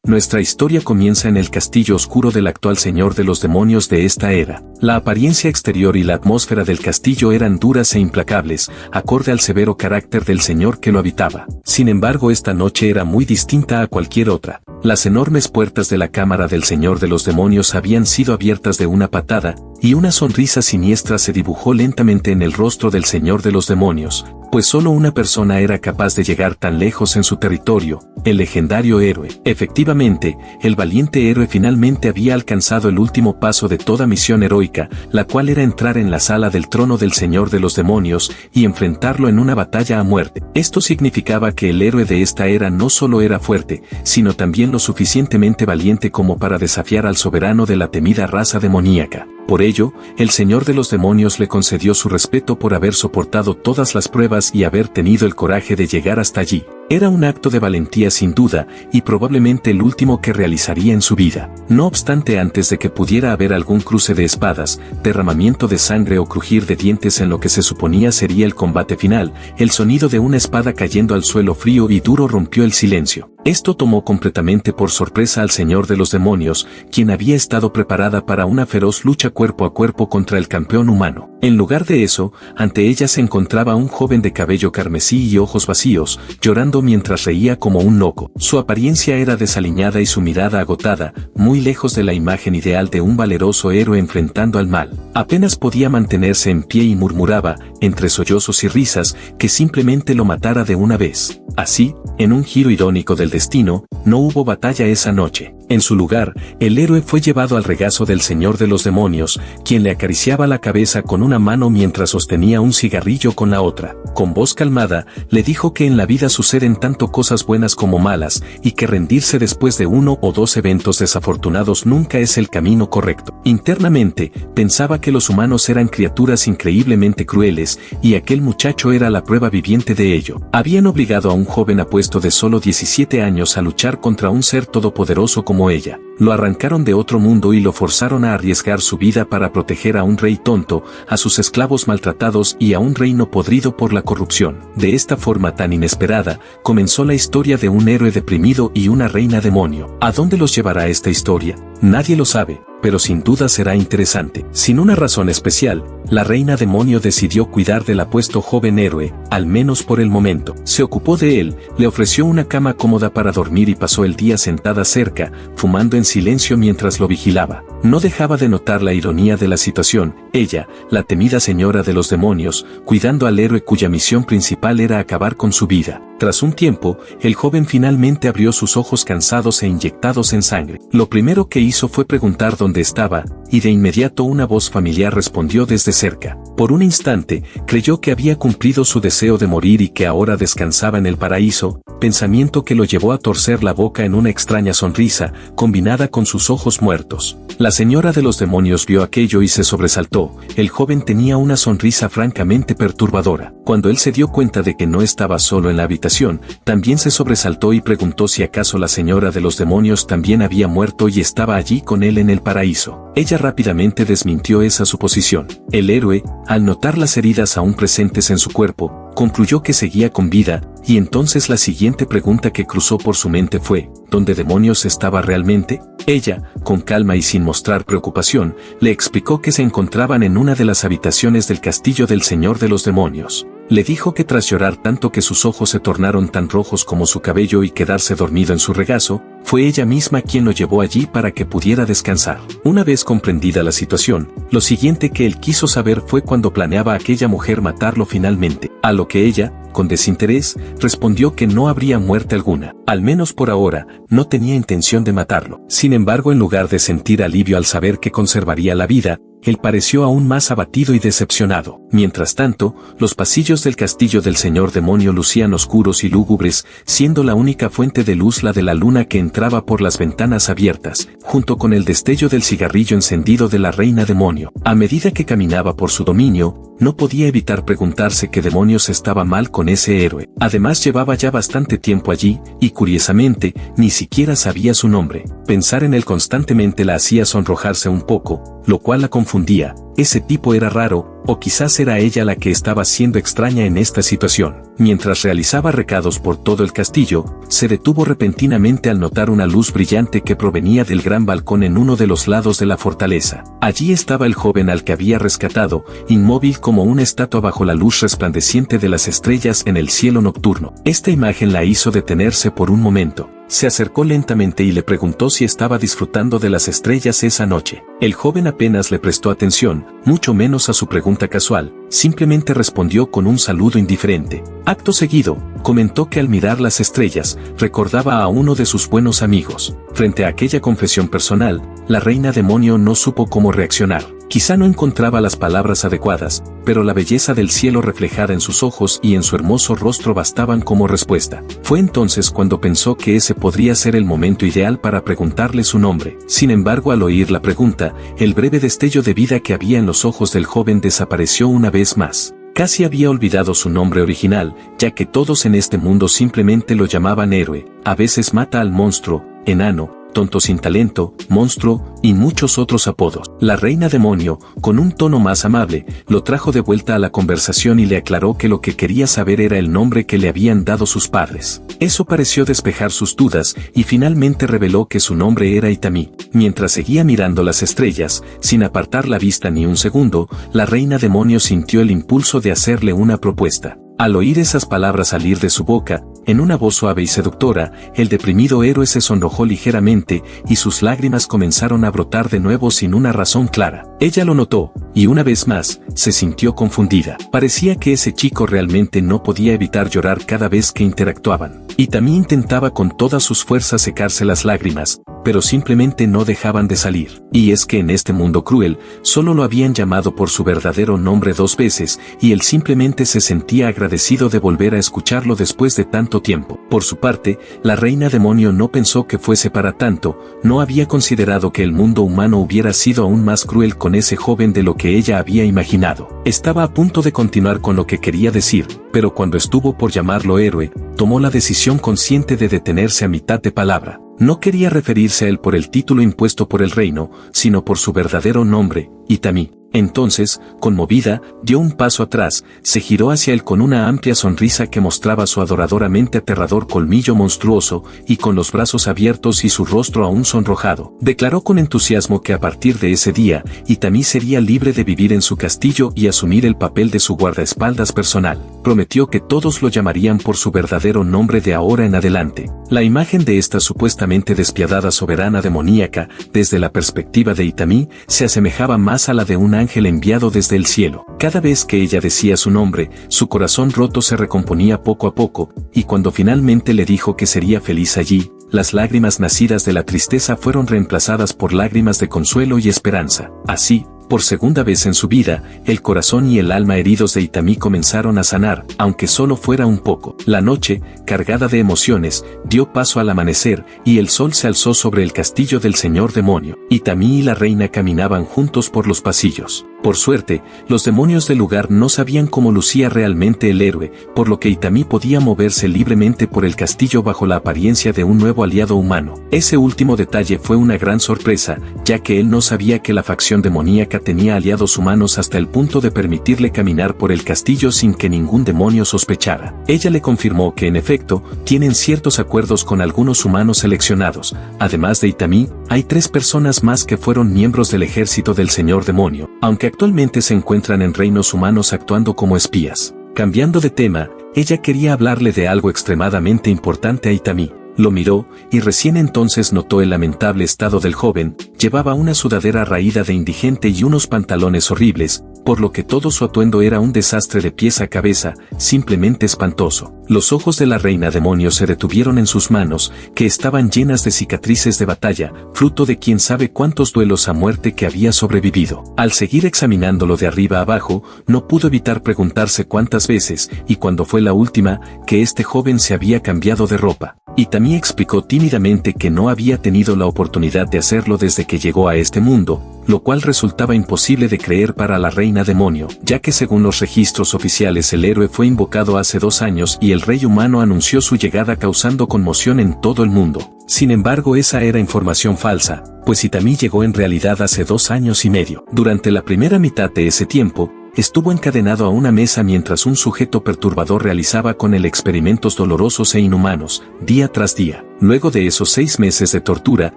Nuestra historia comienza en el castillo oscuro del actual señor de los demonios de esta era. La apariencia exterior y la atmósfera del castillo eran duras e implacables, acorde al severo carácter del señor que lo habitaba. Sin embargo, esta noche era muy distinta a cualquier otra. Las enormes puertas de la cámara del señor de los demonios habían sido abiertas de una patada, y una sonrisa siniestra se dibujó lentamente en el rostro del señor de los demonios, pues solo una persona era capaz de llegar tan lejos en su territorio, el legendario héroe. Efectivamente, el valiente héroe finalmente había alcanzado el último paso de toda misión heroica, la cual era entrar en la sala del trono del señor de los demonios y enfrentarlo en una batalla a muerte. Esto significaba que el héroe de esta era no solo era fuerte, sino también lo suficientemente valiente como para desafiar al soberano de la temida raza demoníaca. Por ello, el señor de los demonios le concedió su respeto por haber soportado todas las pruebas y haber tenido el coraje de llegar hasta allí. Era un acto de valentía sin duda, y probablemente el último que realizaría en su vida. No obstante, antes de que pudiera haber algún cruce de espadas, derramamiento de sangre o crujir de dientes en lo que se suponía sería el combate final, el sonido de una espada cayendo al suelo frío y duro rompió el silencio. Esto tomó completamente por sorpresa al señor de los demonios, quien había estado preparada para una feroz lucha cuerpo a cuerpo contra el campeón humano. En lugar de eso, ante ella se encontraba un joven de cabello carmesí y ojos vacíos, llorando mientras reía como un loco. Su apariencia era desaliñada y su mirada agotada, muy lejos de la imagen ideal de un valeroso héroe enfrentando al mal. Apenas podía mantenerse en pie y murmuraba, entre sollozos y risas, que simplemente lo matara de una vez. Así, en un giro irónico del destino, no hubo batalla esa noche. En su lugar, el héroe fue llevado al regazo del señor de los demonios, quien le acariciaba la cabeza con una mano mientras sostenía un cigarrillo con la otra. Con voz calmada, le dijo que en la vida suceden tanto cosas buenas como malas, y que rendirse después de uno o dos eventos desafortunados nunca es el camino correcto. Internamente, pensaba que los humanos eran criaturas increíblemente crueles, y aquel muchacho era la prueba viviente de ello. Habían obligado a un joven apuesto de solo 17 años a luchar contra un ser todopoderoso como ella. Lo arrancaron de otro mundo y lo forzaron a arriesgar su vida para proteger a un rey tonto, a sus esclavos maltratados y a un reino podrido por la corrupción. De esta forma tan inesperada, comenzó la historia de un héroe deprimido y una reina demonio. ¿A dónde los llevará esta historia? Nadie lo sabe, pero sin duda será interesante. Sin una razón especial, la reina demonio decidió cuidar del apuesto joven héroe, al menos por el momento. Se ocupó de él, le ofreció una cama cómoda para dormir y pasó el día sentada cerca, fumando en silencio mientras lo vigilaba. No dejaba de notar la ironía de la situación, ella, la temida señora de los demonios, cuidando al héroe cuya misión principal era acabar con su vida. Tras un tiempo, el joven finalmente abrió sus ojos cansados e inyectados en sangre. Lo primero que hizo fue preguntar dónde estaba, y de inmediato una voz familiar respondió desde cerca. Por un instante, creyó que había cumplido su deseo de morir y que ahora descansaba en el paraíso, pensamiento que lo llevó a torcer la boca en una extraña sonrisa, combinada con sus ojos muertos. La señora de los demonios vio aquello y se sobresaltó. El joven tenía una sonrisa francamente perturbadora. Cuando él se dio cuenta de que no estaba solo en la habitación, también se sobresaltó y preguntó si acaso la señora de los demonios también había muerto y estaba allí con él en el paraíso. Ella rápidamente desmintió esa suposición. El héroe, al notar las heridas aún presentes en su cuerpo, concluyó que seguía con vida, y entonces la siguiente pregunta que cruzó por su mente fue, ¿dónde demonios estaba realmente? Ella, con calma y sin mostrar preocupación, le explicó que se encontraban en una de las habitaciones del castillo del señor de los demonios. Le dijo que tras llorar tanto que sus ojos se tornaron tan rojos como su cabello y quedarse dormido en su regazo, fue ella misma quien lo llevó allí para que pudiera descansar. Una vez comprendida la situación, lo siguiente que él quiso saber fue cuándo planeaba aquella mujer matarlo finalmente, a lo que ella, con desinterés, respondió que no habría muerte alguna. Al menos por ahora, no tenía intención de matarlo. Sin embargo, en lugar de sentir alivio al saber que conservaría la vida, él pareció aún más abatido y decepcionado. Mientras tanto, los pasillos del castillo del señor demonio lucían oscuros y lúgubres, siendo la única fuente de luz la de la luna que entraba por las ventanas abiertas, junto con el destello del cigarrillo encendido de la reina demonio. A medida que caminaba por su dominio, no podía evitar preguntarse qué demonios estaba mal con ese héroe. Además llevaba ya bastante tiempo allí, y curiosamente, ni siquiera sabía su nombre. Pensar en él constantemente la hacía sonrojarse un poco, lo cual la confundía. confundía, ese tipo era raro, o quizás era ella la que estaba siendo extraña en esta situación. Mientras realizaba recados por todo el castillo, se detuvo repentinamente al notar una luz brillante que provenía del gran balcón en uno de los lados de la fortaleza. Allí estaba el joven al que había rescatado, inmóvil como una estatua bajo la luz resplandeciente de las estrellas en el cielo nocturno. Esta imagen la hizo detenerse por un momento. Se acercó lentamente y le preguntó si estaba disfrutando de las estrellas esa noche. El joven apenas le prestó atención, mucho menos a su pregunta casual, simplemente respondió con un saludo indiferente. Acto seguido, comentó que al mirar las estrellas, recordaba a uno de sus buenos amigos. Frente a aquella confesión personal, la reina demonio no supo cómo reaccionar. Quizá no encontraba las palabras adecuadas, pero la belleza del cielo reflejada en sus ojos y en su hermoso rostro bastaban como respuesta. Fue entonces cuando pensó que ese podría ser el momento ideal para preguntarle su nombre. Sin embargo, al oír la pregunta, el breve destello de vida que había en los ojos del joven desapareció una vez más. Casi había olvidado su nombre original, ya que todos en este mundo simplemente lo llamaban héroe. A veces mata al monstruo, enano, tonto sin talento, monstruo, y muchos otros apodos. La reina demonio, con un tono más amable, lo trajo de vuelta a la conversación y le aclaró que lo que quería saber era el nombre que le habían dado sus padres. Eso pareció despejar sus dudas, y finalmente reveló que su nombre era Itami. Mientras seguía mirando las estrellas, sin apartar la vista ni un segundo, la reina demonio sintió el impulso de hacerle una propuesta. Al oír esas palabras salir de su boca, en una voz suave y seductora, el deprimido héroe se sonrojó ligeramente y sus lágrimas comenzaron a brotar de nuevo sin una razón clara. Ella lo notó, y una vez más, se sintió confundida. Parecía que ese chico realmente no podía evitar llorar cada vez que interactuaban. Y también intentaba con todas sus fuerzas secarse las lágrimas, pero simplemente no dejaban de salir. Y es que en este mundo cruel, solo lo habían llamado por su verdadero nombre 2 veces, y él simplemente se sentía agradecido de volver a escucharlo después de tanto tiempo. Por su parte, la reina demonio no pensó que fuese para tanto, no había considerado que el mundo humano hubiera sido aún más cruel con ese joven de lo que ella había imaginado. Estaba a punto de continuar con lo que quería decir, pero cuando estuvo por llamarlo héroe, tomó la decisión consciente de detenerse a mitad de palabra. No quería referirse a él por el título impuesto por el reino, sino por su verdadero nombre, Itami. Entonces, conmovida, dio un paso atrás, se giró hacia él con una amplia sonrisa que mostraba su adoradoramente aterrador colmillo monstruoso, y con los brazos abiertos y su rostro aún sonrojado, declaró con entusiasmo que a partir de ese día, Itami sería libre de vivir en su castillo y asumir el papel de su guardaespaldas personal. Prometió que todos lo llamarían por su verdadero nombre de ahora en adelante. La imagen de esta supuestamente despiadada soberana demoníaca, desde la perspectiva de Itami, se asemejaba más a la de un ángel enviado desde el cielo. Cada vez que ella decía su nombre, su corazón roto se recomponía poco a poco, y cuando finalmente le dijo que sería feliz allí, las lágrimas nacidas de la tristeza fueron reemplazadas por lágrimas de consuelo y esperanza. Así, por segunda vez en su vida, el corazón y el alma heridos de Itami comenzaron a sanar, aunque solo fuera un poco. La noche, cargada de emociones, dio paso al amanecer, y el sol se alzó sobre el castillo del señor demonio. Itami y la reina caminaban juntos por los pasillos. Por suerte, los demonios del lugar no sabían cómo lucía realmente el héroe, por lo que Itami podía moverse libremente por el castillo bajo la apariencia de un nuevo aliado humano. Ese último detalle fue una gran sorpresa, ya que él no sabía que la facción demoníaca tenía aliados humanos hasta el punto de permitirle caminar por el castillo sin que ningún demonio sospechara. Ella le confirmó que en efecto, tienen ciertos acuerdos con algunos humanos seleccionados. Además de Itami, hay 3 personas más que fueron miembros del ejército del señor demonio, aunque actualmente se encuentran en reinos humanos actuando como espías. Cambiando de tema, ella quería hablarle de algo extremadamente importante a Itami. Lo miró, y recién entonces notó el lamentable estado del joven. Llevaba una sudadera raída de indigente y unos pantalones horribles, por lo que todo su atuendo era un desastre de pies a cabeza, simplemente espantoso. Los ojos de la reina demonio se detuvieron en sus manos, que estaban llenas de cicatrices de batalla, fruto de quién sabe cuántos duelos a muerte que había sobrevivido. Al seguir examinándolo de arriba abajo, no pudo evitar preguntarse cuántas veces, y cuándo fue la última, que este joven se había cambiado de ropa. Itami explicó tímidamente que no había tenido la oportunidad de hacerlo desde que llegó a este mundo, lo cual resultaba imposible de creer para la reina demonio, ya que según los registros oficiales el héroe fue invocado hace 2 años y el rey humano anunció su llegada causando conmoción en todo el mundo. Sin embargo, esa era información falsa, pues Itami llegó en realidad hace 2 años y medio. Durante la primera mitad de ese tiempo, estuvo encadenado a una mesa mientras un sujeto perturbador realizaba con él experimentos dolorosos e inhumanos, día tras día. Luego de esos 6 meses de tortura,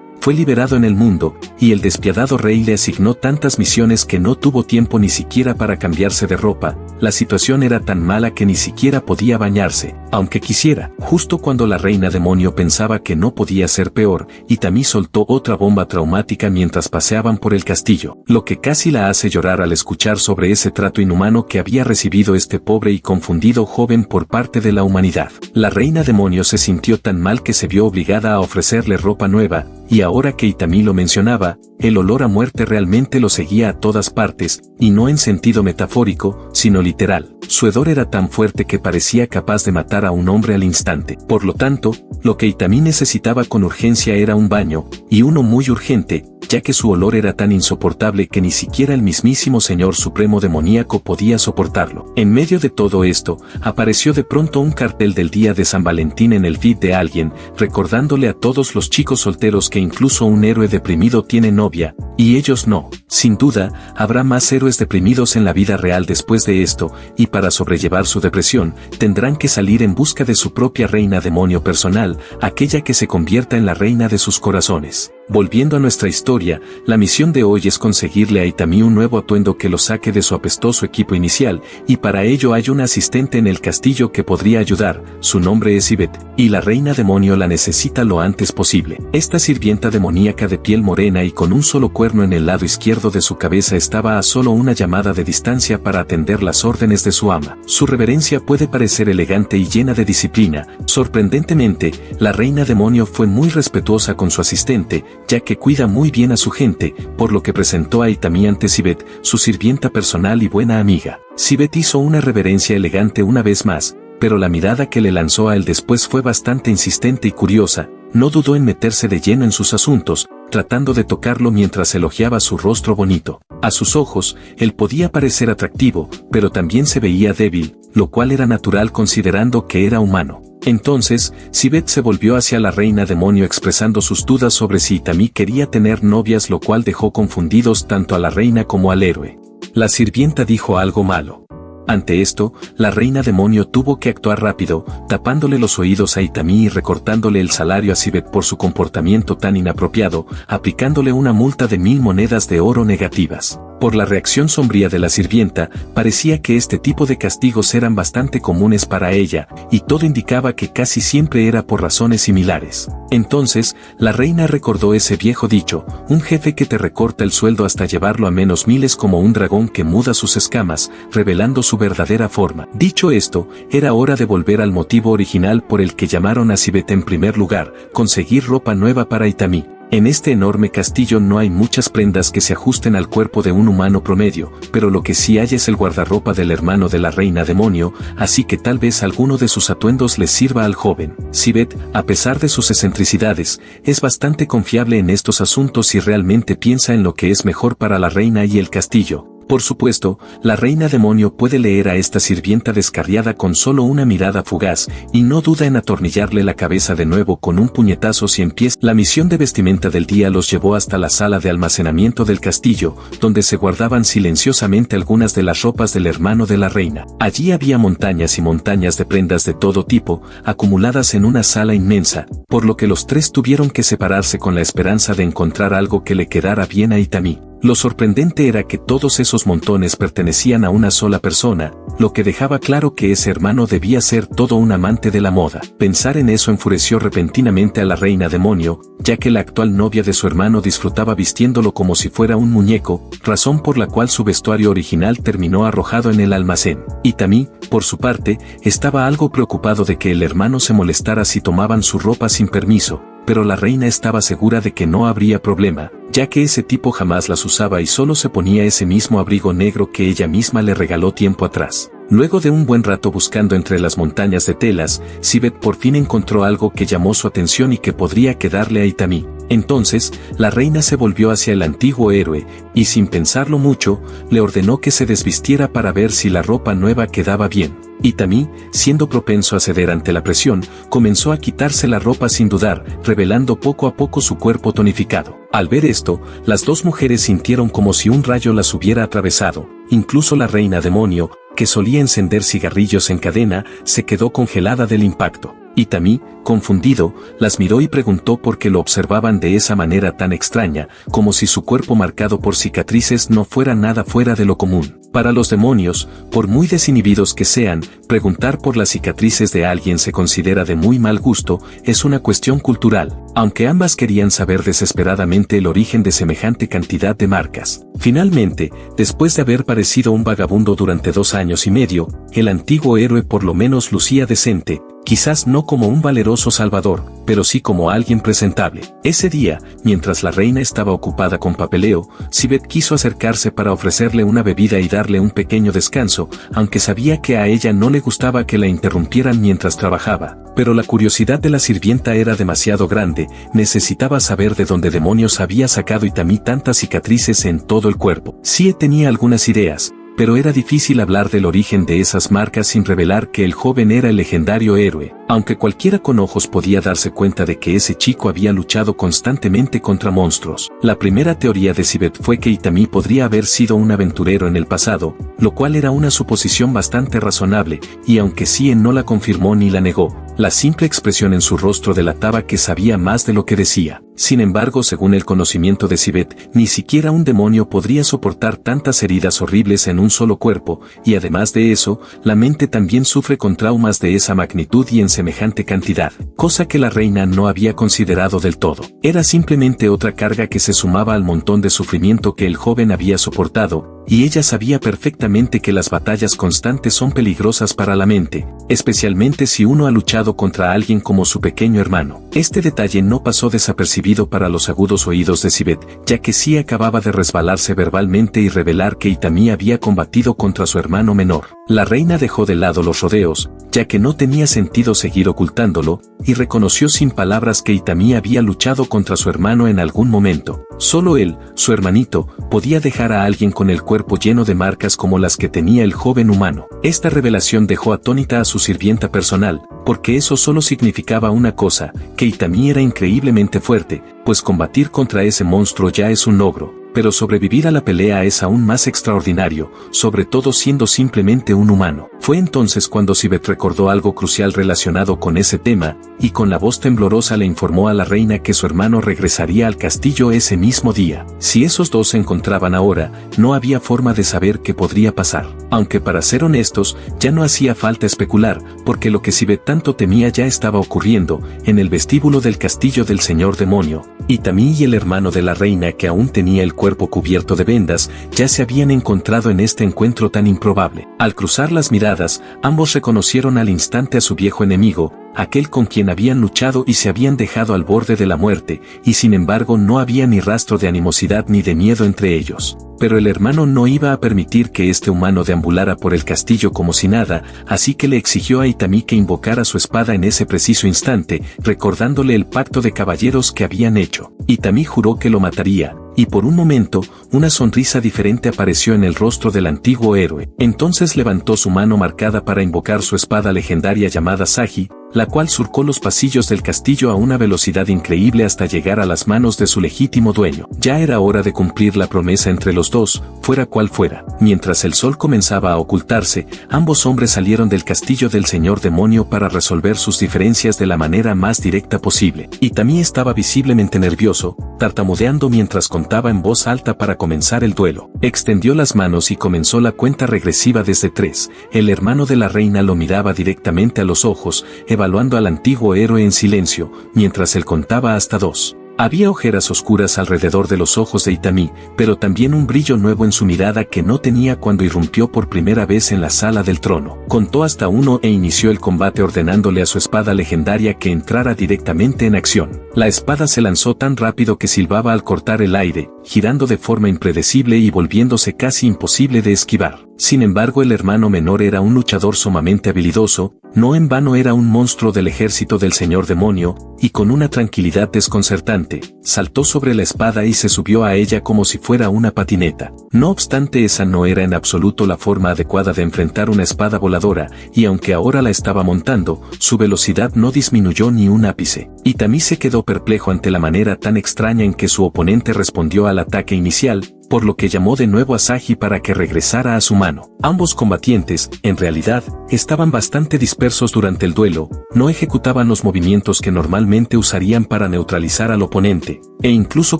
fue liberado en el mundo, y el despiadado rey le asignó tantas misiones que no tuvo tiempo ni siquiera para cambiarse de ropa. La situación era tan mala que ni siquiera podía bañarse, aunque quisiera. Justo cuando la reina demonio pensaba que no podía ser peor, Itami soltó otra bomba traumática mientras paseaban por el castillo, lo que casi la hace llorar al escuchar sobre ese trato inhumano que había recibido este pobre y confundido joven por parte de la humanidad. La reina demonio se sintió tan mal que se vio obligada a ofrecerle ropa nueva, y ahora que Itami lo mencionaba, el olor a muerte realmente lo seguía a todas partes, y no en sentido metafórico, sino literal. Su hedor era tan fuerte que parecía capaz de matar a un hombre al instante. Por lo tanto, lo que Itami necesitaba con urgencia era un baño, y uno muy urgente, ya que su olor era tan insoportable que ni siquiera el mismísimo Señor Supremo Demoníaco podía soportarlo. En medio de todo esto, apareció de pronto un cartel del día de San Valentín en el feed de alguien, recordándole a todos los chicos solteros que incluso un héroe deprimido tiene novia, y ellos no. Sin duda, habrá más héroes deprimidos en la vida real después de esto, y para sobrellevar su depresión, tendrán que salir en busca de su propia reina demonio personal, aquella que se convierta en la reina de sus corazones. Volviendo a nuestra historia, la misión de hoy es conseguirle a Itami un nuevo atuendo que lo saque de su apestoso equipo inicial, y para ello hay un asistente en el castillo que podría ayudar. Su nombre es Yvette, y la reina demonio la necesita lo antes posible. Esta sirvienta demoníaca de piel morena y con un solo cuerno en el lado izquierdo de su cabeza estaba a solo una llamada de distancia para atender las órdenes de su ama. Su reverencia puede parecer elegante y llena de disciplina. Sorprendentemente, la reina demonio fue muy respetuosa con su asistente, ya que cuida muy bien a su gente, por lo que presentó a Itami ante Yvette, su sirvienta personal y buena amiga. Yvette hizo una reverencia elegante una vez más, pero la mirada que le lanzó a él después fue bastante insistente y curiosa. No dudó en meterse de lleno en sus asuntos, tratando de tocarlo mientras elogiaba su rostro bonito. A sus ojos, él podía parecer atractivo, pero también se veía débil, lo cual era natural considerando que era humano. Entonces, Yvette se volvió hacia la reina demonio expresando sus dudas sobre si Itami quería tener novias, lo cual dejó confundidos tanto a la reina como al héroe. La sirvienta dijo algo malo. Ante esto, la reina demonio tuvo que actuar rápido, tapándole los oídos a Itami y recortándole el salario a Yvette por su comportamiento tan inapropiado, aplicándole una multa de 1000 monedas de oro negativas. Por la reacción sombría de la sirvienta, parecía que este tipo de castigos eran bastante comunes para ella, y todo indicaba que casi siempre era por razones similares. Entonces, la reina recordó ese viejo dicho: un jefe que te recorta el sueldo hasta llevarlo a -1000 es como un dragón que muda sus escamas, revelando su verdadera forma. Dicho esto, era hora de volver al motivo original por el que llamaron a Yvette en primer lugar: conseguir ropa nueva para Itami. En este enorme castillo no hay muchas prendas que se ajusten al cuerpo de un humano promedio, pero lo que sí hay es el guardarropa del hermano de la reina demonio, así que tal vez alguno de sus atuendos les sirva al joven. Yvette, a pesar de sus excentricidades, es bastante confiable en estos asuntos y realmente piensa en lo que es mejor para la reina y el castillo. Por supuesto, la reina demonio puede leer a esta sirvienta descarriada con solo una mirada fugaz, y no duda en atornillarle la cabeza de nuevo con un puñetazo si empieza. La misión de vestimenta del día los llevó hasta la sala de almacenamiento del castillo, donde se guardaban silenciosamente algunas de las ropas del hermano de la reina. Allí había montañas y montañas de prendas de todo tipo, acumuladas en una sala inmensa, por lo que los tres tuvieron que separarse con la esperanza de encontrar algo que le quedara bien a Itami. Lo sorprendente era que todos esos montones pertenecían a una sola persona, lo que dejaba claro que ese hermano debía ser todo un amante de la moda. Pensar en eso enfureció repentinamente a la reina demonio, ya que la actual novia de su hermano disfrutaba vistiéndolo como si fuera un muñeco, razón por la cual su vestuario original terminó arrojado en el almacén. Itami, por su parte, estaba algo preocupado de que el hermano se molestara si tomaban su ropa sin permiso, pero la reina estaba segura de que no habría problema, ya que ese tipo jamás las usaba y solo se ponía ese mismo abrigo negro que ella misma le regaló tiempo atrás. Luego de un buen rato buscando entre las montañas de telas, Sibeth por fin encontró algo que llamó su atención y que podría quedarle a Itami. Entonces, la reina se volvió hacia el antiguo héroe, y sin pensarlo mucho, le ordenó que se desvistiera para ver si la ropa nueva quedaba bien. Itami, siendo propenso a ceder ante la presión, comenzó a quitarse la ropa sin dudar, revelando poco a poco su cuerpo tonificado. Al ver esto, las dos mujeres sintieron como si un rayo las hubiera atravesado. Incluso la reina demonio, que solía encender cigarrillos en cadena, se quedó congelada del impacto. Itami, confundido, las miró y preguntó por qué lo observaban de esa manera tan extraña, como si su cuerpo marcado por cicatrices no fuera nada fuera de lo común. Para los demonios, por muy desinhibidos que sean, preguntar por las cicatrices de alguien se considera de muy mal gusto, es una cuestión cultural, aunque ambas querían saber desesperadamente el origen de semejante cantidad de marcas. Finalmente, después de haber parecido un vagabundo durante 2 años y medio, el antiguo héroe por lo menos lucía decente, quizás no como un valeroso salvador, pero sí como alguien presentable. Ese día, mientras la reina estaba ocupada con papeleo, Sibeth quiso acercarse para ofrecerle una bebida y darle un pequeño descanso, aunque sabía que a ella no le gustaba que la interrumpieran mientras trabajaba. Pero la curiosidad de la sirvienta era demasiado grande, necesitaba saber de dónde demonios había sacado Itami tantas cicatrices en todo el cuerpo. Sí tenía algunas ideas, pero era difícil hablar del origen de esas marcas sin revelar que el joven era el legendario héroe, aunque cualquiera con ojos podía darse cuenta de que ese chico había luchado constantemente contra monstruos. La primera teoría de Sibeth fue que Itami podría haber sido un aventurero en el pasado, lo cual era una suposición bastante razonable, y aunque Sien no la confirmó ni la negó, la simple expresión en su rostro delataba que sabía más de lo que decía. Sin embargo, según el conocimiento de Sibeth, ni siquiera un demonio podría soportar tantas heridas horribles en un solo cuerpo, y además de eso, la mente también sufre con traumas de esa magnitud y en semejante cantidad, cosa que la reina no había considerado del todo. Era simplemente otra carga que se sumaba al montón de sufrimiento que el joven había soportado, y ella sabía perfectamente que las batallas constantes son peligrosas para la mente, especialmente si uno ha luchado contra alguien como su pequeño hermano. Este detalle no pasó desapercibido para los agudos oídos de Sibeth, ya que sí acababa de resbalarse verbalmente y revelar que Itami había combatido contra su hermano menor. La reina dejó de lado los rodeos, ya que no tenía sentido seguir ocultándolo, y reconoció sin palabras que Itami había luchado contra su hermano en algún momento. Solo él, su hermanito, podía dejar a alguien con el cuerpo lleno de marcas como las que tenía el joven humano. Esta revelación dejó atónita a su sirvienta personal, porque eso solo significaba una cosa, que Itami era increíblemente fuerte, pues combatir contra ese monstruo ya es un logro. Pero sobrevivir a la pelea es aún más extraordinario, sobre todo siendo simplemente un humano. Fue entonces cuando Sibeth recordó algo crucial relacionado con ese tema, y con la voz temblorosa le informó a la reina que su hermano regresaría al castillo ese mismo día. Si esos dos se encontraban ahora, no había forma de saber qué podría pasar. Aunque para ser honestos, ya no hacía falta especular, porque lo que Sibeth tanto temía ya estaba ocurriendo, en el vestíbulo del castillo del señor demonio. Itami y el hermano de la reina, que aún tenía el cuerpo cubierto de vendas, ya se habían encontrado en este encuentro tan improbable. Al cruzar las miradas, ambos reconocieron al instante a su viejo enemigo, aquel con quien habían luchado y se habían dejado al borde de la muerte, y sin embargo no había ni rastro de animosidad ni de miedo entre ellos. Pero el hermano no iba a permitir que este humano deambulara por el castillo como si nada, así que le exigió a Itami que invocara su espada en ese preciso instante, recordándole el pacto de caballeros que habían hecho. Itami juró que lo mataría, y por un momento, una sonrisa diferente apareció en el rostro del antiguo héroe. Entonces levantó su mano marcada para invocar su espada legendaria llamada Sagi, la cual surcó los pasillos del castillo a una velocidad increíble hasta llegar a las manos de su legítimo dueño. Ya era hora de cumplir la promesa entre los dos, fuera cual fuera. Mientras el sol comenzaba a ocultarse, ambos hombres salieron del castillo del señor demonio para resolver sus diferencias de la manera más directa posible. Itami estaba visiblemente nervioso, tartamudeando mientras contaba en voz alta para comenzar el duelo. Extendió las manos y comenzó la cuenta regresiva desde 3. El hermano de la reina lo miraba directamente a los ojos, evaluando al antiguo héroe en silencio, mientras él contaba hasta 2. Había ojeras oscuras alrededor de los ojos de Itami, pero también un brillo nuevo en su mirada que no tenía cuando irrumpió por primera vez en la sala del trono. Contó hasta 1 e inició el combate ordenándole a su espada legendaria que entrara directamente en acción. La espada se lanzó tan rápido que silbaba al cortar el aire, girando de forma impredecible y volviéndose casi imposible de esquivar. Sin embargo, el hermano menor era un luchador sumamente habilidoso, no en vano era un monstruo del ejército del señor demonio, y con una tranquilidad desconcertante, saltó sobre la espada y se subió a ella como si fuera una patineta. No obstante, esa no era en absoluto la forma adecuada de enfrentar una espada voladora, y aunque ahora la estaba montando, su velocidad no disminuyó ni un ápice. Itami se quedó perplejo ante la manera tan extraña en que su oponente respondió al ataque inicial, por lo que llamó de nuevo a Saji para que regresara a su mano. Ambos combatientes, en realidad, estaban bastante dispersos durante el duelo, no ejecutaban los movimientos que normalmente usarían para neutralizar al oponente, e incluso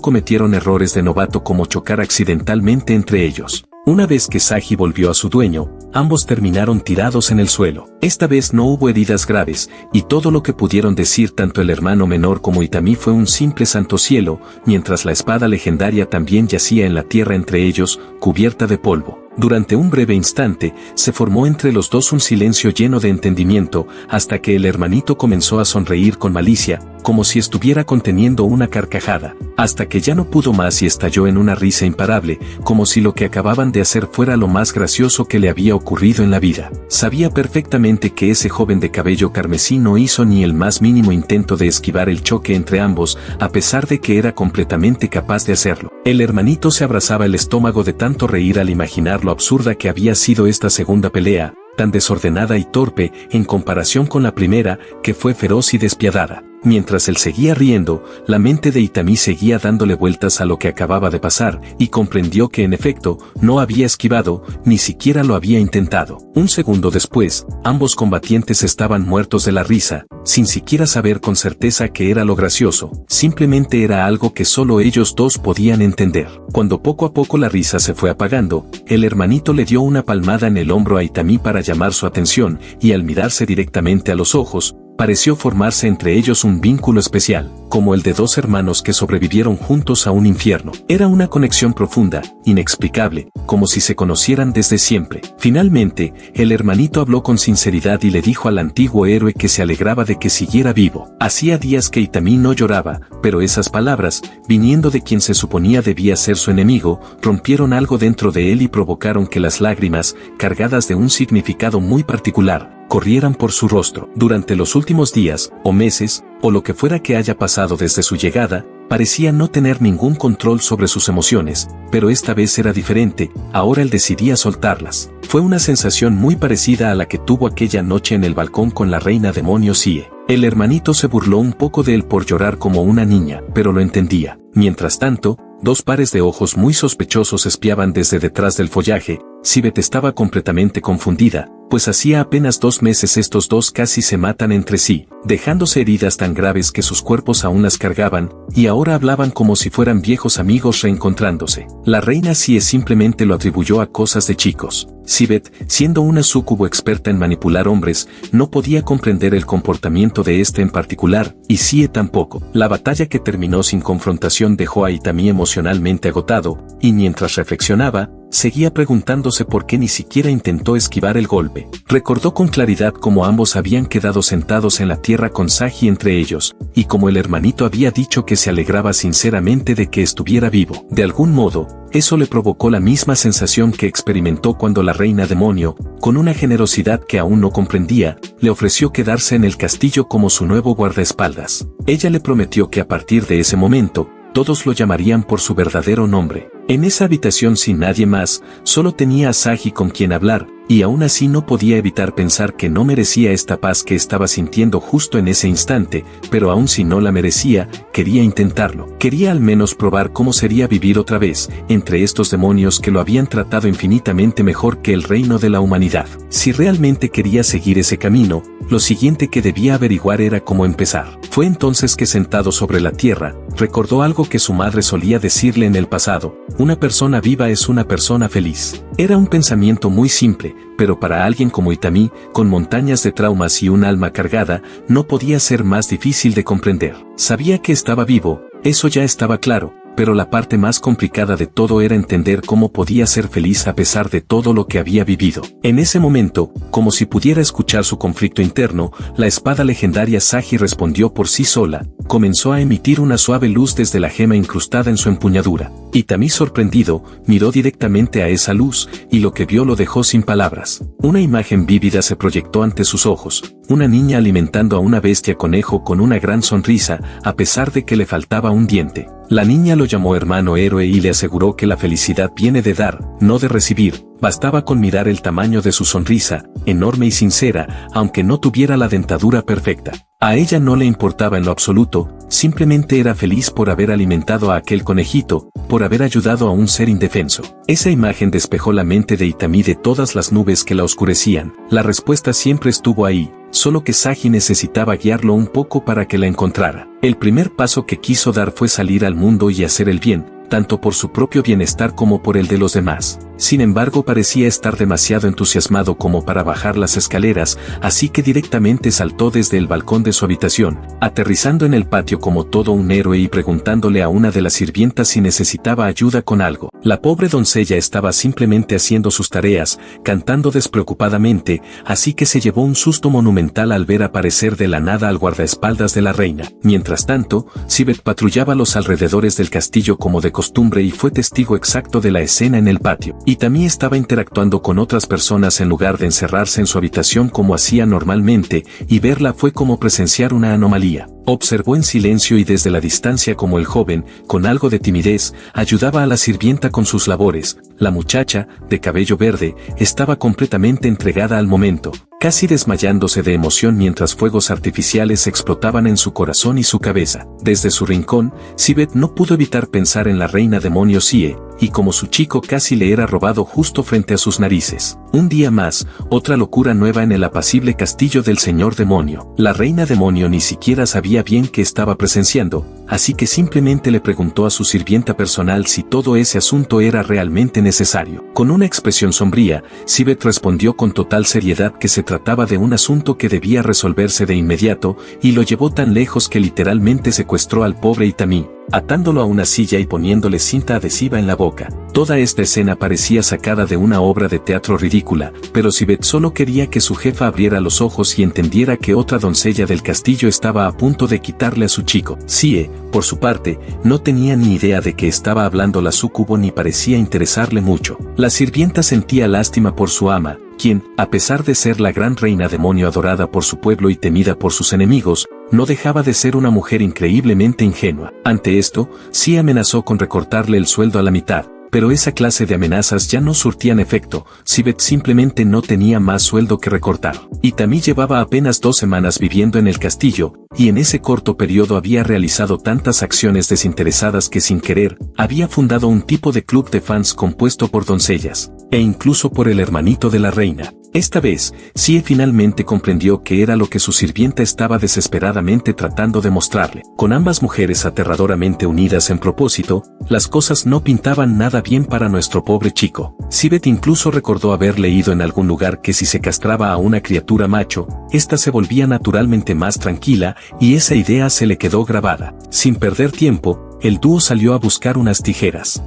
cometieron errores de novato como chocar accidentalmente entre ellos. Una vez que Saji volvió a su dueño, ambos terminaron tirados en el suelo. Esta vez no hubo heridas graves, y todo lo que pudieron decir tanto el hermano menor como Itami fue un simple santo cielo, mientras la espada legendaria también yacía en la tierra entre ellos, cubierta de polvo. Durante un breve instante, se formó entre los dos un silencio lleno de entendimiento, hasta que el hermanito comenzó a sonreír con malicia, como si estuviera conteniendo una carcajada, hasta que ya no pudo más y estalló en una risa imparable, como si lo que acababan de hacer fuera lo más gracioso que le había ocurrido en la vida. Sabía perfectamente que ese joven de cabello carmesí no hizo ni el más mínimo intento de esquivar el choque entre ambos, a pesar de que era completamente capaz de hacerlo. El hermanito se abrazaba el estómago de tanto reír al imaginar lo absurda que había sido esta segunda pelea, tan desordenada y torpe en comparación con la primera, que fue feroz y despiadada. Mientras él seguía riendo, la mente de Itami seguía dándole vueltas a lo que acababa de pasar, y comprendió que en efecto, no había esquivado, ni siquiera lo había intentado. Un segundo después, ambos combatientes estaban muertos de la risa, sin siquiera saber con certeza que era lo gracioso, simplemente era algo que solo ellos dos podían entender. Cuando poco a poco la risa se fue apagando, el hermanito le dio una palmada en el hombro a Itami para llamar su atención, y al mirarse directamente a los ojos, pareció formarse entre ellos un vínculo especial, como el de dos hermanos que sobrevivieron juntos a un infierno. Era una conexión profunda, inexplicable, como si se conocieran desde siempre. Finalmente, el hermanito habló con sinceridad y le dijo al antiguo héroe que se alegraba de que siguiera vivo. Hacía días que Itami no lloraba, pero esas palabras, viniendo de quien se suponía debía ser su enemigo, rompieron algo dentro de él y provocaron que las lágrimas, cargadas de un significado muy particular, corrieran por su rostro. Durante los últimos días, o meses, o lo que fuera que haya pasado desde su llegada, parecía no tener ningún control sobre sus emociones, pero esta vez era diferente, ahora él decidía soltarlas. Fue una sensación muy parecida a la que tuvo aquella noche en el balcón con la reina demonio Sie. El hermanito se burló un poco de él por llorar como una niña, pero lo entendía. Mientras tanto, dos pares de ojos muy sospechosos espiaban desde detrás del follaje. Sibet estaba completamente confundida, pues hacía apenas 2 meses estos dos casi se matan entre sí, dejándose heridas tan graves que sus cuerpos aún las cargaban, y ahora hablaban como si fueran viejos amigos reencontrándose. La reina Sie simplemente lo atribuyó a cosas de chicos. Sibet, siendo una súcubo experta en manipular hombres, no podía comprender el comportamiento de este en particular, y Sie tampoco. La batalla que terminó sin confrontación dejó a Itami emocionalmente agotado, y mientras reflexionaba, seguía preguntándose por qué ni siquiera intentó esquivar el golpe. Recordó con claridad cómo ambos habían quedado sentados en la tierra con Saji entre ellos, y como el hermanito había dicho que se alegraba sinceramente de que estuviera vivo. De algún modo, eso le provocó la misma sensación que experimentó cuando la reina demonio, con una generosidad que aún no comprendía, le ofreció quedarse en el castillo como su nuevo guardaespaldas. Ella le prometió que a partir de ese momento, todos lo llamarían por su verdadero nombre. En esa habitación sin nadie más, solo tenía a Saji con quien hablar, y aún así no podía evitar pensar que no merecía esta paz que estaba sintiendo justo en ese instante, pero aun si no la merecía, quería intentarlo. Quería al menos probar cómo sería vivir otra vez, entre estos demonios que lo habían tratado infinitamente mejor que el reino de la humanidad. Si realmente quería seguir ese camino, lo siguiente que debía averiguar era cómo empezar. Fue entonces que sentado sobre la tierra, recordó algo que su madre solía decirle en el pasado: una persona viva es una persona feliz. Era un pensamiento muy simple, pero para alguien como Itami, con montañas de traumas y un alma cargada, no podía ser más difícil de comprender. Sabía que estaba vivo, eso ya estaba claro, pero la parte más complicada de todo era entender cómo podía ser feliz a pesar de todo lo que había vivido. En ese momento, como si pudiera escuchar su conflicto interno, la espada legendaria Sagi respondió por sí sola, comenzó a emitir una suave luz desde la gema incrustada en su empuñadura. Itami, sorprendido, miró directamente a esa luz, y lo que vio lo dejó sin palabras. Una imagen vívida se proyectó ante sus ojos, una niña alimentando a una bestia conejo con una gran sonrisa, a pesar de que le faltaba un diente. La niña lo llamó hermano héroe y le aseguró que la felicidad viene de dar, no de recibir. Bastaba con mirar el tamaño de su sonrisa, enorme y sincera, aunque no tuviera la dentadura perfecta. A ella no le importaba en lo absoluto, simplemente era feliz por haber alimentado a aquel conejito, por haber ayudado a un ser indefenso. Esa imagen despejó la mente de Itami de todas las nubes que la oscurecían. La respuesta siempre estuvo ahí, solo que Sagi necesitaba guiarlo un poco para que la encontrara. El primer paso que quiso dar fue salir al mundo y hacer el bien, tanto por su propio bienestar como por el de los demás. Sin embargo, parecía estar demasiado entusiasmado como para bajar las escaleras, así que directamente saltó desde el balcón de su habitación, aterrizando en el patio como todo un héroe y preguntándole a una de las sirvientas si necesitaba ayuda con algo. La pobre doncella estaba simplemente haciendo sus tareas, cantando despreocupadamente, así que se llevó un susto monumental al ver aparecer de la nada al guardaespaldas de la reina. Mientras tanto, Sibeth patrullaba los alrededores del castillo como de costumbre y fue testigo exacto de la escena en el patio. Itami estaba interactuando con otras personas en lugar de encerrarse en su habitación como hacía normalmente, y verla fue como presenciar una anomalía. Observó en silencio y desde la distancia como el joven, con algo de timidez, ayudaba a la sirvienta con sus labores. La muchacha, de cabello verde, estaba completamente entregada al momento, casi desmayándose de emoción mientras fuegos artificiales explotaban en su corazón y su cabeza. Desde su rincón, Sibeth no pudo evitar pensar en la reina demonio Sie, y como su chico casi le era robado justo frente a sus narices. Un día más, otra locura nueva en el apacible castillo del señor demonio. La reina demonio ni siquiera sabía bien qué estaba presenciando, así que simplemente le preguntó a su sirvienta personal si todo ese asunto era realmente necesario. Con una expresión sombría, Sibeth respondió con total seriedad que se trataba de un asunto que debía resolverse de inmediato, y lo llevó tan lejos que literalmente secuestró al pobre Itami, atándolo a una silla y poniéndole cinta adhesiva en la boca. Toda esta escena parecía sacada de una obra de teatro ridícula, pero Sibeth solo quería que su jefa abriera los ojos y entendiera que otra doncella del castillo estaba a punto de quitarle a su chico. Sie, por su parte, no tenía ni idea de que estaba hablando la súcubo ni parecía interesarle mucho. La sirvienta sentía lástima por su ama, quien, a pesar de ser la gran reina demonio adorada por su pueblo y temida por sus enemigos, no dejaba de ser una mujer increíblemente ingenua. Ante esto, sí amenazó con recortarle el sueldo a la mitad, pero esa clase de amenazas ya no surtían efecto. Sibeth simplemente no tenía más sueldo que recortar. Itami llevaba apenas 2 semanas viviendo en el castillo, y en ese corto periodo había realizado tantas acciones desinteresadas que sin querer, había fundado un tipo de club de fans compuesto por doncellas, e incluso por el hermanito de la reina. Esta vez, Sie finalmente comprendió que era lo que su sirvienta estaba desesperadamente tratando de mostrarle. Con ambas mujeres aterradoramente unidas en propósito, las cosas no pintaban nada bien para nuestro pobre chico. Sibeth incluso recordó haber leído en algún lugar que si se castraba a una criatura macho, ésta se volvía naturalmente más tranquila, y esa idea se le quedó grabada. Sin perder tiempo, el dúo salió a buscar unas tijeras.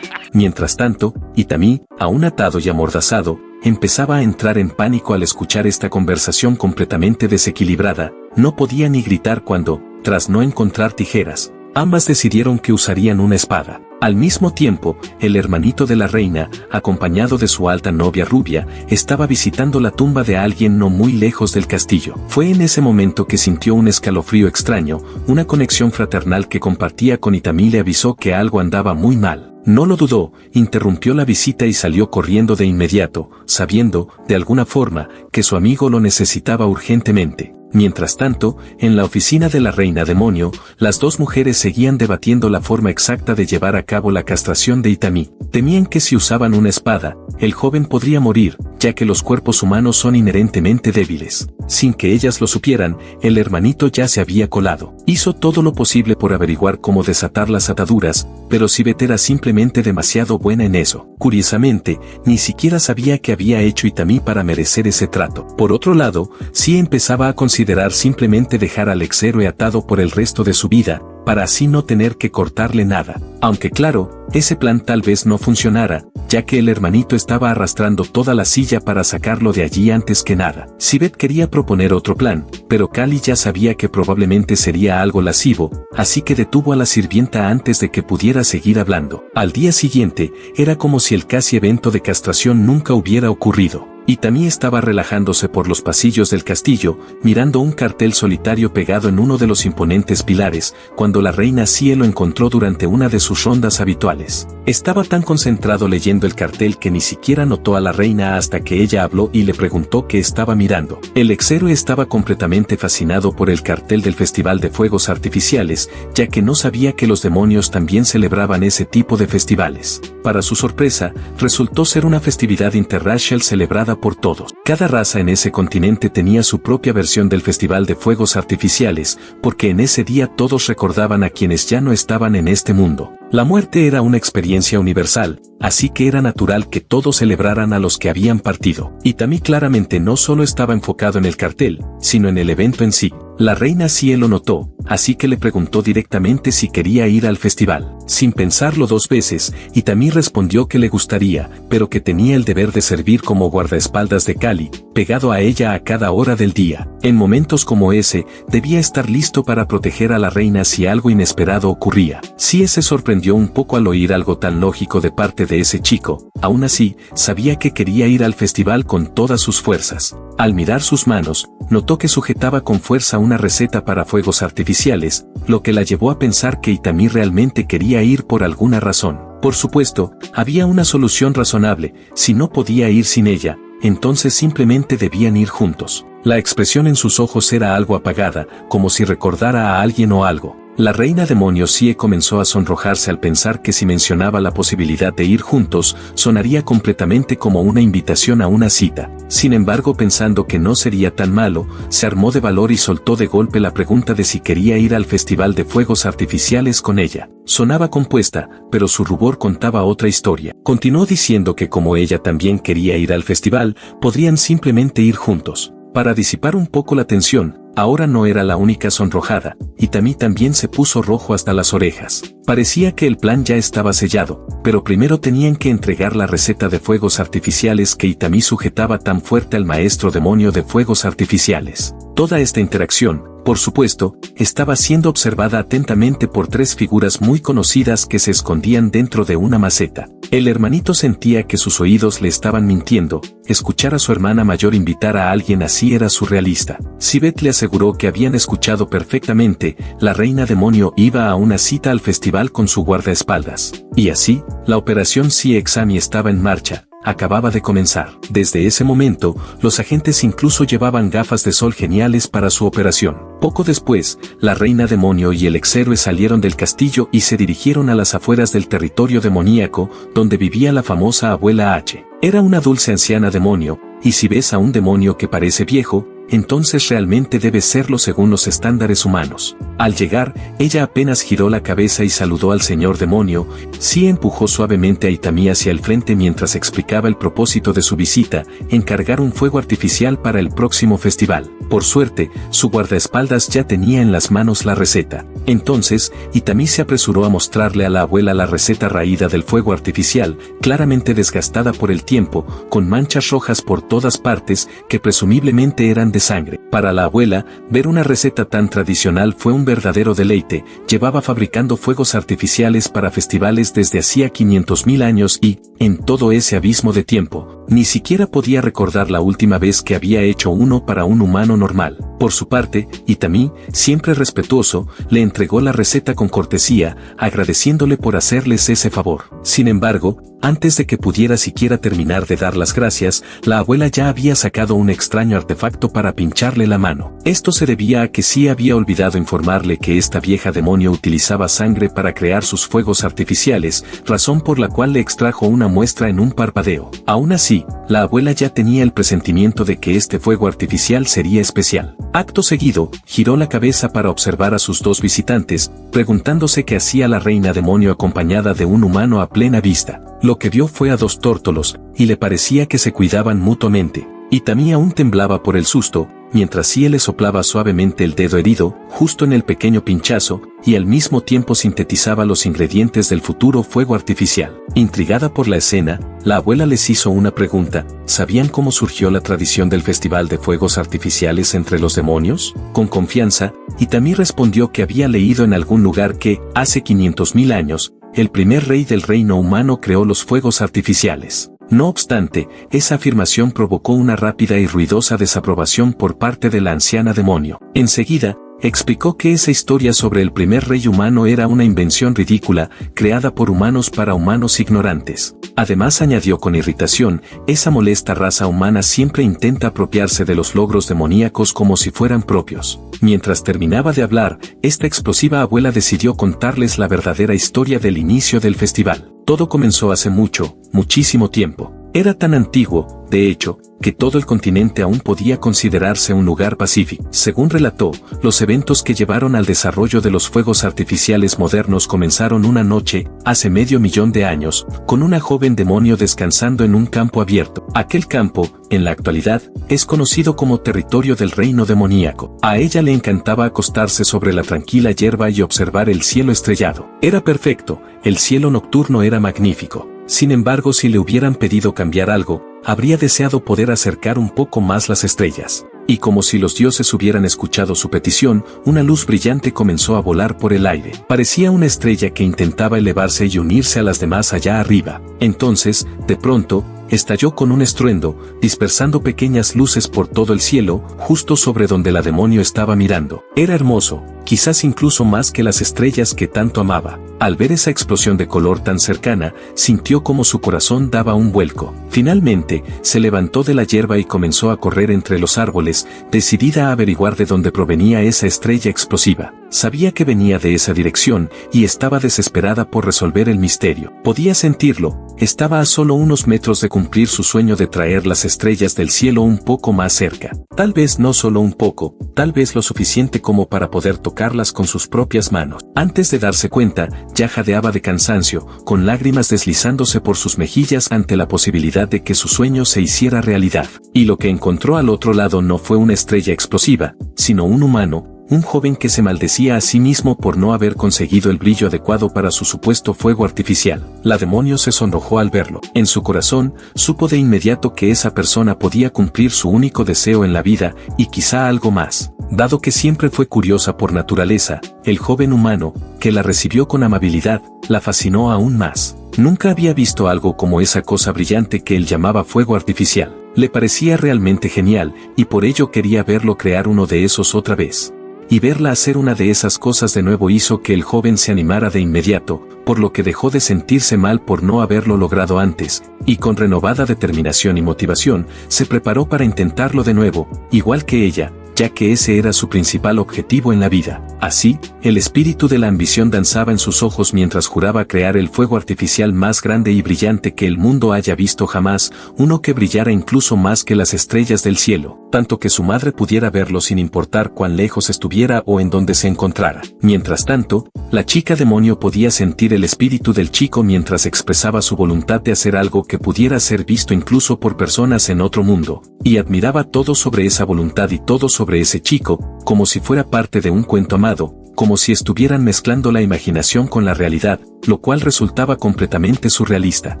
Mientras tanto, Itami, aún atado y amordazado, empezaba a entrar en pánico al escuchar esta conversación completamente desequilibrada. No podía ni gritar cuando, tras no encontrar tijeras, ambas decidieron que usarían una espada. Al mismo tiempo, el hermanito de la reina, acompañado de su alta novia rubia, estaba visitando la tumba de alguien no muy lejos del castillo. Fue en ese momento que sintió un escalofrío extraño, una conexión fraternal que compartía con Itami le avisó que algo andaba muy mal. No lo dudó, interrumpió la visita y salió corriendo de inmediato, sabiendo, de alguna forma, que su amigo lo necesitaba urgentemente. Mientras tanto, en la oficina de la reina demonio, las dos mujeres seguían debatiendo la forma exacta de llevar a cabo la castración de Itami. Temían que si usaban una espada, el joven podría morir, ya que los cuerpos humanos son inherentemente débiles. Sin que ellas lo supieran, el hermanito ya se había colado. Hizo todo lo posible por averiguar cómo desatar las ataduras, pero Sibeth era simplemente demasiado buena en eso. Curiosamente, ni siquiera sabía qué había hecho Itami para merecer ese trato. Por otro lado, sí empezaba a considerar simplemente dejar al ex héroe atado por el resto de su vida, para así no tener que cortarle nada. Aunque claro, ese plan tal vez no funcionara, ya que el hermanito estaba arrastrando toda la silla para sacarlo de allí antes que nada. Sibeth quería proponer otro plan, pero Cali ya sabía que probablemente sería algo lascivo, así que detuvo a la sirvienta antes de que pudiera seguir hablando. Al día siguiente, era como si el casi evento de castración nunca hubiera ocurrido. Itami estaba relajándose por los pasillos del castillo, mirando un cartel solitario pegado en uno de los imponentes pilares, cuando la reina Cie lo encontró durante una de sus rondas habituales. Estaba tan concentrado leyendo el cartel que ni siquiera notó a la reina hasta que ella habló y le preguntó qué estaba mirando. El exhéroe estaba completamente fascinado por el cartel del Festival de Fuegos Artificiales, ya que no sabía que los demonios también celebraban ese tipo de festivales. Para su sorpresa, resultó ser una festividad interracial celebrada por todos. Cada raza en ese continente tenía su propia versión del Festival de Fuegos Artificiales, porque en ese día todos recordaban a quienes ya no estaban en este mundo. La muerte era una experiencia universal, así que era natural que todos celebraran a los que habían partido. Itami claramente no solo estaba enfocado en el cartel, sino en el evento en sí. La reina Cie lo notó, así que le preguntó directamente si quería ir al festival. Sin pensarlo dos veces, Itami respondió que le gustaría, pero que tenía el deber de servir como guardaespaldas de Cali, pegado a ella a cada hora del día. En momentos como ese, debía estar listo para proteger a la reina si algo inesperado ocurría. Cie se sorprendió un poco al oír algo tan lógico de parte de ese chico. Aún así, sabía que quería ir al festival con todas sus fuerzas. Al mirar sus manos, notó que sujetaba con fuerza una receta para fuegos artificiales, lo que la llevó a pensar que Itami realmente quería ir por alguna razón. Por supuesto, había una solución razonable: si no podía ir sin ella, entonces simplemente debían ir juntos. La expresión en sus ojos era algo apagada, como si recordara a alguien o algo. La reina demonio Cie comenzó a sonrojarse al pensar que si mencionaba la posibilidad de ir juntos, sonaría completamente como una invitación a una cita. Sin embargo, pensando que no sería tan malo, se armó de valor y soltó de golpe la pregunta de si quería ir al Festival de Fuegos Artificiales con ella. Sonaba compuesta, pero su rubor contaba otra historia. Continuó diciendo que como ella también quería ir al festival, podrían simplemente ir juntos. Para disipar un poco la tensión, ahora no era la única sonrojada, Itami también se puso rojo hasta las orejas. Parecía que el plan ya estaba sellado, pero primero tenían que entregar la receta de fuegos artificiales que Itami sujetaba tan fuerte al maestro demonio de fuegos artificiales. Toda esta interacción, por supuesto, estaba siendo observada atentamente por tres figuras muy conocidas que se escondían dentro de una maceta. El hermanito sentía que sus oídos le estaban mintiendo. Escuchar a su hermana mayor invitar a alguien así era surrealista. Sibeth le aseguró que habían escuchado perfectamente. La reina demonio iba a una cita al festival con su guardaespaldas. Y así, la operación Cie Exami estaba en marcha. Acababa de comenzar. Desde ese momento, los agentes incluso llevaban gafas de sol geniales para su operación. Poco después, la reina demonio y el exhéroe salieron del castillo y se dirigieron a las afueras del territorio demoníaco, donde vivía la famosa abuela H. Era una dulce anciana demonio, y si ves a un demonio que parece viejo, entonces realmente debe serlo según los estándares humanos. Al llegar, ella apenas giró la cabeza y saludó al señor demonio. Sí empujó suavemente a Itami hacia el frente mientras explicaba el propósito de su visita: encargar un fuego artificial para el próximo festival. Por suerte, su guardaespaldas ya tenía en las manos la receta. Entonces, Itami se apresuró a mostrarle a la abuela la receta raída del fuego artificial, claramente desgastada por el tiempo, con manchas rojas por todas partes que presumiblemente eran de sangre. Para la abuela, ver una receta tan tradicional fue un verdadero deleite. Llevaba fabricando fuegos artificiales para festivales desde hacía 500.000 años y, en todo ese abismo de tiempo, ni siquiera podía recordar la última vez que había hecho uno para un humano normal. Por su parte, Itami, siempre respetuoso, le entregó la receta con cortesía, agradeciéndole por hacerles ese favor. Sin embargo, antes de que pudiera siquiera terminar de dar las gracias, la abuela ya había sacado un extraño artefacto para pincharle la mano. Esto se debía a que sí había olvidado informarle que esta vieja demonio utilizaba sangre para crear sus fuegos artificiales, razón por la cual le extrajo una muestra en un parpadeo. Aún así, la abuela ya tenía el presentimiento de que este fuego artificial sería especial. Acto seguido, giró la cabeza para observar a sus dos visitantes, preguntándose qué hacía la reina demonio acompañada de un humano a plena vista. Lo que vio fue a dos tórtolos, y le parecía que se cuidaban mutuamente. Y Tammy aún temblaba por el susto, mientras Cie le soplaba suavemente el dedo herido, justo en el pequeño pinchazo, y al mismo tiempo sintetizaba los ingredientes del futuro fuego artificial. Intrigada por la escena, la abuela les hizo una pregunta: ¿sabían cómo surgió la tradición del festival de fuegos artificiales entre los demonios? Con confianza, y Tammy respondió que había leído en algún lugar que, hace 500.000 años, el primer rey del reino humano creó los fuegos artificiales. No obstante, esa afirmación provocó una rápida y ruidosa desaprobación por parte de la anciana demonio. Enseguida, explicó que esa historia sobre el primer rey humano era una invención ridícula, creada por humanos para humanos ignorantes. Además, añadió con irritación, esa molesta raza humana siempre intenta apropiarse de los logros demoníacos como si fueran propios. Mientras terminaba de hablar, esta explosiva abuela decidió contarles la verdadera historia del inicio del festival. Todo comenzó hace muchísimo tiempo. Era tan antiguo, de hecho, que todo el continente aún podía considerarse un lugar pacífico. Según relató, los eventos que llevaron al desarrollo de los fuegos artificiales modernos comenzaron una noche, hace 500.000 de años, con una joven demonio descansando en un campo abierto. Aquel campo, en la actualidad, es conocido como territorio del reino demoníaco. A ella le encantaba acostarse sobre la tranquila hierba y observar el cielo estrellado. Era perfecto, el cielo nocturno era magnífico. Sin embargo, si le hubieran pedido cambiar algo, habría deseado poder acercar un poco más las estrellas. Y como si los dioses hubieran escuchado su petición, una luz brillante comenzó a volar por el aire. Parecía una estrella que intentaba elevarse y unirse a las demás allá arriba. Entonces, de pronto, estalló con un estruendo, dispersando pequeñas luces por todo el cielo, justo sobre donde la demonio estaba mirando. Era hermoso, quizás incluso más que las estrellas que tanto amaba. Al ver esa explosión de color tan cercana, sintió como su corazón daba un vuelco. Finalmente, se levantó de la hierba y comenzó a correr entre los árboles, decidida a averiguar de dónde provenía esa estrella explosiva. Sabía que venía de esa dirección, y estaba desesperada por resolver el misterio. Podía sentirlo, estaba a solo unos metros de cumplir su sueño de traer las estrellas del cielo un poco más cerca. Tal vez no solo un poco, tal vez lo suficiente como para poder tocarlas con sus propias manos. Antes de darse cuenta, ya jadeaba de cansancio, con lágrimas deslizándose por sus mejillas ante la posibilidad de que su sueño se hiciera realidad. Y lo que encontró al otro lado no fue una estrella explosiva, sino un humano, un joven que se maldecía a sí mismo por no haber conseguido el brillo adecuado para su supuesto fuego artificial. La demonio se sonrojó al verlo. En su corazón, supo de inmediato que esa persona podía cumplir su único deseo en la vida, y quizá algo más. Dado que siempre fue curiosa por naturaleza, el joven humano, que la recibió con amabilidad, la fascinó aún más. Nunca había visto algo como esa cosa brillante que él llamaba fuego artificial. Le parecía realmente genial, y por ello quería verlo crear uno de esos otra vez. Y verla hacer una de esas cosas de nuevo hizo que el joven se animara de inmediato, por lo que dejó de sentirse mal por no haberlo logrado antes, y con renovada determinación y motivación, se preparó para intentarlo de nuevo, igual que ella, ya que ese era su principal objetivo en la vida. Así, el espíritu de la ambición danzaba en sus ojos mientras juraba crear el fuego artificial más grande y brillante que el mundo haya visto jamás, uno que brillara incluso más que las estrellas del cielo, tanto que su madre pudiera verlo sin importar cuán lejos estuviera o en dónde se encontrara. Mientras tanto, la chica demonio podía sentir el espíritu del chico mientras expresaba su voluntad de hacer algo que pudiera ser visto incluso por personas en otro mundo, y admiraba todo sobre esa voluntad y todo sobre ese chico, como si fuera parte de un cuento amado, como si estuvieran mezclando la imaginación con la realidad, lo cual resultaba completamente surrealista.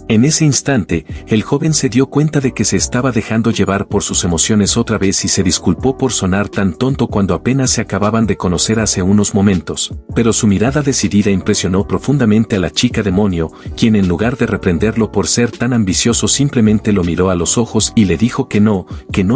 En ese instante, el joven se dio cuenta de que se estaba dejando llevar por sus emociones otra vez y se disculpó por sonar tan tonto cuando apenas se acababan de conocer hace unos momentos, pero su mirada decidida impresionó profundamente a la chica demonio, quien en lugar de reprenderlo por ser tan ambicioso simplemente lo miró a los ojos y le dijo que no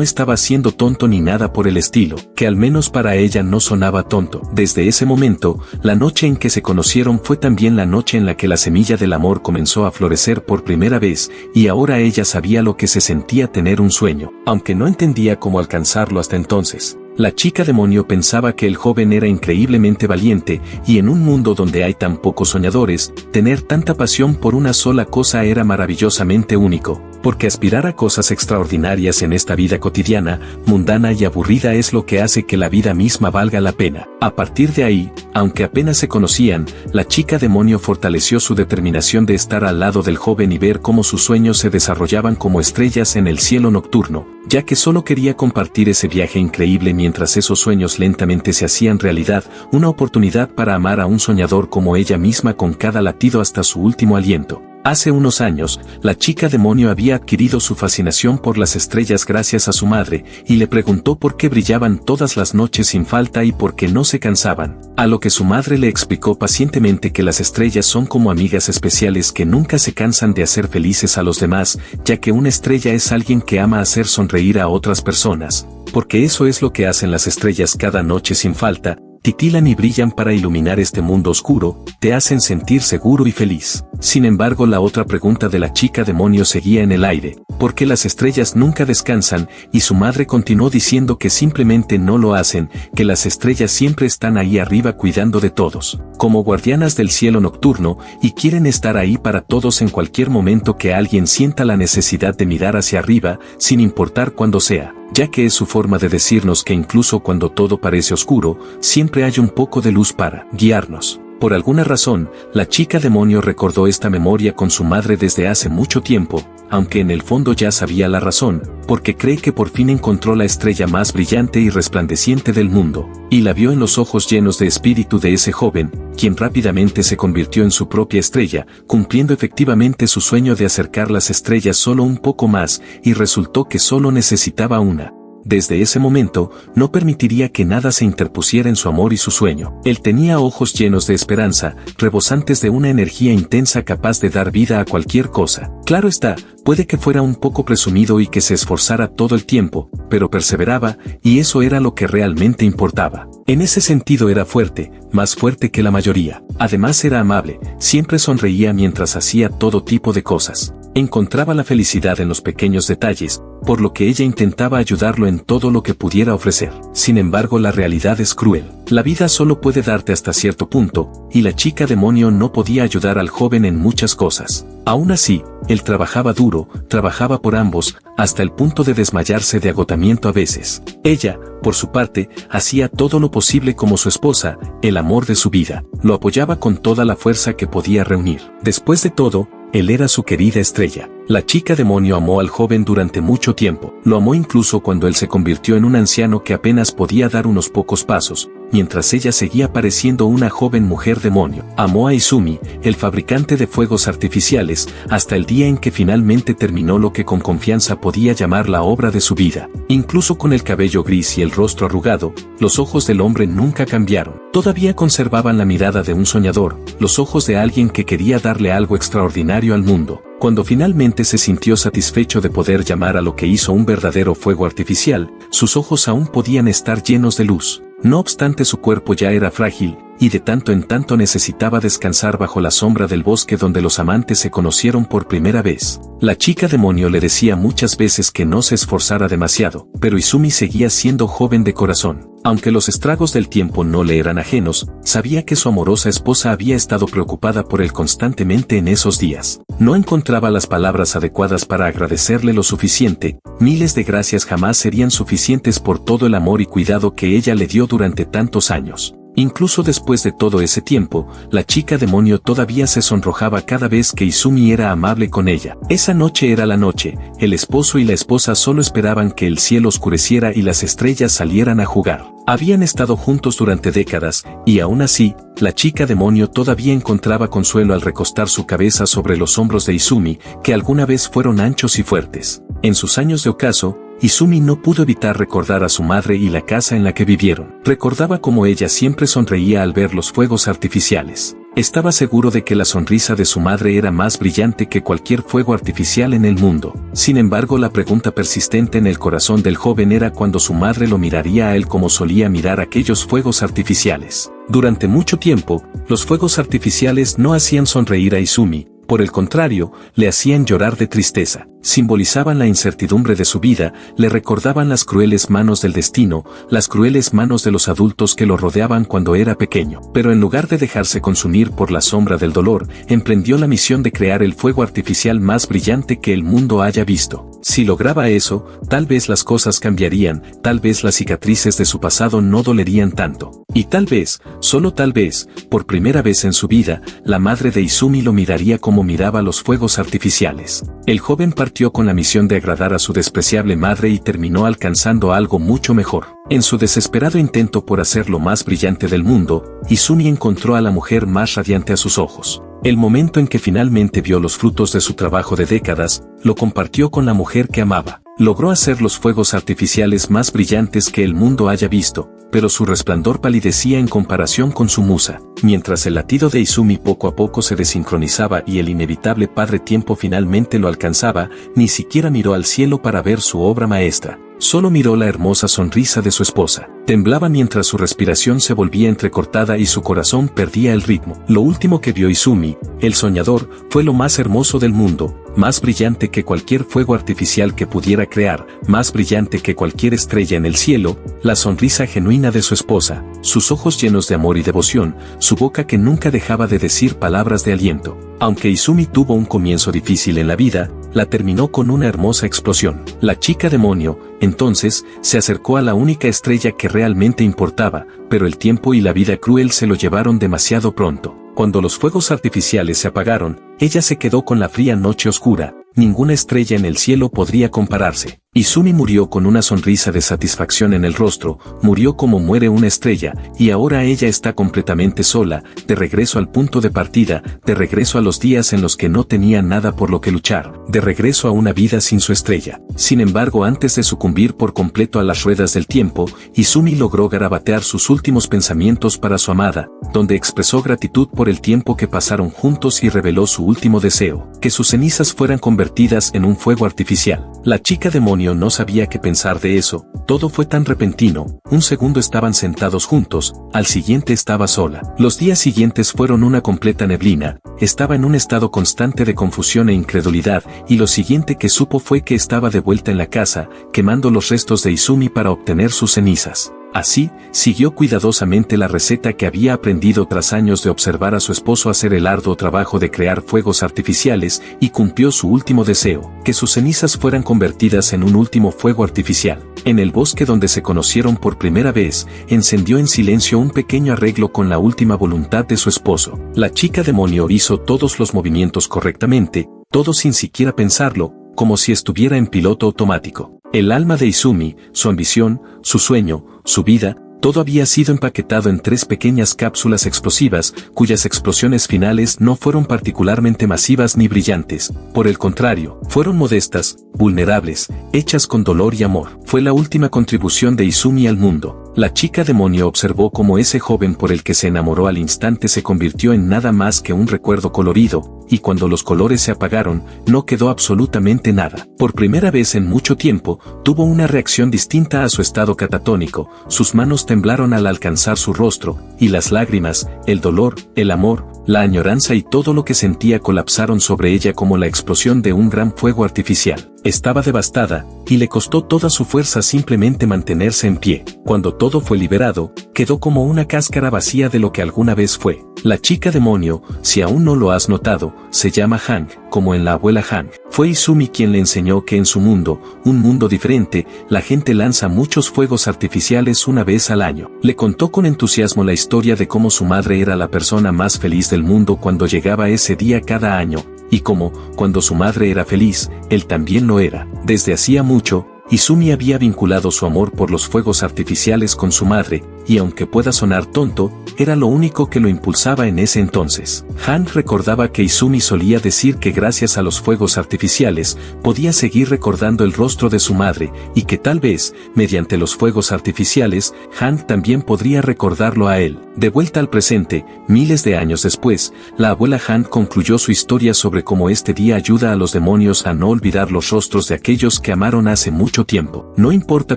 estaba siendo tonto ni nada por el estilo, que al menos para ella no sonaba tonto. Desde ese momento, la noche en que se conocieron fue también la noche en la que la semilla del amor comenzó a florecer por primera vez, y ahora ella sabía lo que se sentía tener un sueño, aunque no entendía cómo alcanzarlo hasta entonces. La chica demonio pensaba que el joven era increíblemente valiente, y en un mundo donde hay tan pocos soñadores, tener tanta pasión por una sola cosa era maravillosamente único. porque aspirar a cosas extraordinarias en esta vida cotidiana, mundana y aburrida es lo que hace que la vida misma valga la pena. A partir de ahí, aunque apenas se conocían, la chica demonio fortaleció su determinación de estar al lado del joven y ver cómo sus sueños se desarrollaban como estrellas en el cielo nocturno, ya que solo quería compartir ese viaje increíble mientras esos sueños lentamente se hacían realidad, una oportunidad para amar a un soñador como ella misma con cada latido hasta su último aliento. Hace unos años, la chica demonio había adquirido su fascinación por las estrellas gracias a su madre, y le preguntó por qué brillaban todas las noches sin falta y por qué no se cansaban. A lo que su madre le explicó pacientemente que las estrellas son como amigas especiales que nunca se cansan de hacer felices a los demás, ya que una estrella es alguien que ama hacer sonreír a otras personas, porque eso es lo que hacen las estrellas cada noche sin falta. Titilan y brillan para iluminar este mundo oscuro, te hacen sentir seguro y feliz. Sin embargo, la otra pregunta de la chica demonio seguía en el aire, ¿por qué las estrellas nunca descansan? Y su madre continuó diciendo que simplemente no lo hacen, que las estrellas siempre están ahí arriba cuidando de todos, como guardianas del cielo nocturno, y quieren estar ahí para todos en cualquier momento que alguien sienta la necesidad de mirar hacia arriba, sin importar cuándo sea, ya que es su forma de decirnos que incluso cuando todo parece oscuro, siempre hay un poco de luz para guiarnos. Por alguna razón, la chica demonio recordó esta memoria con su madre desde hace mucho tiempo, aunque en el fondo ya sabía la razón, porque cree que por fin encontró la estrella más brillante y resplandeciente del mundo, y la vio en los ojos llenos de espíritu de ese joven, quien rápidamente se convirtió en su propia estrella, cumpliendo efectivamente su sueño de acercar las estrellas solo un poco más, y resultó que solo necesitaba una. Desde ese momento, no permitiría que nada se interpusiera en su amor y su sueño. Él tenía ojos llenos de esperanza, rebosantes de una energía intensa capaz de dar vida a cualquier cosa. Claro está, puede que fuera un poco presumido y que se esforzara todo el tiempo, pero perseveraba, y eso era lo que realmente importaba. En ese sentido era fuerte, más fuerte que la mayoría. Además era amable, siempre sonreía mientras hacía todo tipo de cosas. Encontraba la felicidad en los pequeños detalles, por lo que ella intentaba ayudarlo en todo lo que pudiera ofrecer. Sin embargo, la realidad es cruel. La vida solo puede darte hasta cierto punto, y la chica demonio no podía ayudar al joven en muchas cosas. Aún así, él trabajaba duro, trabajaba por ambos, hasta el punto de desmayarse de agotamiento a veces. Ella, por su parte, hacía todo lo posible como su esposa, el amor de su vida. Lo apoyaba con toda la fuerza que podía reunir. Después de todo, él era su querida estrella. La chica demonio amó al joven durante mucho tiempo. Lo amó incluso cuando él se convirtió en un anciano que apenas podía dar unos pocos pasos, mientras ella seguía pareciendo una joven mujer demonio. Amó a Izumi, el fabricante de fuegos artificiales, hasta el día en que finalmente terminó lo que con confianza podía llamar la obra de su vida. Incluso con el cabello gris y el rostro arrugado, los ojos del hombre nunca cambiaron. Todavía conservaban la mirada de un soñador, los ojos de alguien que quería darle algo extraordinario al mundo. Cuando finalmente se sintió satisfecho de poder llamar a lo que hizo un verdadero fuego artificial, sus ojos aún podían estar llenos de luz. No obstante, su cuerpo ya era frágil, y de tanto en tanto necesitaba descansar bajo la sombra del bosque donde los amantes se conocieron por primera vez. La chica demonio le decía muchas veces que no se esforzara demasiado, pero Izumi seguía siendo joven de corazón. Aunque los estragos del tiempo no le eran ajenos, sabía que su amorosa esposa había estado preocupada por él constantemente en esos días. No encontraba las palabras adecuadas para agradecerle lo suficiente, miles de gracias jamás serían suficientes por todo el amor y cuidado que ella le dio durante tantos años. Incluso después de todo ese tiempo, la chica demonio todavía se sonrojaba cada vez que Izumi era amable con ella. Esa noche era la noche, el esposo y la esposa solo esperaban que el cielo oscureciera y las estrellas salieran a jugar. Habían estado juntos durante décadas, y aún así, la chica demonio todavía encontraba consuelo al recostar su cabeza sobre los hombros de Izumi, que alguna vez fueron anchos y fuertes. En sus años de ocaso, Izumi no pudo evitar recordar a su madre y la casa en la que vivieron. Recordaba cómo ella siempre sonreía al ver los fuegos artificiales. Estaba seguro de que la sonrisa de su madre era más brillante que cualquier fuego artificial en el mundo. Sin embargo, la pregunta persistente en el corazón del joven era cuando su madre lo miraría a él como solía mirar aquellos fuegos artificiales. Durante mucho tiempo, los fuegos artificiales no hacían sonreír a Izumi, Por el contrario, le hacían llorar de tristeza. Simbolizaban la incertidumbre de su vida, le recordaban las crueles manos del destino, las crueles manos de los adultos que lo rodeaban cuando era pequeño. Pero en lugar de dejarse consumir por la sombra del dolor, emprendió la misión de crear el fuego artificial más brillante que el mundo haya visto. Si lograba eso, tal vez las cosas cambiarían, tal vez las cicatrices de su pasado no dolerían tanto. Y tal vez, solo tal vez, por primera vez en su vida, la madre de Izumi lo miraría como miraba los fuegos artificiales. El joven partió con la misión de agradar a su despreciable madre y terminó alcanzando algo mucho mejor. En su desesperado intento por hacer lo más brillante del mundo, Izumi encontró a la mujer más radiante a sus ojos. El momento en que finalmente vio los frutos de su trabajo de décadas, lo compartió con la mujer que amaba. Logró hacer los fuegos artificiales más brillantes que el mundo haya visto, pero su resplandor palidecía en comparación con su musa. Mientras el latido de Izumi poco a poco se desincronizaba y el inevitable padre tiempo finalmente lo alcanzaba, ni siquiera miró al cielo para ver su obra maestra. Solo miró la hermosa sonrisa de su esposa. Temblaba mientras su respiración se volvía entrecortada y su corazón perdía el ritmo. Lo último que vio Izumi, el soñador, fue lo más hermoso del mundo, más brillante que cualquier fuego artificial que pudiera crear, más brillante que cualquier estrella en el cielo, la sonrisa genuina de su esposa, sus ojos llenos de amor y devoción, su boca que nunca dejaba de decir palabras de aliento. Aunque Izumi tuvo un comienzo difícil en la vida, la terminó con una hermosa explosión. La chica demonio, entonces, se acercó a la única estrella que realmente importaba, pero el tiempo y la vida cruel se lo llevaron demasiado pronto. Cuando los fuegos artificiales se apagaron, ella se quedó con la fría noche oscura. Ninguna estrella en el cielo podría compararse. Izumi murió con una sonrisa de satisfacción en el rostro, murió como muere una estrella, y ahora ella está completamente sola, de regreso al punto de partida, de regreso a los días en los que no tenía nada por lo que luchar, de regreso a una vida sin su estrella. Sin embargo, antes de sucumbir por completo a las ruedas del tiempo, Izumi logró garabatear sus últimos pensamientos para su amada, donde expresó gratitud por el tiempo que pasaron juntos y reveló su último deseo, que sus cenizas fueran convertidas en un fuego artificial. La chica demonio no sabía qué pensar de eso, todo fue tan repentino, un segundo estaban sentados juntos, al siguiente estaba sola. Los días siguientes fueron una completa neblina, estaba en un estado constante de confusión e incredulidad, y lo siguiente que supo fue que estaba de vuelta en la casa, quemando los restos de Izumi para obtener sus cenizas. Así, siguió cuidadosamente la receta que había aprendido tras años de observar a su esposo hacer el arduo trabajo de crear fuegos artificiales y cumplió su último deseo, que sus cenizas fueran convertidas en un último fuego artificial. En el bosque donde se conocieron por primera vez, encendió en silencio un pequeño arreglo con la última voluntad de su esposo. La chica demonio hizo todos los movimientos correctamente, todo sin siquiera pensarlo, como si estuviera en piloto automático. El alma de Izumi, su ambición, su sueño, su vida, todo había sido empaquetado en 3 pequeñas cápsulas explosivas, cuyas explosiones finales no fueron particularmente masivas ni brillantes, por el contrario, fueron modestas, vulnerables, hechas con dolor y amor. Fue la última contribución de Izumi al mundo. La chica demonio observó cómo ese joven por el que se enamoró al instante se convirtió en nada más que un recuerdo colorido, y cuando los colores se apagaron, no quedó absolutamente nada. Por primera vez en mucho tiempo, tuvo una reacción distinta a su estado catatónico, sus manos temblaron al alcanzar su rostro, y las lágrimas, el dolor, el amor, la añoranza y todo lo que sentía colapsaron sobre ella como la explosión de un gran fuego artificial. Estaba devastada, y le costó toda su fuerza simplemente mantenerse en pie. Cuando todo fue liberado, quedó como una cáscara vacía de lo que alguna vez fue. La chica demonio, si aún no lo has notado, se llama Hank, como en la abuela Hank. Fue Izumi quien le enseñó que en su mundo, un mundo diferente, la gente lanza muchos fuegos artificiales una vez al año. Le contó con entusiasmo la historia de cómo su madre era la persona más feliz del mundo cuando llegaba ese día cada año, y cómo, cuando su madre era feliz, él también lo era. Desde hacía mucho, Izumi había vinculado su amor por los fuegos artificiales con su madre, y aunque pueda sonar tonto, era lo único que lo impulsaba en ese entonces. Hank recordaba que Izumi solía decir que gracias a los fuegos artificiales, podía seguir recordando el rostro de su madre, y que tal vez, mediante los fuegos artificiales, Hank también podría recordarlo a él. De vuelta al presente, miles de años después, la abuela Hank concluyó su historia sobre cómo este día ayuda a los demonios a no olvidar los rostros de aquellos que amaron hace mucho tiempo. No importa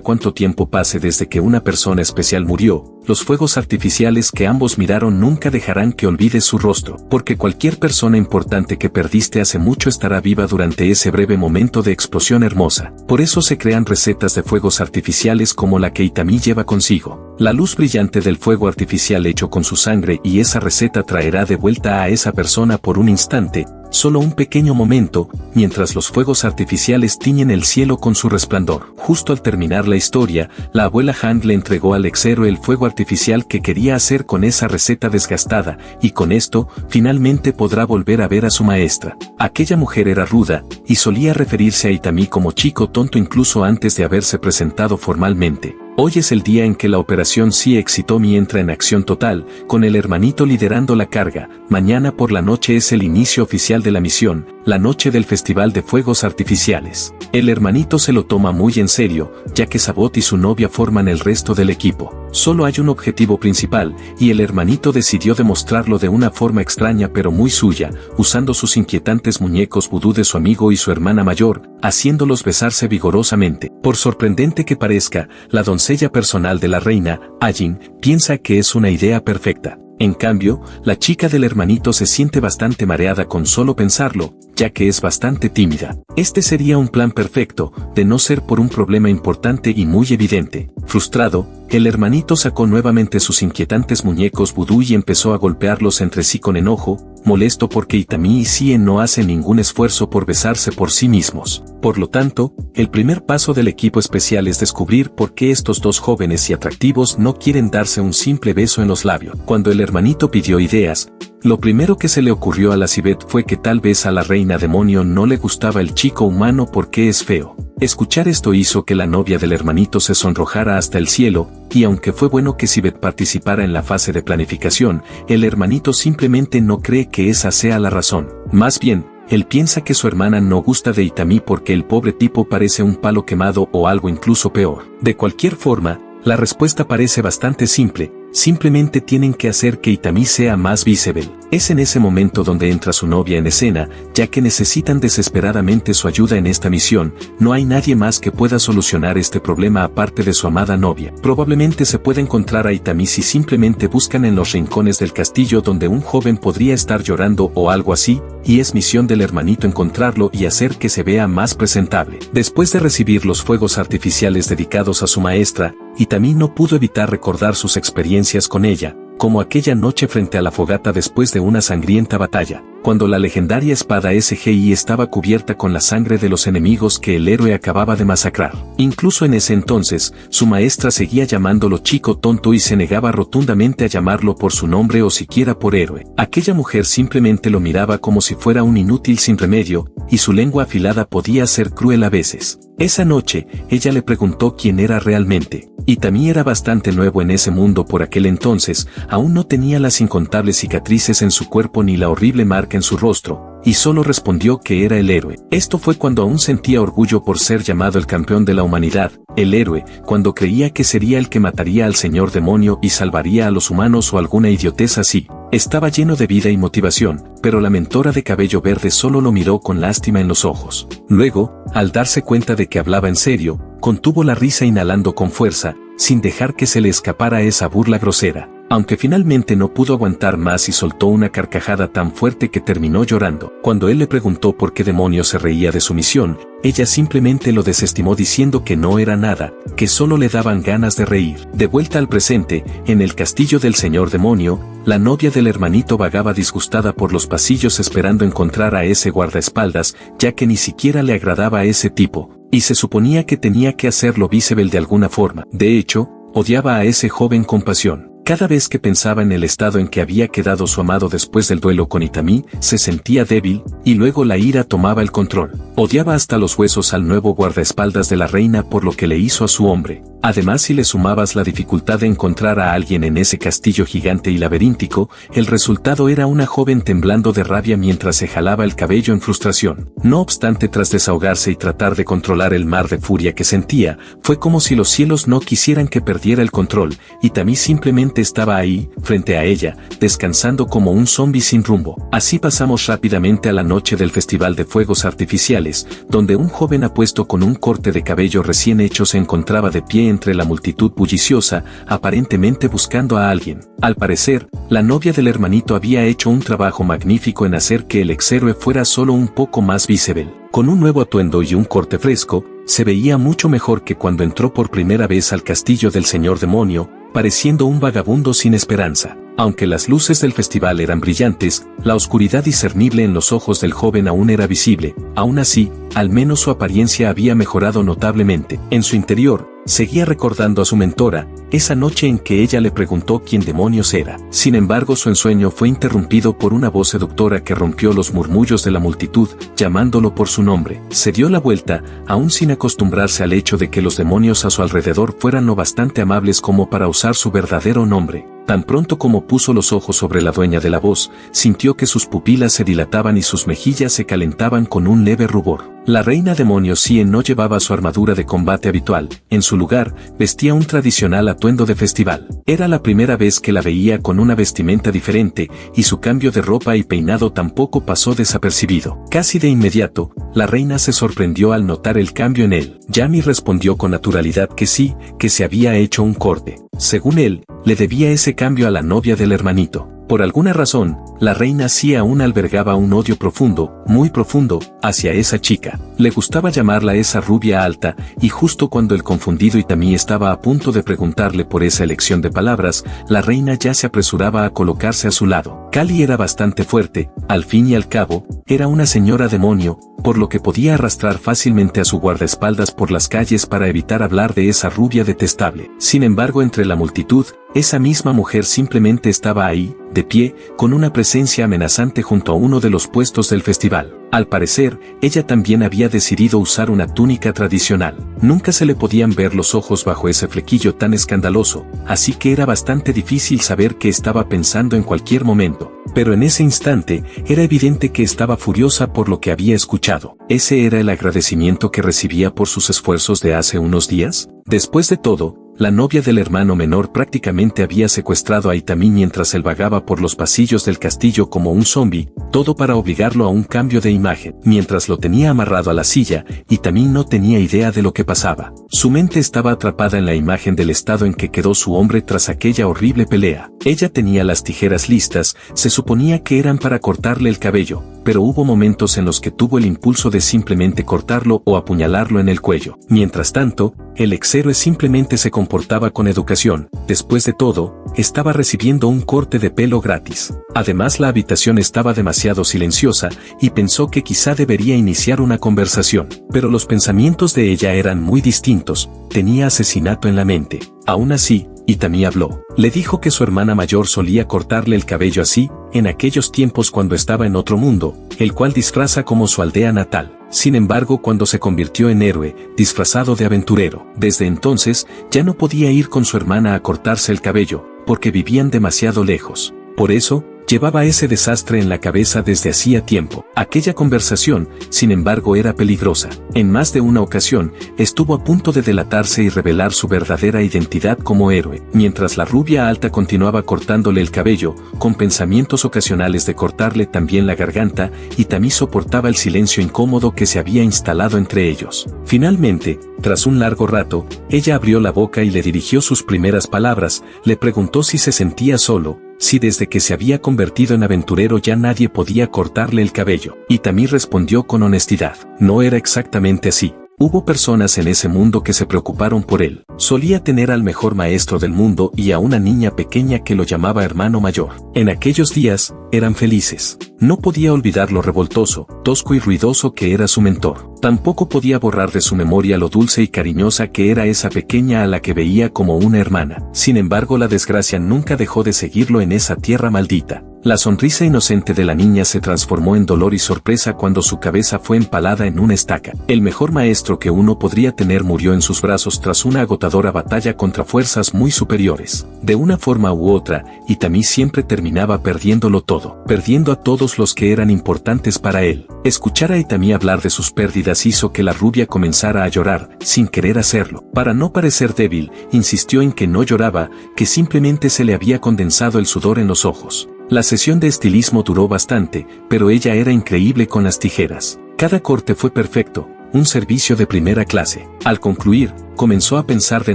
cuánto tiempo pase desde que una persona especial murió, aseguró, los fuegos artificiales que ambos miraron nunca dejarán que olvides su rostro, porque cualquier persona importante que perdiste hace mucho estará viva durante ese breve momento de explosión hermosa. Por eso se crean recetas de fuegos artificiales como la que Itami lleva consigo. La luz brillante del fuego artificial hecho con su sangre, y esa receta traerá de vuelta a esa persona por un instante, solo un pequeño momento, mientras los fuegos artificiales tiñen el cielo con su resplandor. Justo al terminar la historia, la abuela Han le entregó al ex-héroe el fuego artificial que quería hacer con esa receta desgastada, y con esto, finalmente podrá volver a ver a su maestra. Aquella mujer era ruda, y solía referirse a Itami como chico tonto incluso antes de haberse presentado formalmente. Hoy es el día en que la operación Sí Exitomi entra en acción total, con el hermanito liderando la carga. Mañana por la noche es el inicio oficial de la misión, la noche del Festival de Fuegos Artificiales. El hermanito se lo toma muy en serio, ya que Sabot y su novia forman el resto del equipo. Solo hay un objetivo principal, y el hermanito decidió demostrarlo de una forma extraña pero muy suya, usando sus inquietantes muñecos vudú de su amigo y su hermana mayor, haciéndolos besarse vigorosamente. Por sorprendente que parezca, la doncella personal de la reina, Ajin, piensa que es una idea perfecta. En cambio, la chica del hermanito se siente bastante mareada con solo pensarlo, ya que es bastante tímida. Este sería un plan perfecto, de no ser por un problema importante y muy evidente. Frustrado, el hermanito sacó nuevamente sus inquietantes muñecos vudú y empezó a golpearlos entre sí con enojo, molesto porque Itami y Sien no hacen ningún esfuerzo por besarse por sí mismos. Por lo tanto, el primer paso del equipo especial es descubrir por qué estos dos jóvenes y atractivos no quieren darse un simple beso en los labios. Cuando el hermanito pidió ideas, lo primero que se le ocurrió a la Civet fue que tal vez a la reina demonio no le gustaba el chico humano porque es feo. Escuchar esto hizo que la novia del hermanito se sonrojara hasta el cielo, y aunque fue bueno que Civet participara en la fase de planificación, el hermanito simplemente no cree que esa sea la razón. Más bien, él piensa que su hermana no gusta de Itami porque el pobre tipo parece un palo quemado o algo incluso peor. De cualquier forma, la respuesta parece bastante simple. Simplemente tienen que hacer que Itami sea más visible. Es en ese momento donde entra su novia en escena, ya que necesitan desesperadamente su ayuda en esta misión. No hay nadie más que pueda solucionar este problema aparte de su amada novia. Probablemente se pueda encontrar a Itami si simplemente buscan en los rincones del castillo donde un joven podría estar llorando o algo así, y es misión del hermanito encontrarlo y hacer que se vea más presentable. Después de recibir los fuegos artificiales dedicados a su maestra, Itami no pudo evitar recordar sus experiencias con ella, como aquella noche frente a la fogata después de una sangrienta batalla, cuando la legendaria espada SGI estaba cubierta con la sangre de los enemigos que el héroe acababa de masacrar. Incluso en ese entonces, su maestra seguía llamándolo chico tonto y se negaba rotundamente a llamarlo por su nombre o siquiera por héroe. Aquella mujer simplemente lo miraba como si fuera un inútil sin remedio, y su lengua afilada podía ser cruel a veces. Esa noche, ella le preguntó quién era realmente. Itami era bastante nuevo en ese mundo por aquel entonces, aún no tenía las incontables cicatrices en su cuerpo ni la horrible marca en su rostro, y solo respondió que era el héroe. Esto fue cuando aún sentía orgullo por ser llamado el campeón de la humanidad, el héroe, cuando creía que sería el que mataría al señor demonio y salvaría a los humanos o alguna idiotez así. Estaba lleno de vida y motivación, pero la mentora de cabello verde solo lo miró con lástima en los ojos. Luego, al darse cuenta de que hablaba en serio, contuvo la risa inhalando con fuerza, sin dejar que se le escapara esa burla grosera. Aunque finalmente no pudo aguantar más y soltó una carcajada tan fuerte que terminó llorando. Cuando él le preguntó por qué demonios se reía de su misión, ella simplemente lo desestimó diciendo que no era nada, que solo le daban ganas de reír. De vuelta al presente, en el castillo del señor demonio, la novia del hermanito vagaba disgustada por los pasillos esperando encontrar a ese guardaespaldas, ya que ni siquiera le agradaba a ese tipo, y se suponía que tenía que hacerlo visible de alguna forma. De hecho, odiaba a ese joven con pasión. Cada vez que pensaba en el estado en que había quedado su amado después del duelo con Itami, se sentía débil, y luego la ira tomaba el control. Odiaba hasta los huesos al nuevo guardaespaldas de la reina por lo que le hizo a su hombre. Además, si le sumabas la dificultad de encontrar a alguien en ese castillo gigante y laberíntico, el resultado era una joven temblando de rabia mientras se jalaba el cabello en frustración. No obstante, tras desahogarse y tratar de controlar el mar de furia que sentía, fue como si los cielos no quisieran que perdiera el control, y Itami simplemente estaba ahí, frente a ella, descansando como un zombi sin rumbo. Así pasamos rápidamente a la noche del Festival de Fuegos Artificiales, donde un joven apuesto con un corte de cabello recién hecho se encontraba de pie entre la multitud bulliciosa, aparentemente buscando a alguien. Al parecer, la novia del hermanito había hecho un trabajo magnífico en hacer que el exhéroe fuera solo un poco más visible. Con un nuevo atuendo y un corte fresco, se veía mucho mejor que cuando entró por primera vez al castillo del señor demonio, pareciendo un vagabundo sin esperanza. Aunque las luces del festival eran brillantes, la oscuridad discernible en los ojos del joven aún era visible. Aún así, al menos su apariencia había mejorado notablemente. En su interior, seguía recordando a su mentora, esa noche en que ella le preguntó quién demonios era. Sin embargo, su ensueño fue interrumpido por una voz seductora que rompió los murmullos de la multitud, llamándolo por su nombre. Se dio la vuelta, aún sin acostumbrarse al hecho de que los demonios a su alrededor fueran lo bastante amables como para usar su verdadero nombre. Tan pronto como puso los ojos sobre la dueña de la voz, sintió que sus pupilas se dilataban y sus mejillas se calentaban con un leve rubor. La reina demonio Cien no llevaba su armadura de combate habitual, en su lugar, vestía un tradicional atuendo de festival. Era la primera vez que la veía con una vestimenta diferente, y su cambio de ropa y peinado tampoco pasó desapercibido. Casi de inmediato, la reina se sorprendió al notar el cambio en él. Yami respondió con naturalidad que sí, que se había hecho un corte. Según él, le debía ese cambio a la novia del hermanito. Por alguna razón, la reina sí aún albergaba un odio profundo, muy profundo, hacia esa chica. Le gustaba llamarla esa rubia alta, y justo cuando el confundido Itami estaba a punto de preguntarle por esa elección de palabras, la reina ya se apresuraba a colocarse a su lado. Kali era bastante fuerte, al fin y al cabo, era una señora demonio, por lo que podía arrastrar fácilmente a su guardaespaldas por las calles para evitar hablar de esa rubia detestable. Sin embargo, entre la multitud, esa misma mujer simplemente estaba ahí, de pie, con una presencia amenazante junto a uno de los puestos del festival. Al parecer, ella también había decidido usar una túnica tradicional. Nunca se le podían ver los ojos bajo ese flequillo tan escandaloso, así que era bastante difícil saber qué estaba pensando en cualquier momento. Pero en ese instante, era evidente que estaba furiosa por lo que había escuchado. ¿Ese era el agradecimiento que recibía por sus esfuerzos de hace unos días? Después de todo, la novia del hermano menor prácticamente había secuestrado a Itami mientras él vagaba por los pasillos del castillo como un zombi, todo para obligarlo a un cambio de imagen. Mientras lo tenía amarrado a la silla, Itami no tenía idea de lo que pasaba. Su mente estaba atrapada en la imagen del estado en que quedó su hombre tras aquella horrible pelea. Ella tenía las tijeras listas, se suponía que eran para cortarle el cabello, pero hubo momentos en los que tuvo el impulso de simplemente cortarlo o apuñalarlo en el cuello. Mientras tanto, el exhéroe simplemente se comportaba con educación. Después de todo, estaba recibiendo un corte de pelo gratis. Además, la habitación estaba demasiado silenciosa y pensó que quizá debería iniciar una conversación. Pero los pensamientos de ella eran muy distintos, tenía asesinato en la mente. Aún así, Itami habló. Le dijo que su hermana mayor solía cortarle el cabello así, en aquellos tiempos cuando estaba en otro mundo, el cual disfraza como su aldea natal. Sin embargo, cuando se convirtió en héroe, disfrazado de aventurero, desde entonces, ya no podía ir con su hermana a cortarse el cabello, porque vivían demasiado lejos. Por eso, llevaba ese desastre en la cabeza desde hacía tiempo. Aquella conversación, sin embargo, era peligrosa. En más de una ocasión, estuvo a punto de delatarse y revelar su verdadera identidad como héroe. Mientras la rubia alta continuaba cortándole el cabello, con pensamientos ocasionales de cortarle también la garganta, Itami soportaba el silencio incómodo que se había instalado entre ellos. Finalmente, tras un largo rato, ella abrió la boca y le dirigió sus primeras palabras, le preguntó si se sentía solo, si desde que se había convertido en aventurero ya nadie podía cortarle el cabello. Itami respondió con honestidad. No era exactamente así. Hubo personas en ese mundo que se preocuparon por él. Solía tener al mejor maestro del mundo y a una niña pequeña que lo llamaba hermano mayor. En aquellos días, eran felices. No podía olvidar lo revoltoso, tosco y ruidoso que era su mentor. Tampoco podía borrar de su memoria lo dulce y cariñosa que era esa pequeña a la que veía como una hermana. Sin embargo, la desgracia nunca dejó de seguirlo en esa tierra maldita. La sonrisa inocente de la niña se transformó en dolor y sorpresa cuando su cabeza fue empalada en una estaca. El mejor maestro que uno podría tener murió en sus brazos tras una agotadora batalla contra fuerzas muy superiores. De una forma u otra, Itami siempre terminaba perdiéndolo todo, perdiendo a todos los que eran importantes para él. Escuchar a Itami hablar de sus pérdidas hizo que la rubia comenzara a llorar, sin querer hacerlo. Para no parecer débil, insistió en que no lloraba, que simplemente se le había condensado el sudor en los ojos. La sesión de estilismo duró bastante, pero ella era increíble con las tijeras. Cada corte fue perfecto, un servicio de primera clase. Al concluir, comenzó a pensar de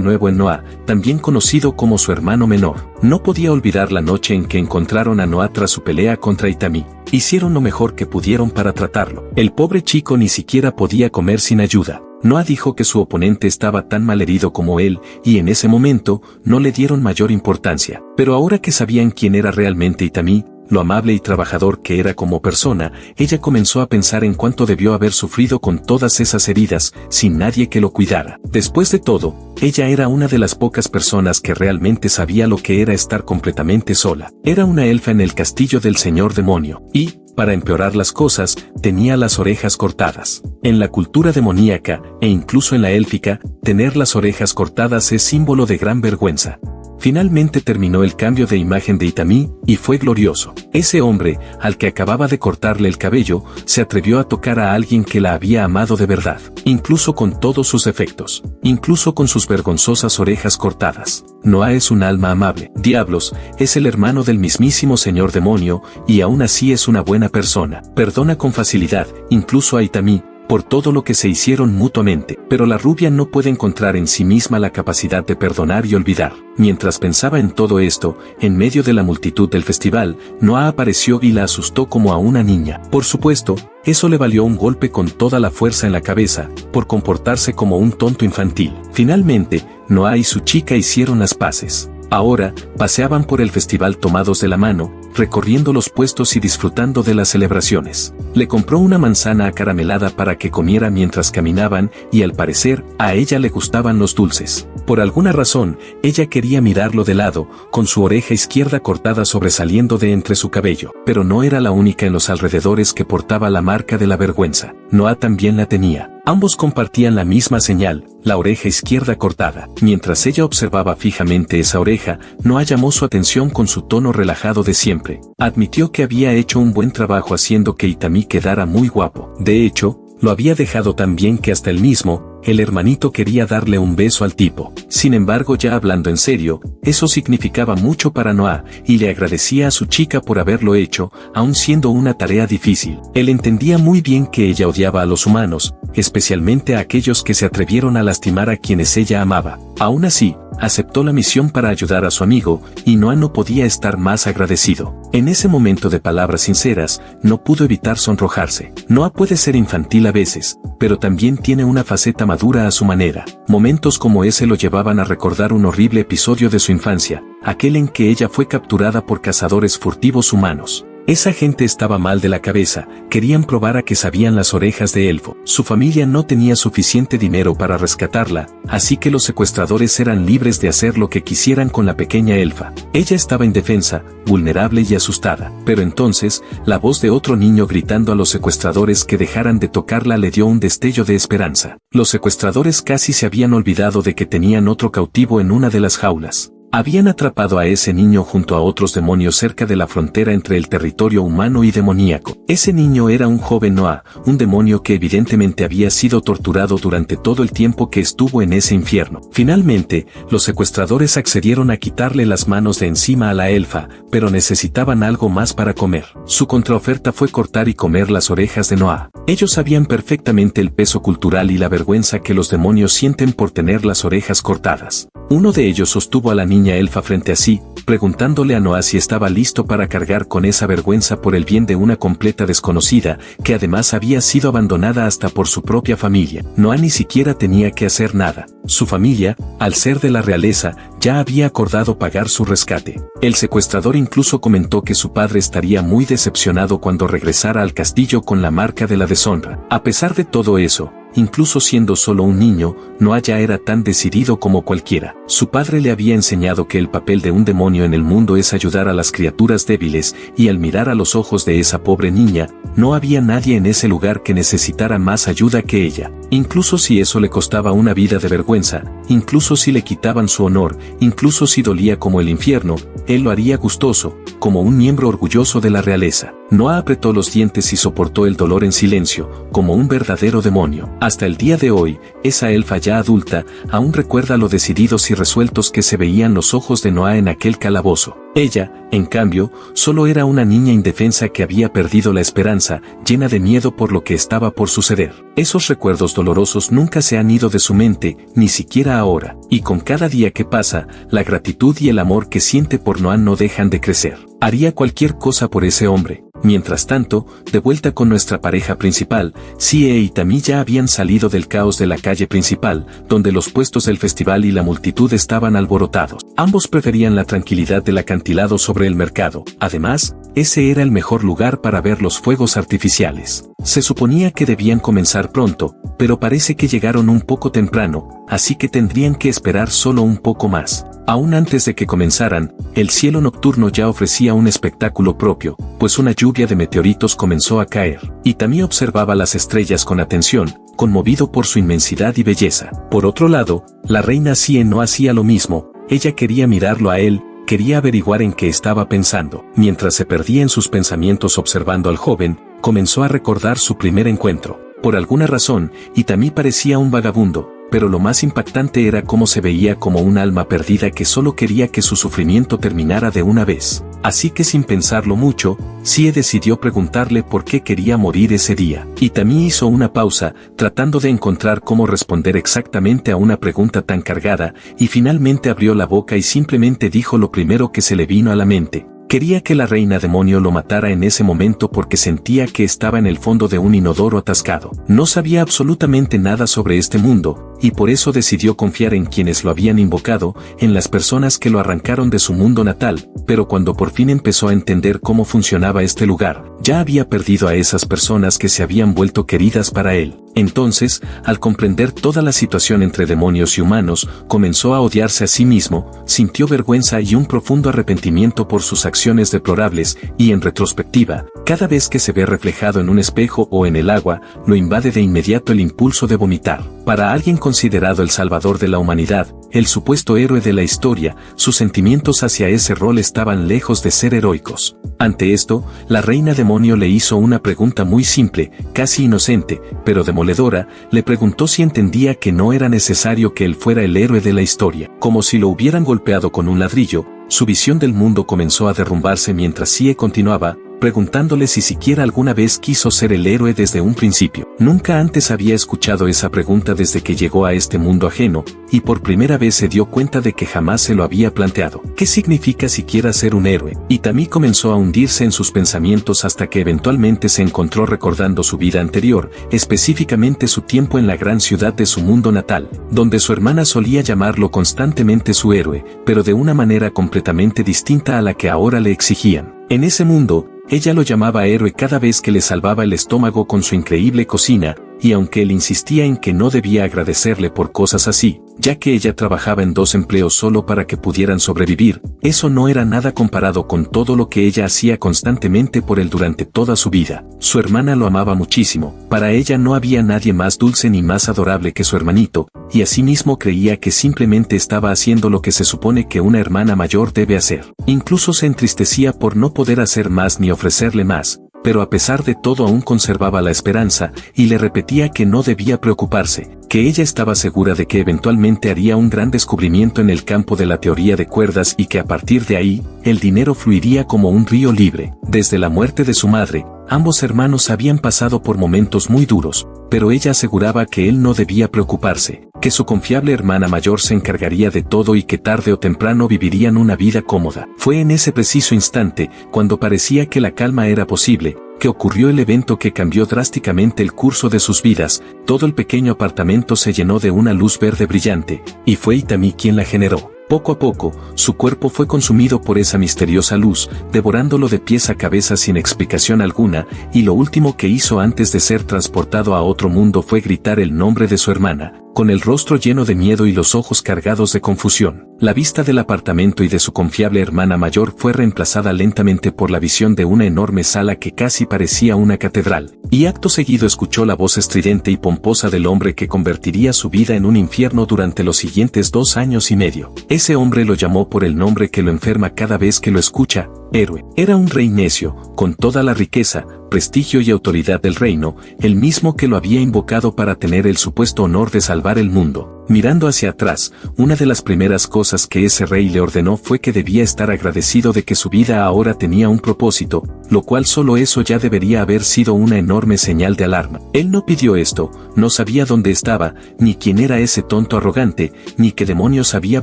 nuevo en Noah, también conocido como su hermano menor. No podía olvidar la noche en que encontraron a Noah tras su pelea contra Itami. Hicieron lo mejor que pudieron para tratarlo. El pobre chico ni siquiera podía comer sin ayuda. Noah dijo que su oponente estaba tan malherido como él, y en ese momento no le dieron mayor importancia. Pero ahora que sabían quién era realmente Itami, lo amable y trabajador que era como persona, ella comenzó a pensar en cuánto debió haber sufrido con todas esas heridas, sin nadie que lo cuidara. Después de todo, ella era una de las pocas personas que realmente sabía lo que era estar completamente sola. Era una elfa en el castillo del señor demonio, y, para empeorar las cosas, tenía las orejas cortadas. En la cultura demoníaca, e incluso en la élfica, tener las orejas cortadas es símbolo de gran vergüenza. Finalmente terminó el cambio de imagen de Itami, y fue glorioso. Ese hombre, al que acababa de cortarle el cabello, se atrevió a tocar a alguien que la había amado de verdad, incluso con todos sus defectos, incluso con sus vergonzosas orejas cortadas. Noah es un alma amable. Diablos, es el hermano del mismísimo señor demonio, y aún así es una buena persona. Perdona con facilidad, incluso a Itami, por todo lo que se hicieron mutuamente. Pero la rubia no puede encontrar en sí misma la capacidad de perdonar y olvidar. Mientras pensaba en todo esto, en medio de la multitud del festival, Noah apareció y la asustó como a una niña. Por supuesto, eso le valió un golpe con toda la fuerza en la cabeza, por comportarse como un tonto infantil. Finalmente, Noah y su chica hicieron las paces. Ahora, paseaban por el festival tomados de la mano, recorriendo los puestos y disfrutando de las celebraciones. Le compró una manzana acaramelada para que comiera mientras caminaban, y al parecer, a ella le gustaban los dulces. Por alguna razón, ella quería mirarlo de lado, con su oreja izquierda cortada sobresaliendo de entre su cabello. Pero no era la única en los alrededores que portaba la marca de la vergüenza. Noah también la tenía. Ambos compartían la misma señal, la oreja izquierda cortada. Mientras ella observaba fijamente esa oreja, Noah llamó su atención con su tono relajado de siempre. Admitió que había hecho un buen trabajo haciendo que Itami quedara muy guapo. De hecho, lo había dejado tan bien que hasta él mismo, el hermanito, quería darle un beso al tipo. Sin embargo, ya hablando en serio, eso significaba mucho para Noah, y le agradecía a su chica por haberlo hecho, aun siendo una tarea difícil. Él entendía muy bien que ella odiaba a los humanos, especialmente a aquellos que se atrevieron a lastimar a quienes ella amaba. Aún así, aceptó la misión para ayudar a su amigo, y Noah no podía estar más agradecido. En ese momento de palabras sinceras, no pudo evitar sonrojarse. Noah puede ser infantil a veces, pero también tiene una faceta madura a su manera. Momentos como ese lo llevaban a recordar un horrible episodio de su infancia, aquel en que ella fue capturada por cazadores furtivos humanos. Esa gente estaba mal de la cabeza, querían probar a que sabían las orejas de elfo. Su familia no tenía suficiente dinero para rescatarla, así que los secuestradores eran libres de hacer lo que quisieran con la pequeña elfa. Ella estaba indefensa, vulnerable y asustada. Pero entonces, la voz de otro niño gritando a los secuestradores que dejaran de tocarla le dio un destello de esperanza. Los secuestradores casi se habían olvidado de que tenían otro cautivo en una de las jaulas. Habían atrapado a ese niño junto a otros demonios cerca de la frontera entre el territorio humano y demoníaco. Ese niño era un joven Noah, un demonio que evidentemente había sido torturado durante todo el tiempo que estuvo en ese infierno. Finalmente, los secuestradores accedieron a quitarle las manos de encima a la elfa, pero necesitaban algo más para comer. Su contraoferta fue cortar y comer las orejas de Noah. Ellos sabían perfectamente el peso cultural y la vergüenza que los demonios sienten por tener las orejas cortadas. Uno de ellos sostuvo a la niña elfa frente a sí, preguntándole a Noah si estaba listo para cargar con esa vergüenza por el bien de una completa desconocida, que además había sido abandonada hasta por su propia familia. Noah ni siquiera tenía que hacer nada. Su familia, al ser de la realeza, ya había acordado pagar su rescate. El secuestrador incluso comentó que su padre estaría muy decepcionado cuando regresara al castillo con la marca de la deshonra. A pesar de todo eso, incluso siendo solo un niño, Noah ya era tan decidido como cualquiera. Su padre le había enseñado que el papel de un demonio en el mundo es ayudar a las criaturas débiles, y al mirar a los ojos de esa pobre niña, no había nadie en ese lugar que necesitara más ayuda que ella. Incluso si eso le costaba una vida de vergüenza, incluso si le quitaban su honor, incluso si dolía como el infierno, él lo haría gustoso, como un miembro orgulloso de la realeza. Noah apretó los dientes y soportó el dolor en silencio, como un verdadero demonio. Hasta el día de hoy, esa elfa ya adulta, aún recuerda lo decididos y resueltos que se veían los ojos de Noah en aquel calabozo. Ella, En cambio, solo era una niña indefensa que había perdido la esperanza, llena de miedo por lo que estaba por suceder. Esos recuerdos dolorosos nunca se han ido de su mente, ni siquiera ahora, y con cada día que pasa, la gratitud y el amor que siente por Noah no dejan de crecer. Haría cualquier cosa por ese hombre. Mientras tanto, de vuelta con nuestra pareja principal, Sie y Tammy ya habían salido del caos de la calle principal, donde los puestos del festival y la multitud estaban alborotados. Ambos preferían la tranquilidad del acantilado sobre el mercado. Además, ese era el mejor lugar para ver los fuegos artificiales. Se suponía que debían comenzar pronto, pero parece que llegaron un poco temprano, así que tendrían que esperar solo un poco más. Aún antes de que comenzaran, el cielo nocturno ya ofrecía un espectáculo propio, pues una lluvia de meteoritos comenzó a caer, y Tammy observaba las estrellas con atención, conmovido por su inmensidad y belleza. Por otro lado, la reina Sie no hacía lo mismo, ella quería mirarlo a él, quería averiguar en qué estaba pensando. Mientras se perdía en sus pensamientos observando al joven, comenzó a recordar su primer encuentro. Por alguna razón, Tammy parecía un vagabundo, pero lo más impactante era cómo se veía como un alma perdida que solo quería que su sufrimiento terminara de una vez. Así que sin pensarlo mucho, Sie decidió preguntarle por qué quería morir ese día. Tammy hizo una pausa, tratando de encontrar cómo responder exactamente a una pregunta tan cargada, y finalmente abrió la boca y simplemente dijo lo primero que se le vino a la mente. Quería que la reina demonio lo matara en ese momento porque sentía que estaba en el fondo de un inodoro atascado. No sabía absolutamente nada sobre este mundo, y por eso decidió confiar en quienes lo habían invocado, en las personas que lo arrancaron de su mundo natal, pero cuando por fin empezó a entender cómo funcionaba este lugar, ya había perdido a esas personas que se habían vuelto queridas para él. Entonces, al comprender toda la situación entre demonios y humanos, comenzó a odiarse a sí mismo, sintió vergüenza y un profundo arrepentimiento por sus acciones deplorables, y en retrospectiva, cada vez que se ve reflejado en un espejo o en el agua, lo invade de inmediato el impulso de vomitar. Para alguien considerado el salvador de la humanidad, el supuesto héroe de la historia, sus sentimientos hacia ese rol estaban lejos de ser heroicos. Ante esto, la reina demonio le hizo una pregunta muy simple, casi inocente, pero demoledora, le preguntó si entendía que no era necesario que él fuera el héroe de la historia. Como si lo hubieran golpeado con un ladrillo, su visión del mundo comenzó a derrumbarse mientras Sie continuaba, preguntándole si siquiera alguna vez quiso ser el héroe desde un principio. Nunca antes había escuchado esa pregunta desde que llegó a este mundo ajeno, y por primera vez se dio cuenta de que jamás se lo había planteado. ¿Qué significa siquiera ser un héroe? Tammy comenzó a hundirse en sus pensamientos hasta que eventualmente se encontró recordando su vida anterior, específicamente su tiempo en la gran ciudad de su mundo natal, donde su hermana solía llamarlo constantemente su héroe, pero de una manera completamente distinta a la que ahora le exigían. En ese mundo, ella lo llamaba héroe cada vez que le salvaba el estómago con su increíble cocina, y aunque él insistía en que no debía agradecerle por cosas así, ya que ella trabajaba en 2 empleos solo para que pudieran sobrevivir, eso no era nada comparado con todo lo que ella hacía constantemente por él durante toda su vida. Su hermana lo amaba muchísimo, para ella no había nadie más dulce ni más adorable que su hermanito, y asimismo creía que simplemente estaba haciendo lo que se supone que una hermana mayor debe hacer. Incluso se entristecía por no poder hacer más ni ofrecerle más, pero a pesar de todo aún conservaba la esperanza, y le repetía que no debía preocuparse, que ella estaba segura de que eventualmente haría un gran descubrimiento en el campo de la teoría de cuerdas y que a partir de ahí, el dinero fluiría como un río libre. Desde la muerte de su madre, ambos hermanos habían pasado por momentos muy duros, pero ella aseguraba que él no debía preocuparse, que su confiable hermana mayor se encargaría de todo y que tarde o temprano vivirían una vida cómoda. Fue en ese preciso instante, cuando parecía que la calma era posible, que ocurrió el evento que cambió drásticamente el curso de sus vidas. Todo el pequeño apartamento se llenó de una luz verde brillante, y fue Tammy quien la generó. Poco a poco, su cuerpo fue consumido por esa misteriosa luz, devorándolo de pies a cabeza sin explicación alguna, y lo último que hizo antes de ser transportado a otro mundo fue gritar el nombre de su hermana, con el rostro lleno de miedo y los ojos cargados de confusión. La vista del apartamento y de su confiable hermana mayor fue reemplazada lentamente por la visión de una enorme sala que casi parecía una catedral, y acto seguido escuchó la voz estridente y pomposa del hombre que convertiría su vida en un infierno durante los siguientes 2 años y medio. Ese hombre lo llamó por el nombre que lo enferma cada vez que lo escucha, héroe. Era un rey necio, con toda la riqueza, prestigio y autoridad del reino, el mismo que lo había invocado para tener el supuesto honor de salvar el mundo. Mirando hacia atrás, una de las primeras cosas que ese rey le ordenó fue que debía estar agradecido de que su vida ahora tenía un propósito, lo cual solo eso ya debería haber sido una enorme señal de alarma. Él no pidió esto, no sabía dónde estaba, ni quién era ese tonto arrogante, ni qué demonios había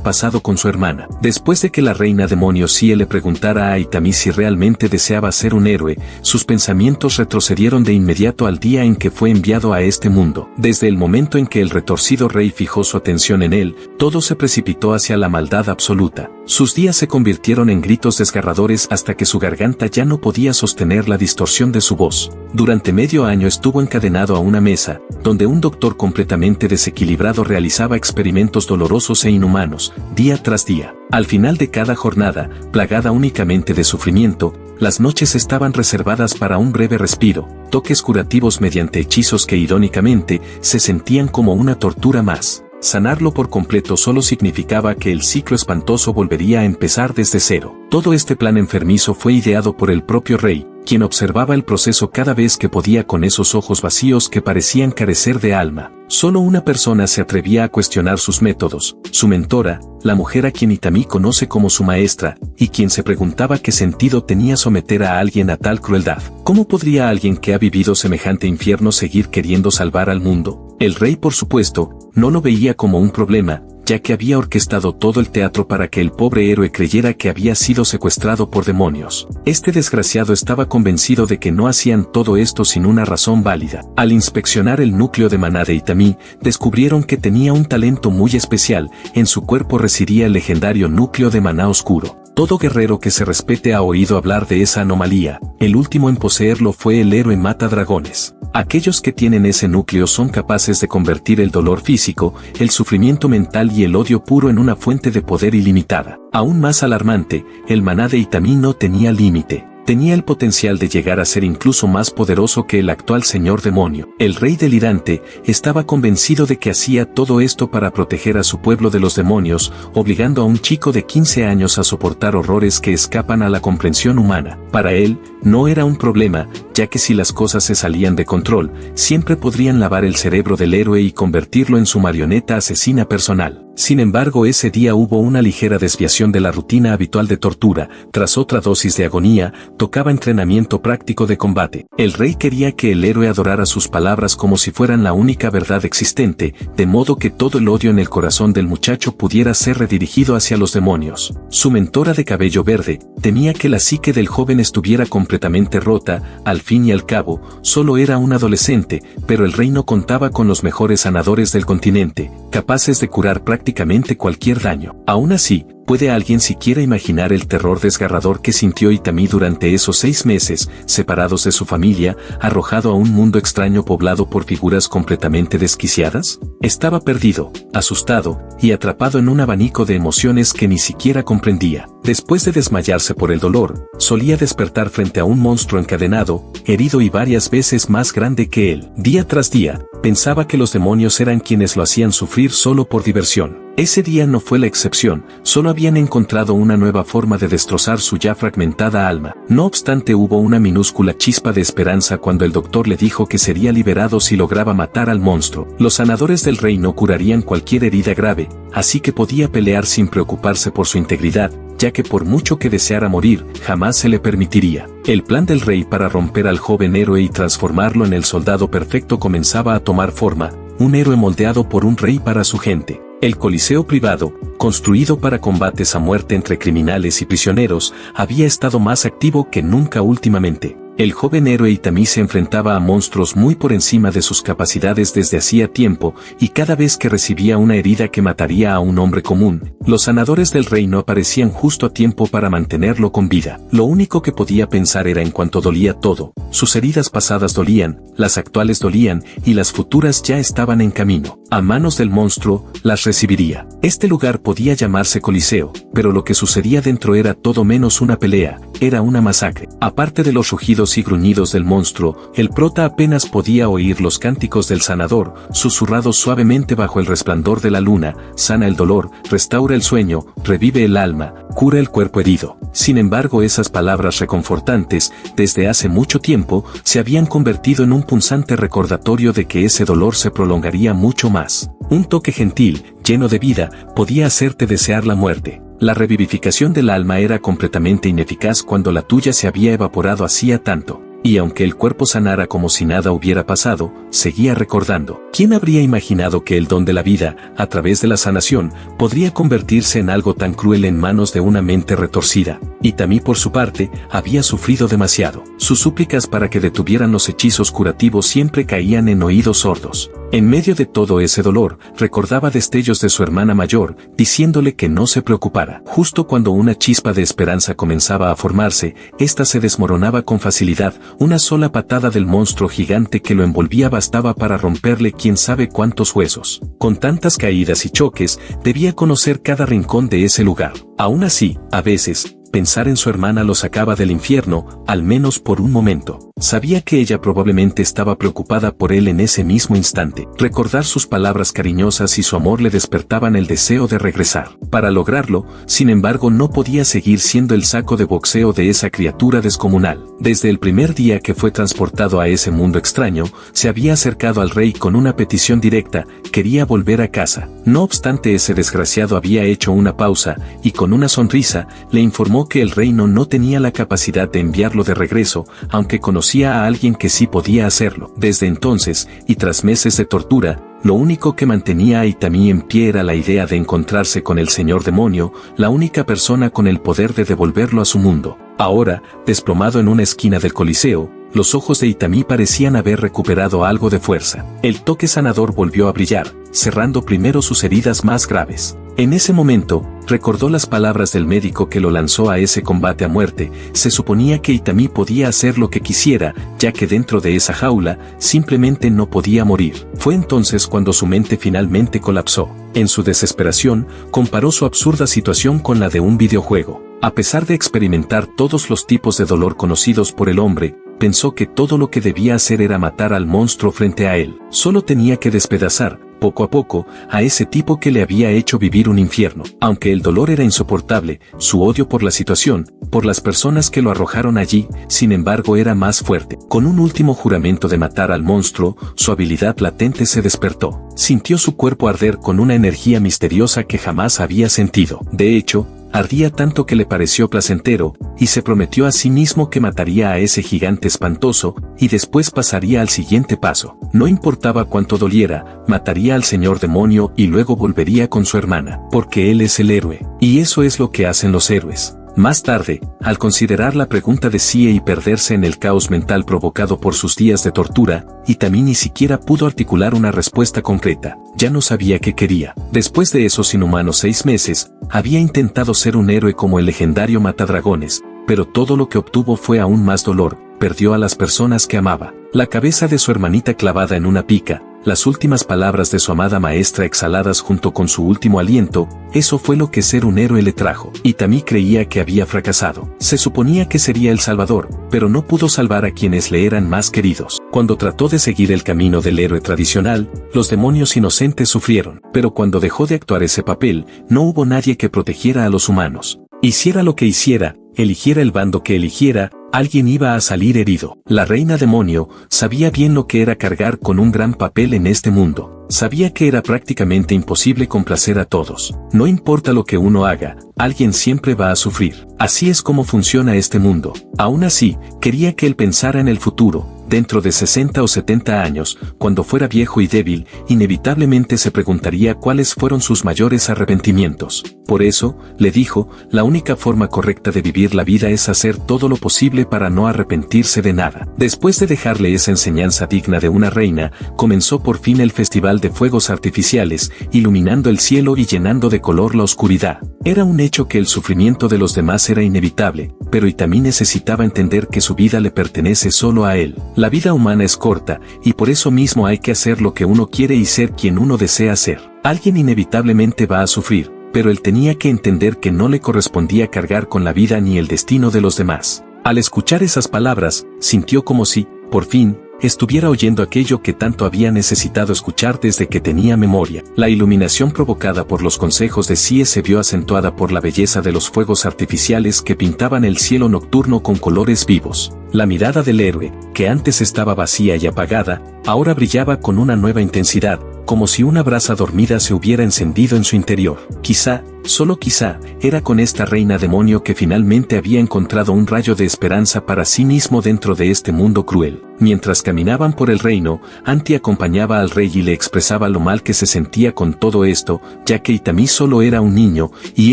pasado con su hermana. Después de que la reina demonio Sie le preguntara a Aitami si realmente deseaba ser un héroe, sus pensamientos retrocedieron de inmediato al día en que fue enviado a este mundo. Desde el momento en que el retorcido rey fijó su atención en él, todo se precipitó hacia la maldad absoluta. Sus días se convirtieron en gritos desgarradores hasta que su garganta ya no podía sostener la distorsión de su voz. Durante medio año estuvo encadenado a una mesa, donde un doctor completamente desequilibrado realizaba experimentos dolorosos e inhumanos, día tras día. Al final de cada jornada, plagada únicamente de sufrimiento, las noches estaban reservadas para un breve respiro, toques curativos mediante hechizos que irónicamente se sentían como una tortura más. Sanarlo por completo solo significaba que el ciclo espantoso volvería a empezar desde cero. Todo este plan enfermizo fue ideado por el propio rey, quien observaba el proceso cada vez que podía con esos ojos vacíos que parecían carecer de alma. Solo una persona se atrevía a cuestionar sus métodos, su mentora, la mujer a quien Itami conoce como su maestra, y quien se preguntaba qué sentido tenía someter a alguien a tal crueldad. ¿Cómo podría alguien que ha vivido semejante infierno seguir queriendo salvar al mundo? El rey, por supuesto, no lo veía como un problema, ya que había orquestado todo el teatro para que el pobre héroe creyera que había sido secuestrado por demonios. Este desgraciado estaba convencido de que no hacían todo esto sin una razón válida. Al inspeccionar el núcleo de maná de Itami, descubrieron que tenía un talento muy especial, en su cuerpo residía el legendario núcleo de maná oscuro. Todo guerrero que se respete ha oído hablar de esa anomalía, el último en poseerlo fue el héroe Mata Dragones. Aquellos que tienen ese núcleo son capaces de convertir el dolor físico, el sufrimiento mental y el odio puro en una fuente de poder ilimitada. Aún más alarmante, el maná de Itami no tenía límite. Tenía el potencial de llegar a ser incluso más poderoso que el actual señor demonio. El rey delirante estaba convencido de que hacía todo esto para proteger a su pueblo de los demonios, obligando a un chico de 15 años a soportar horrores que escapan a la comprensión humana. Para él, no era un problema, ya que si las cosas se salían de control, siempre podrían lavar el cerebro del héroe y convertirlo en su marioneta asesina personal. Sin embargo, ese día hubo una ligera desviación de la rutina habitual de tortura. Tras otra dosis de agonía, tocaba entrenamiento práctico de combate. El rey quería que el héroe adorara sus palabras como si fueran la única verdad existente, de modo que todo el odio en el corazón del muchacho pudiera ser redirigido hacia los demonios. Su mentora de cabello verde temía que la psique del joven estuviera completamente rota. Al fin y al cabo, solo era un adolescente, pero el rey no contaba con los mejores sanadores del continente, capaces de curar prácticamente cualquier daño. Aún así, ¿puede alguien siquiera imaginar el terror desgarrador que sintió Itami durante esos 6 meses, separados de su familia, arrojado a un mundo extraño poblado por figuras completamente desquiciadas? Estaba perdido, asustado, y atrapado en un abanico de emociones que ni siquiera comprendía. Después de desmayarse por el dolor, solía despertar frente a un monstruo encadenado, herido y varias veces más grande que él. Día tras día, pensaba que los demonios eran quienes lo hacían sufrir solo por diversión. Ese día no fue la excepción, solo habían encontrado una nueva forma de destrozar su ya fragmentada alma. No obstante, hubo una minúscula chispa de esperanza cuando el doctor le dijo que sería liberado si lograba matar al monstruo. Los sanadores del rey no curarían cualquier herida grave, así que podía pelear sin preocuparse por su integridad, ya que por mucho que deseara morir, jamás se le permitiría. El plan del rey para romper al joven héroe y transformarlo en el soldado perfecto comenzaba a tomar forma, un héroe moldeado por un rey para su gente. El coliseo privado, construido para combates a muerte entre criminales y prisioneros, había estado más activo que nunca últimamente. El joven héroe Itami se enfrentaba a monstruos muy por encima de sus capacidades desde hacía tiempo, y cada vez que recibía una herida que mataría a un hombre común, los sanadores del reino aparecían justo a tiempo para mantenerlo con vida. Lo único que podía pensar era en cuanto dolía todo. Sus heridas pasadas dolían, las actuales dolían, y las futuras ya estaban en camino. A manos del monstruo, las recibiría. Este lugar podía llamarse Coliseo, pero lo que sucedía dentro era todo menos una pelea, era una masacre. Aparte de los rugidos quejidos y gruñidos del monstruo, el prota apenas podía oír los cánticos del sanador, susurrados suavemente bajo el resplandor de la luna: sana el dolor, restaura el sueño, revive el alma, cura el cuerpo herido. Sin embargo, esas palabras reconfortantes, desde hace mucho tiempo, se habían convertido en un punzante recordatorio de que ese dolor se prolongaría mucho más. Un toque gentil, lleno de vida, podía hacerte desear la muerte. La revivificación del alma era completamente ineficaz cuando la tuya se había evaporado hacía tanto. Y aunque el cuerpo sanara como si nada hubiera pasado, seguía recordando. ¿Quién habría imaginado que el don de la vida, a través de la sanación, podría convertirse en algo tan cruel en manos de una mente retorcida? Itami, por su parte, había sufrido demasiado. Sus súplicas para que detuvieran los hechizos curativos siempre caían en oídos sordos. En medio de todo ese dolor, recordaba destellos de su hermana mayor, diciéndole que no se preocupara. Justo cuando una chispa de esperanza comenzaba a formarse, ésta se desmoronaba con facilidad. Una sola patada del monstruo gigante que lo envolvía bastaba para romperle quién sabe cuántos huesos. Con tantas caídas y choques, debía conocer cada rincón de ese lugar. Aún así, a veces, pensar en su hermana lo sacaba del infierno, al menos por un momento. Sabía que ella probablemente estaba preocupada por él en ese mismo instante. Recordar sus palabras cariñosas y su amor le despertaban el deseo de regresar. Para lograrlo, sin embargo, no podía seguir siendo el saco de boxeo de esa criatura descomunal. Desde el primer día que fue transportado a ese mundo extraño, se había acercado al rey con una petición directa: quería volver a casa. No obstante, ese desgraciado había hecho una pausa, y con una sonrisa, le informó que el reino no tenía la capacidad de enviarlo de regreso, aunque conocía a alguien que sí podía hacerlo. Desde entonces, y tras meses de tortura, lo único que mantenía a Itami en pie era la idea de encontrarse con el señor demonio, la única persona con el poder de devolverlo a su mundo. Ahora, desplomado en una esquina del Coliseo, los ojos de Itami parecían haber recuperado algo de fuerza. El toque sanador volvió a brillar, cerrando primero sus heridas más graves. En ese momento, recordó las palabras del médico que lo lanzó a ese combate a muerte. Se suponía que Itami podía hacer lo que quisiera, ya que dentro de esa jaula, simplemente no podía morir. Fue entonces cuando su mente finalmente colapsó. En su desesperación, comparó su absurda situación con la de un videojuego. A pesar de experimentar todos los tipos de dolor conocidos por el hombre, pensó que todo lo que debía hacer era matar al monstruo frente a él. Solo tenía que despedazar, poco a poco, a ese tipo que le había hecho vivir un infierno. Aunque el dolor era insoportable, su odio por la situación, por las personas que lo arrojaron allí, sin embargo, era más fuerte. Con un último juramento de matar al monstruo, su habilidad latente se despertó. Sintió su cuerpo arder con una energía misteriosa que jamás había sentido. De hecho, ardía tanto que le pareció placentero, y se prometió a sí mismo que mataría a ese gigante espantoso, y después pasaría al siguiente paso. No importaba cuánto doliera, mataría al señor demonio y luego volvería con su hermana, porque él es el héroe, y eso es lo que hacen los héroes. Más tarde, al considerar la pregunta de Sie y perderse en el caos mental provocado por sus días de tortura, Itami ni siquiera pudo articular una respuesta concreta. Ya no sabía qué quería. Después de esos inhumanos 6 meses, había intentado ser un héroe como el legendario Matadragones, pero todo lo que obtuvo fue aún más dolor. Perdió a las personas que amaba. La cabeza de su hermanita clavada en una pica, las últimas palabras de su amada maestra exhaladas junto con su último aliento, eso fue lo que ser un héroe le trajo. Itami creía que había fracasado. Se suponía que sería el salvador, pero no pudo salvar a quienes le eran más queridos. Cuando trató de seguir el camino del héroe tradicional, los demonios inocentes sufrieron. Pero cuando dejó de actuar ese papel, no hubo nadie que protegiera a los humanos. Hiciera lo que hiciera, eligiera el bando que eligiera, alguien iba a salir herido. La reina demonio sabía bien lo que era cargar con un gran papel en este mundo. Sabía que era prácticamente imposible complacer a todos. No importa lo que uno haga, alguien siempre va a sufrir. Así es como funciona este mundo. Aún así, quería que él pensara en el futuro. Dentro de 60 o 70 años, cuando fuera viejo y débil, inevitablemente se preguntaría cuáles fueron sus mayores arrepentimientos. Por eso, le dijo, la única forma correcta de vivir la vida es hacer todo lo posible para no arrepentirse de nada. Después de dejarle esa enseñanza digna de una reina, comenzó por fin el festival de fuegos artificiales, iluminando el cielo y llenando de color la oscuridad. Era un hecho que el sufrimiento de los demás era inevitable, pero Itami necesitaba entender que su vida le pertenece solo a él. La vida humana es corta, y por eso mismo hay que hacer lo que uno quiere y ser quien uno desea ser. Alguien inevitablemente va a sufrir, pero él tenía que entender que no le correspondía cargar con la vida ni el destino de los demás. Al escuchar esas palabras, sintió como si, por fin, estuviera oyendo aquello que tanto había necesitado escuchar desde que tenía memoria. La iluminación provocada por los consejos de Sie se vio acentuada por la belleza de los fuegos artificiales que pintaban el cielo nocturno con colores vivos. La mirada del héroe, que antes estaba vacía y apagada, ahora brillaba con una nueva intensidad, como si una brasa dormida se hubiera encendido en su interior. Quizá, solo quizá, era con esta reina demonio que finalmente había encontrado un rayo de esperanza para sí mismo dentro de este mundo cruel. Mientras caminaban por el reino, Anti acompañaba al rey y le expresaba lo mal que se sentía con todo esto, ya que Itami solo era un niño, y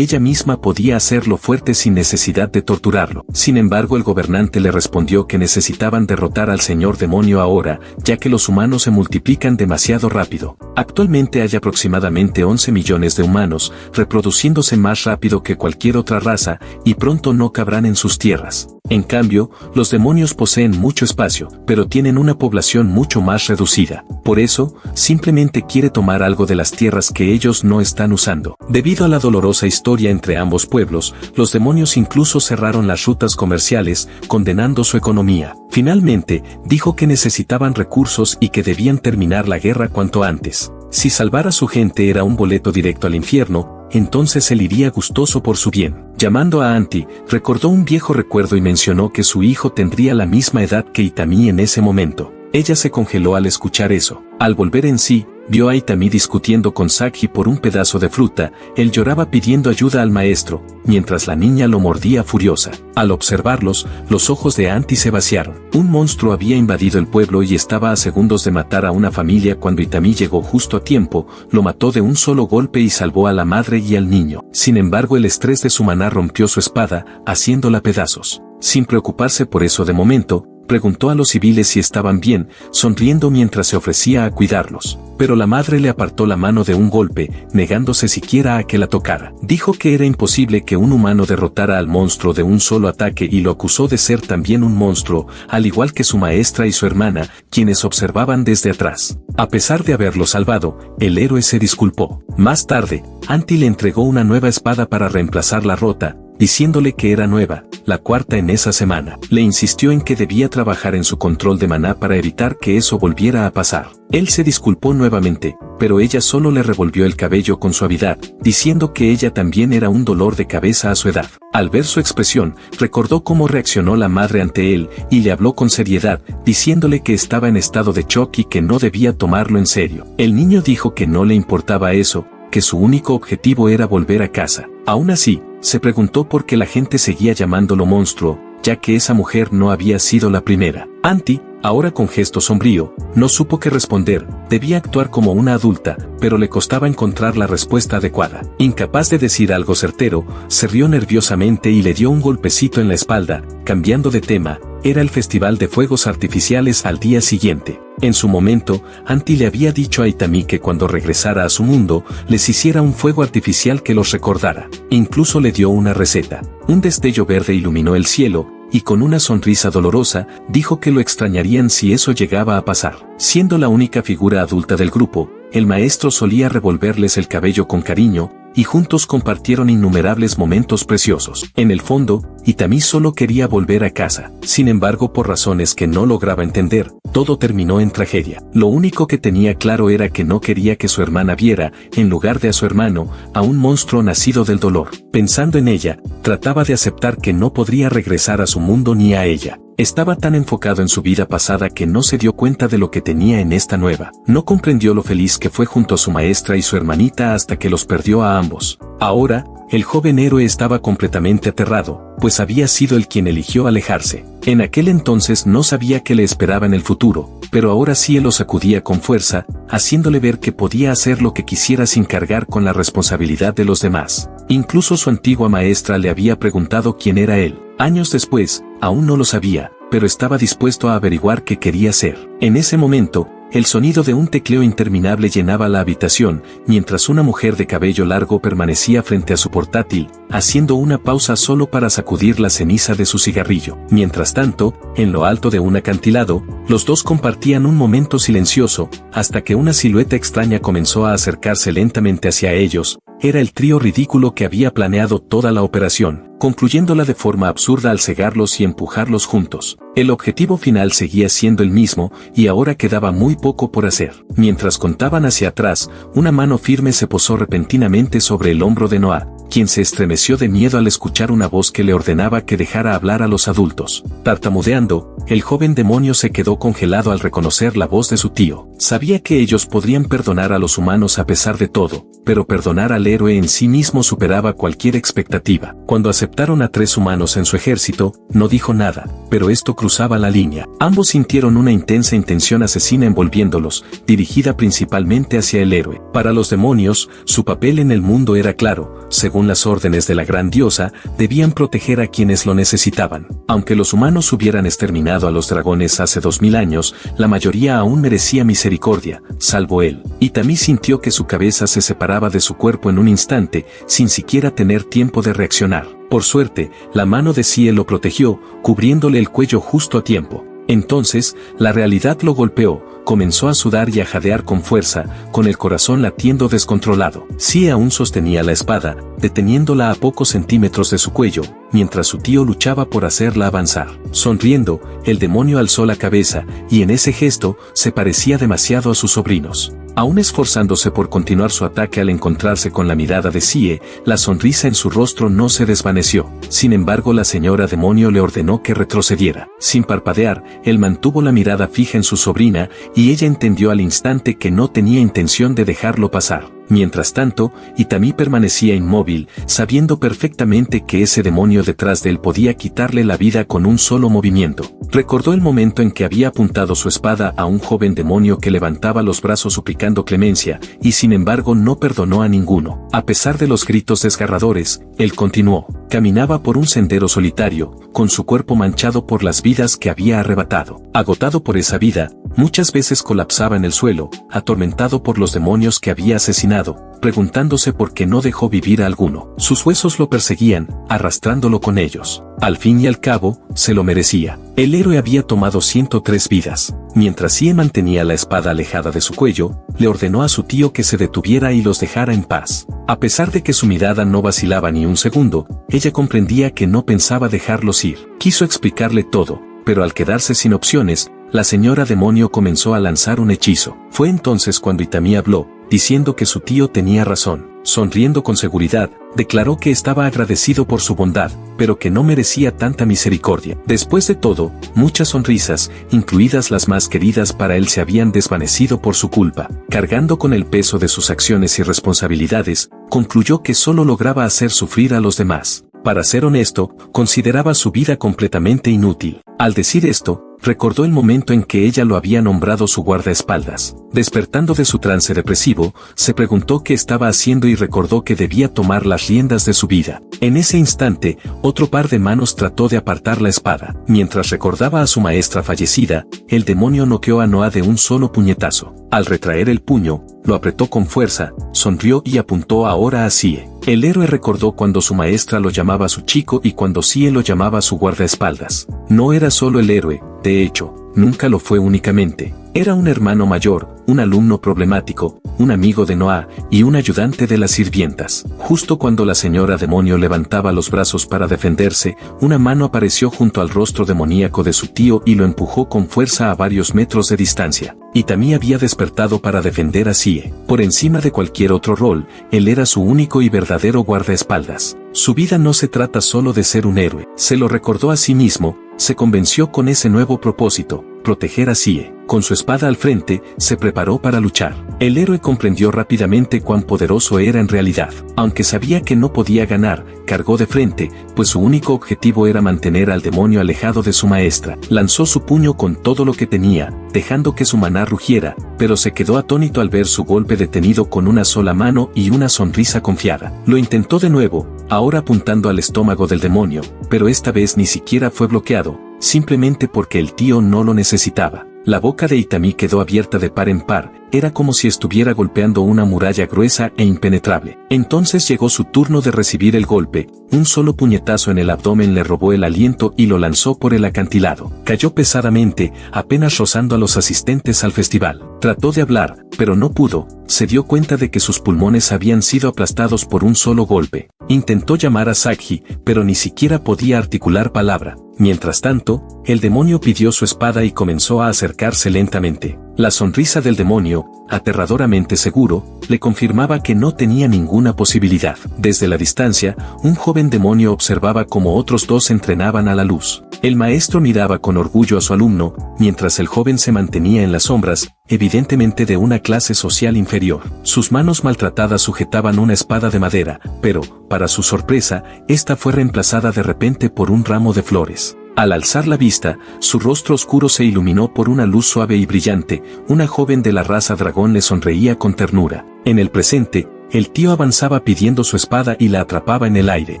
ella misma podía hacerlo fuerte sin necesidad de torturarlo. Sin embargo, el gobernante le respondió que necesitaban derrotar al señor demonio ahora, ya que los humanos se multiplican demasiado rápido. Actualmente hay aproximadamente 11 millones de humanos, reproduciéndose más rápido que cualquier otra raza, y pronto no cabrán en sus tierras. En cambio, los demonios poseen mucho espacio, pero tienen una población mucho más reducida. Por eso, simplemente quiere tomar algo de las tierras que ellos no están usando. Debido a la dolorosa historia entre ambos pueblos, los demonios incluso cerraron las rutas comerciales, condenando su economía. Finalmente, dijo que necesitaban recursos y que debían terminar la guerra cuanto antes. Si salvar a su gente era un boleto directo al infierno, entonces él iría gustoso por su bien. Llamando a Anti, recordó un viejo recuerdo y mencionó que su hijo tendría la misma edad que Itami en ese momento. Ella se congeló al escuchar eso. Al volver en sí, vio a Itami discutiendo con Saki por un pedazo de fruta. Él lloraba pidiendo ayuda al maestro, mientras la niña lo mordía furiosa. Al observarlos, los ojos de Anti se vaciaron. Un monstruo había invadido el pueblo y estaba a segundos de matar a una familia cuando Itami llegó justo a tiempo, lo mató de un solo golpe y salvó a la madre y al niño. Sin embargo, el estrés de su maná rompió su espada, haciéndola pedazos. Sin preocuparse por eso de momento, preguntó a los civiles si estaban bien, sonriendo mientras se ofrecía a cuidarlos. Pero la madre le apartó la mano de un golpe, negándose siquiera a que la tocara. Dijo que era imposible que un humano derrotara al monstruo de un solo ataque y lo acusó de ser también un monstruo, al igual que su maestra y su hermana, quienes observaban desde atrás. A pesar de haberlo salvado, el héroe se disculpó. Más tarde, Anti le entregó una nueva espada para reemplazar la rota, diciéndole que era nueva, la cuarta en esa semana. Le insistió en que debía trabajar en su control de maná para evitar que eso volviera a pasar. Él se disculpó nuevamente, pero ella solo le revolvió el cabello con suavidad, diciendo que ella también era un dolor de cabeza a su edad. Al ver su expresión, recordó cómo reaccionó la madre ante él, y le habló con seriedad, diciéndole que estaba en estado de shock y que no debía tomarlo en serio. El niño dijo que no le importaba eso, que su único objetivo era volver a casa. Aún así, se preguntó por qué la gente seguía llamándolo monstruo, ya que esa mujer no había sido la primera. Anti, ahora con gesto sombrío, no supo qué responder. Debía actuar como una adulta, pero le costaba encontrar la respuesta adecuada. Incapaz de decir algo certero, se rió nerviosamente y le dio un golpecito en la espalda. Cambiando de tema, era el festival de fuegos artificiales al día siguiente. En su momento, Anti le había dicho a Itami que cuando regresara a su mundo, les hiciera un fuego artificial que los recordara. Incluso le dio una receta. Un destello verde iluminó el cielo, y con una sonrisa dolorosa, dijo que lo extrañarían si eso llegaba a pasar. Siendo la única figura adulta del grupo, el maestro solía revolverles el cabello con cariño, y juntos compartieron innumerables momentos preciosos. En el fondo, Itami solo quería volver a casa. Sin embargo, por razones que no lograba entender, todo terminó en tragedia. Lo único que tenía claro era que no quería que su hermana viera, en lugar de a su hermano, a un monstruo nacido del dolor. Pensando en ella, trataba de aceptar que no podría regresar a su mundo ni a ella. Estaba tan enfocado en su vida pasada que no se dio cuenta de lo que tenía en esta nueva. No comprendió lo feliz que fue junto a su maestra y su hermanita hasta que los perdió a ambos. Ahora, el joven héroe estaba completamente aterrado, pues había sido él quien eligió alejarse. En aquel entonces no sabía qué le esperaba en el futuro, pero ahora sí él lo sacudía con fuerza, haciéndole ver que podía hacer lo que quisiera sin cargar con la responsabilidad de los demás. Incluso su antigua maestra le había preguntado quién era él. Años después, aún no lo sabía, pero estaba dispuesto a averiguar qué quería ser. En ese momento, el sonido de un tecleo interminable llenaba la habitación, mientras una mujer de cabello largo permanecía frente a su portátil, haciendo una pausa solo para sacudir la ceniza de su cigarrillo. Mientras tanto, en lo alto de un acantilado, los dos compartían un momento silencioso, hasta que una silueta extraña comenzó a acercarse lentamente hacia ellos. era el trío ridículo que había planeado toda la operación, concluyéndola de forma absurda al cegarlos y empujarlos juntos. El objetivo final seguía siendo el mismo, y ahora quedaba muy poco por hacer. Mientras contaban hacia atrás, una mano firme se posó repentinamente sobre el hombro de Noah, quien se estremeció de miedo al escuchar una voz que le ordenaba que dejara hablar a los adultos. Tartamudeando, el joven demonio se quedó congelado al reconocer la voz de su tío. Sabía que ellos podrían perdonar a los humanos a pesar de todo, pero perdonar al héroe en sí mismo superaba cualquier expectativa. Cuando aceptaron a 3 humanos en su ejército, no dijo nada, pero esto cruzaba la línea. Ambos sintieron una intensa intención asesina envolviéndolos, dirigida principalmente hacia el héroe. Para los demonios, su papel en el mundo era claro: según las órdenes de la gran diosa, debían proteger a quienes lo necesitaban. Aunque los humanos hubieran exterminado a los dragones hace 2000 años, la mayoría aún merecía misericordia, salvo él. Itami sintió que su cabeza se separaba de su cuerpo en un instante, sin siquiera tener tiempo de reaccionar. Por suerte, la mano de Sie lo protegió, cubriéndole el cuello justo a tiempo. Entonces, la realidad lo golpeó. Comenzó a sudar y a jadear con fuerza, con el corazón latiendo descontrolado. Sie aún sostenía la espada, deteniéndola a pocos centímetros de su cuello, mientras su tío luchaba por hacerla avanzar. Sonriendo, el demonio alzó la cabeza, y en ese gesto, se parecía demasiado a sus sobrinos. Aún esforzándose por continuar su ataque al encontrarse con la mirada de Sie, la sonrisa en su rostro no se desvaneció. Sin embargo, la señora demonio le ordenó que retrocediera. Sin parpadear, él mantuvo la mirada fija en su sobrina, y ella entendió al instante que no tenía intención de dejarlo pasar. Mientras tanto, Itami permanecía inmóvil, sabiendo perfectamente que ese demonio detrás de él podía quitarle la vida con un solo movimiento. Recordó el momento en que había apuntado su espada a un joven demonio que levantaba los brazos suplicando clemencia, y sin embargo no perdonó a ninguno. A pesar de los gritos desgarradores, él continuó. Caminaba por un sendero solitario, con su cuerpo manchado por las vidas que había arrebatado. Agotado por esa vida, muchas veces colapsaba en el suelo, atormentado por los demonios que había asesinado, preguntándose por qué no dejó vivir a alguno. Sus huesos lo perseguían, arrastrándolo con ellos. Al fin y al cabo, se lo merecía. El héroe había tomado 103 vidas. Mientras Sie mantenía la espada alejada de su cuello, le ordenó a su tío que se detuviera y los dejara en paz. A pesar de que su mirada no vacilaba ni un segundo, ella comprendía que no pensaba dejarlos ir. Quiso explicarle todo, pero al quedarse sin opciones, la señora demonio comenzó a lanzar un hechizo. Fue entonces cuando Itami habló, diciendo que su tío tenía razón. Sonriendo con seguridad, declaró que estaba agradecido por su bondad, pero que no merecía tanta misericordia. Después de todo, muchas sonrisas, incluidas las más queridas para él, se habían desvanecido por su culpa. Cargando con el peso de sus acciones y responsabilidades, concluyó que solo lograba hacer sufrir a los demás. Para ser honesto, consideraba su vida completamente inútil. Al decir esto, recordó el momento en que ella lo había nombrado su guardaespaldas. Despertando de su trance depresivo, se preguntó qué estaba haciendo y recordó que debía tomar las riendas de su vida. En ese instante, otro par de manos trató de apartar la espada. Mientras recordaba a su maestra fallecida, el demonio noqueó a Noah de un solo puñetazo. Al retraer el puño, lo apretó con fuerza, sonrió y apuntó ahora a Sie. El héroe recordó cuando su maestra lo llamaba su chico y cuando Sie lo llamaba su guardaespaldas. No era solo el héroe, de hecho, nunca lo fue únicamente. Era un hermano mayor, un alumno problemático, un amigo de Noah y un ayudante de las sirvientas. Justo cuando la señora demonio levantaba los brazos para defenderse, una mano apareció junto al rostro demoníaco de su tío y lo empujó con fuerza a varios metros de distancia. Itami había despertado para defender a Sie. Por encima de cualquier otro rol, él era su único y verdadero guardaespaldas. Su vida no se trata solo de ser un héroe. Se lo recordó a sí mismo, se convenció con ese nuevo propósito: proteger a Sie. Con su espada al frente, se preparó para luchar. El héroe comprendió rápidamente cuán poderoso era en realidad. Aunque sabía que no podía ganar, cargó de frente, pues su único objetivo era mantener al demonio alejado de su maestra. Lanzó su puño con todo lo que tenía, dejando que su maná rugiera, pero se quedó atónito al ver su golpe detenido con una sola mano y una sonrisa confiada. Lo intentó de nuevo, ahora apuntando al estómago del demonio, pero esta vez ni siquiera fue bloqueado, simplemente porque el tío no lo necesitaba. La boca de Itami quedó abierta de par en par, era como si estuviera golpeando una muralla gruesa e impenetrable. Entonces llegó su turno de recibir el golpe, un solo puñetazo en el abdomen le robó el aliento y lo lanzó por el acantilado. Cayó pesadamente, apenas rozando a los asistentes al festival. Trató de hablar, pero no pudo, se dio cuenta de que sus pulmones habían sido aplastados por un solo golpe. Intentó llamar a Sakhi, pero ni siquiera podía articular palabra. Mientras tanto, el demonio pidió su espada y comenzó a acercarse lentamente. La sonrisa del demonio, aterradoramente seguro, le confirmaba que no tenía ninguna posibilidad. Desde la distancia, un joven demonio observaba cómo otros dos entrenaban a la luz. El maestro miraba con orgullo a su alumno, mientras el joven se mantenía en las sombras, evidentemente de una clase social inferior. Sus manos maltratadas sujetaban una espada de madera, pero, para su sorpresa, esta fue reemplazada de repente por un ramo de flores. Al alzar la vista, su rostro oscuro se iluminó por una luz suave y brillante, una joven de la raza dragón le sonreía con ternura. En el presente, el tío avanzaba pidiendo su espada y la atrapaba en el aire.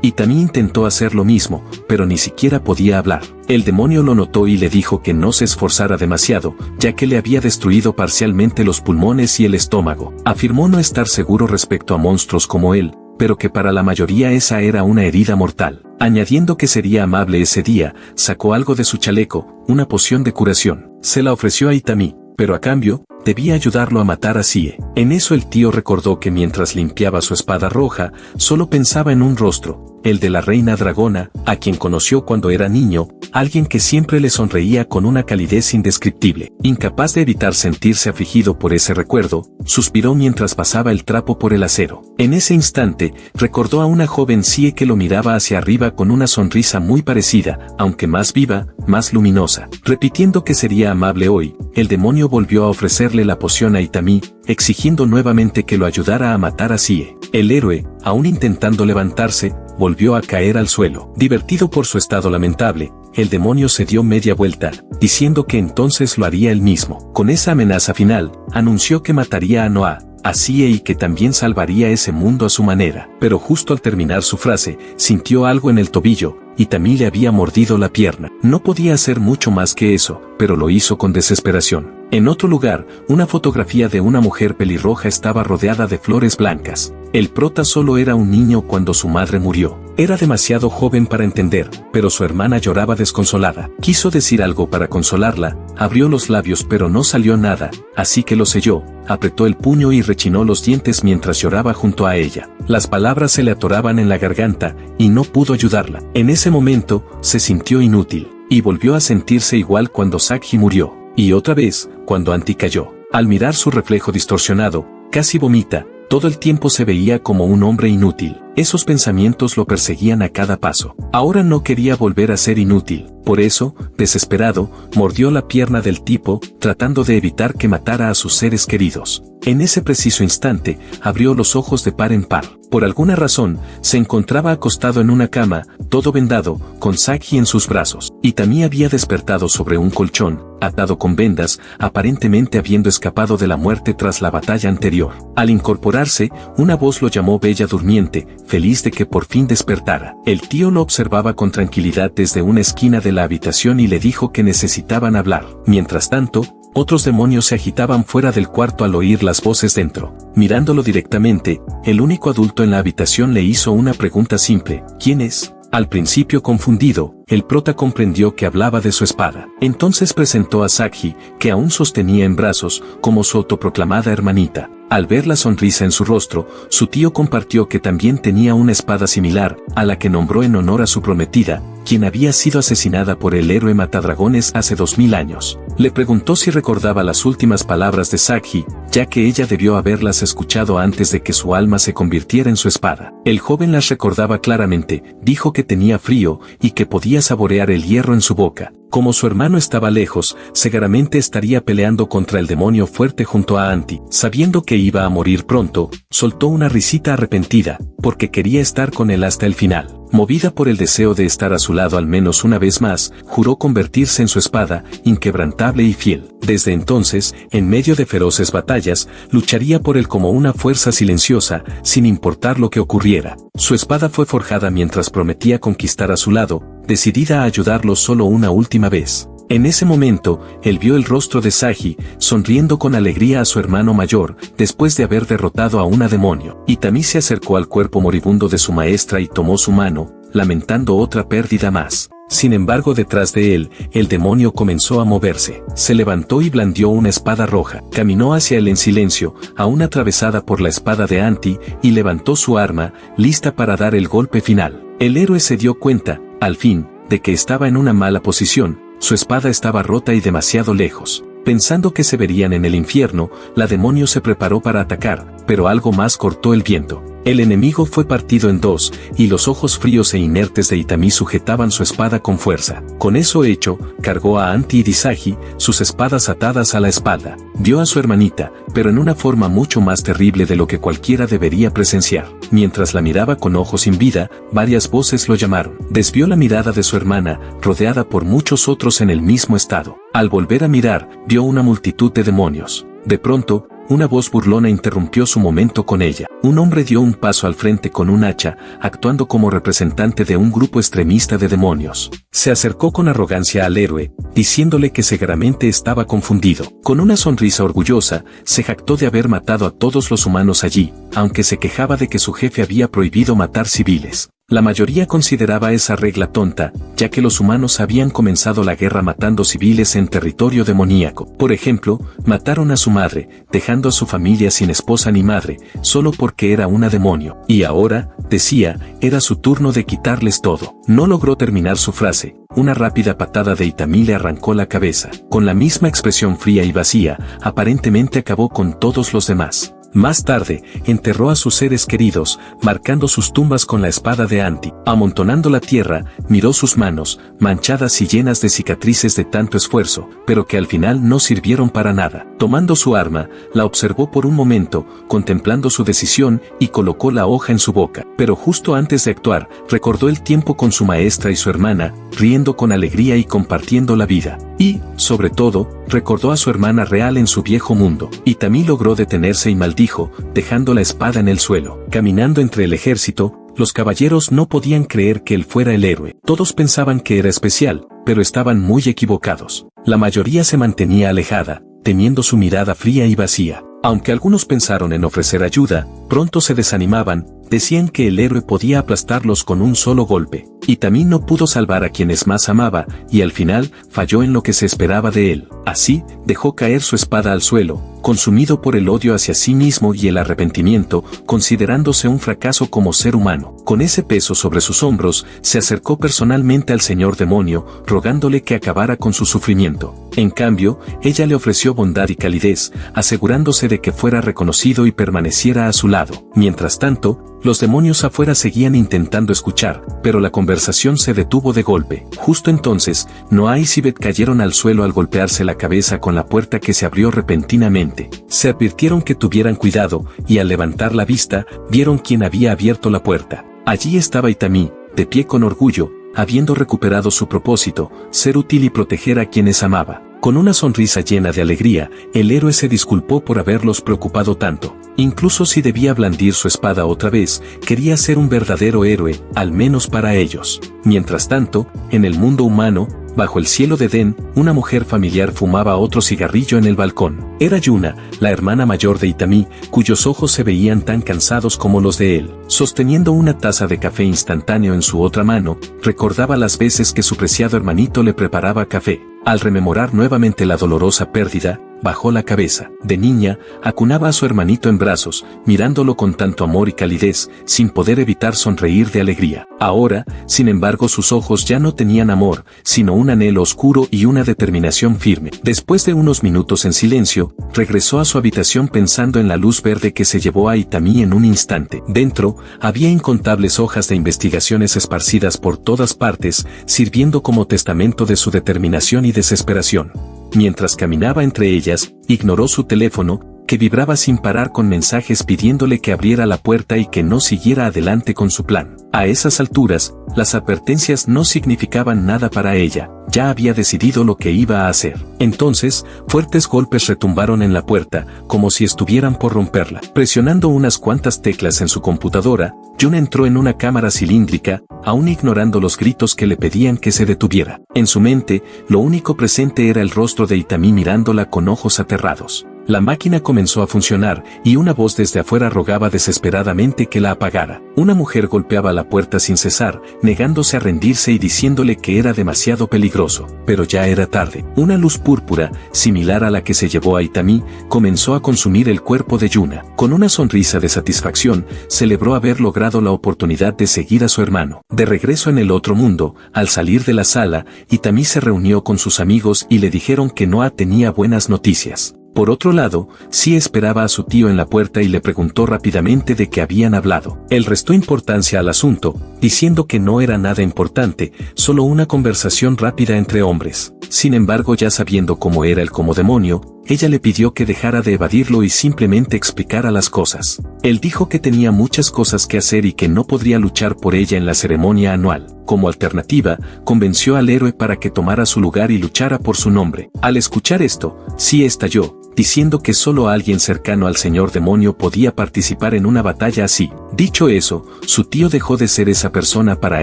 Itami intentó hacer lo mismo, pero ni siquiera podía hablar. El demonio lo notó y le dijo que no se esforzara demasiado, ya que le había destruido parcialmente los pulmones y el estómago. Afirmó no estar seguro respecto a monstruos como él, pero que para la mayoría esa era una herida mortal. Añadiendo que sería amable ese día, sacó algo de su chaleco, una poción de curación. Se la ofreció a Itami, pero a cambio, debía ayudarlo a matar a Sie. En eso el tío recordó que mientras limpiaba su espada roja, solo pensaba en un rostro, el de la reina dragona, a quien conoció cuando era niño, alguien que siempre le sonreía con una calidez indescriptible. Incapaz de evitar sentirse afligido por ese recuerdo, suspiró mientras pasaba el trapo por el acero. En ese instante, recordó a una joven Sie que lo miraba hacia arriba con una sonrisa muy parecida, aunque más viva, más luminosa. Repitiendo que sería amable hoy, el demonio volvió a ofrecerle la poción a Itami, exigiendo nuevamente que lo ayudara a matar a Sie. El héroe, aún intentando levantarse, volvió a caer al suelo. Divertido por su estado lamentable, el demonio se dio media vuelta, diciendo que entonces lo haría él mismo. Con esa amenaza final, anunció que mataría a Noah, a Sie y que también salvaría ese mundo a su manera. Pero justo al terminar su frase, sintió algo en el tobillo, y Itami le había mordido la pierna. No podía hacer mucho más que eso, pero lo hizo con desesperación. En otro lugar, una fotografía de una mujer pelirroja estaba rodeada de flores blancas. El prota solo era un niño cuando su madre murió. Era demasiado joven para entender, pero su hermana lloraba desconsolada. Quiso decir algo para consolarla, abrió los labios pero no salió nada, así que lo selló, apretó el puño y rechinó los dientes mientras lloraba junto a ella. Las palabras se le atoraban en la garganta, y no pudo ayudarla. En ese momento, se sintió inútil, y volvió a sentirse igual cuando Sakhi murió. Y otra vez, cuando Anti cayó. Al mirar su reflejo distorsionado, casi vomita, todo el tiempo se veía como un hombre inútil. Esos pensamientos lo perseguían a cada paso. Ahora no quería volver a ser inútil. Por eso, desesperado, mordió la pierna del tipo, tratando de evitar que matara a sus seres queridos. En ese preciso instante, abrió los ojos de par en par. Por alguna razón, se encontraba acostado en una cama, todo vendado, con Sakhi en sus brazos. Itami había despertado sobre un colchón, atado con vendas, aparentemente habiendo escapado de la muerte tras la batalla anterior. Al incorporarse, una voz lo llamó Bella Durmiente, feliz de que por fin despertara. El tío lo observaba con tranquilidad desde una esquina de la habitación y le dijo que necesitaban hablar. Mientras tanto, otros demonios se agitaban fuera del cuarto al oír las voces dentro. Mirándolo directamente, el único adulto en la habitación le hizo una pregunta simple: ¿quién es? Al principio confundido, el prota comprendió que hablaba de su espada. Entonces presentó a Sakhi, que aún sostenía en brazos, como su autoproclamada hermanita. Al ver la sonrisa en su rostro, su tío compartió que también tenía una espada similar, a la que nombró en honor a su prometida, quien había sido asesinada por el héroe matadragones hace 2000 años. Le preguntó si recordaba las últimas palabras de Sakhi, ya que ella debió haberlas escuchado antes de que su alma se convirtiera en su espada. El joven las recordaba claramente, dijo que tenía frío y que podía saborear el hierro en su boca. Como su hermano estaba lejos, seguramente estaría peleando contra el demonio fuerte junto a Anti. Sabiendo que iba a morir pronto, soltó una risita arrepentida, porque quería estar con él hasta el final. Movida por el deseo de estar a su lado al menos una vez más, juró convertirse en su espada, inquebrantable y fiel. Desde entonces, en medio de feroces batallas, lucharía por él como una fuerza silenciosa, sin importar lo que ocurriera. Su espada fue forjada mientras prometía conquistar a su lado, decidida a ayudarlo solo una última vez. En ese momento, él vio el rostro de Sagi, sonriendo con alegría a su hermano mayor, después de haber derrotado a una demonio. Itami se acercó al cuerpo moribundo de su maestra y tomó su mano, lamentando otra pérdida más. Sin embargo, detrás de él, el demonio comenzó a moverse. Se levantó y blandió una espada roja. Caminó hacia él en silencio, aún atravesada por la espada de Anti, y levantó su arma, lista para dar el golpe final. El héroe se dio cuenta, al fin, de que estaba en una mala posición. Su espada estaba rota y demasiado lejos. Pensando que se verían en el infierno, la demonio se preparó para atacar, pero algo más cortó el viento. El enemigo fue partido en dos, y los ojos fríos e inertes de Itami sujetaban su espada con fuerza. Con eso hecho, cargó a Anti y Disagi, sus espadas atadas a la espalda. Vio a su hermanita, pero en una forma mucho más terrible de lo que cualquiera debería presenciar. Mientras la miraba con ojos sin vida, varias voces lo llamaron. Desvió la mirada de su hermana, rodeada por muchos otros en el mismo estado. Al volver a mirar, vio una multitud de demonios. De pronto, una voz burlona interrumpió su momento con ella. Un hombre dio un paso al frente con un hacha, actuando como representante de un grupo extremista de demonios. Se acercó con arrogancia al héroe, diciéndole que seguramente estaba confundido. Con una sonrisa orgullosa, se jactó de haber matado a todos los humanos allí, aunque se quejaba de que su jefe había prohibido matar civiles. La mayoría consideraba esa regla tonta, ya que los humanos habían comenzado la guerra matando civiles en territorio demoníaco. Por ejemplo, mataron a su madre, dejando a su familia sin esposa ni madre, solo porque era una demonio. Y ahora, decía, era su turno de quitarles todo. No logró terminar su frase. Una rápida patada de Itami le arrancó la cabeza. Con la misma expresión fría y vacía, aparentemente acabó con todos los demás. Más tarde, enterró a sus seres queridos, marcando sus tumbas con la espada de Anti. Amontonando la tierra, miró sus manos, manchadas y llenas de cicatrices de tanto esfuerzo, pero que al final no sirvieron para nada. Tomando su arma, la observó por un momento, contemplando su decisión, y colocó la hoja en su boca. Pero justo antes de actuar, recordó el tiempo con su maestra y su hermana, riendo con alegría y compartiendo la vida. Y, sobre todo, recordó a su hermana real en su viejo mundo. Itami logró detenerse y maldijo, dejando la espada en el suelo. Caminando entre el ejército, los caballeros no podían creer que él fuera el héroe. Todos pensaban que era especial, pero estaban muy equivocados. La mayoría se mantenía alejada, temiendo su mirada fría y vacía. Aunque algunos pensaron en ofrecer ayuda, pronto se desanimaban, decían que el héroe podía aplastarlos con un solo golpe. Itami no pudo salvar a quienes más amaba, y al final, falló en lo que se esperaba de él. Así, dejó caer su espada al suelo, consumido por el odio hacia sí mismo y el arrepentimiento, considerándose un fracaso como ser humano. Con ese peso sobre sus hombros, se acercó personalmente al señor demonio, rogándole que acabara con su sufrimiento. En cambio, ella le ofreció bondad y calidez, asegurándose de que fuera reconocido y permaneciera a su lado. Mientras tanto, los demonios afuera seguían intentando escuchar, pero la conversación se detuvo de golpe. Justo entonces, Noa y Sibet cayeron al suelo al golpearse la cabeza con la puerta que se abrió repentinamente. Se advirtieron que tuvieran cuidado, y al levantar la vista, vieron quién había abierto la puerta. Allí estaba Itami, de pie con orgullo, habiendo recuperado su propósito, ser útil y proteger a quienes amaba. Con una sonrisa llena de alegría, el héroe se disculpó por haberlos preocupado tanto. Incluso si debía blandir su espada otra vez, quería ser un verdadero héroe, al menos para ellos. Mientras tanto, en el mundo humano, bajo el cielo de Den, una mujer familiar fumaba otro cigarrillo en el balcón. Era Yuna, la hermana mayor de Itami, cuyos ojos se veían tan cansados como los de él. Sosteniendo una taza de café instantáneo en su otra mano, recordaba las veces que su preciado hermanito le preparaba café. Al rememorar nuevamente la dolorosa pérdida, bajó la cabeza. De niña, acunaba a su hermanito en brazos, mirándolo con tanto amor y calidez, sin poder evitar sonreír de alegría. Ahora, sin embargo, sus ojos ya no tenían amor, sino un anhelo oscuro y una determinación firme. Después de unos minutos en silencio, regresó a su habitación pensando en la luz verde que se llevó a Itami en un instante. Dentro, había incontables hojas de investigaciones esparcidas por todas partes, sirviendo como testamento de su determinación y desesperación. Mientras caminaba entre ellas, ignoró su teléfono, que vibraba sin parar con mensajes pidiéndole que abriera la puerta y que no siguiera adelante con su plan. A esas alturas, las advertencias no significaban nada para ella, ya había decidido lo que iba a hacer. Entonces, fuertes golpes retumbaron en la puerta, como si estuvieran por romperla. Presionando unas cuantas teclas en su computadora, Jun entró en una cámara cilíndrica, aún ignorando los gritos que le pedían que se detuviera. En su mente, lo único presente era el rostro de Itami mirándola con ojos aterrados. La máquina comenzó a funcionar, y una voz desde afuera rogaba desesperadamente que la apagara. Una mujer golpeaba la puerta sin cesar, negándose a rendirse y diciéndole que era demasiado peligroso. Pero ya era tarde. Una luz púrpura, similar a la que se llevó a Itami, comenzó a consumir el cuerpo de Yuna. Con una sonrisa de satisfacción, celebró haber logrado la oportunidad de seguir a su hermano. De regreso en el otro mundo, al salir de la sala, Itami se reunió con sus amigos y le dijeron que Noa tenía buenas noticias. Por otro lado, sí esperaba a su tío en la puerta y le preguntó rápidamente de qué habían hablado. Él restó importancia al asunto, diciendo que no era nada importante, solo una conversación rápida entre hombres. Sin embargo, ya sabiendo cómo era el como demonio, ella le pidió que dejara de evadirlo y simplemente explicara las cosas. Él dijo que tenía muchas cosas que hacer y que no podría luchar por ella en la ceremonia anual. Como alternativa, convenció al héroe para que tomara su lugar y luchara por su nombre. Al escuchar esto, sí estalló, diciendo que solo alguien cercano al señor demonio podía participar en una batalla así. Dicho eso, su tío dejó de ser esa persona para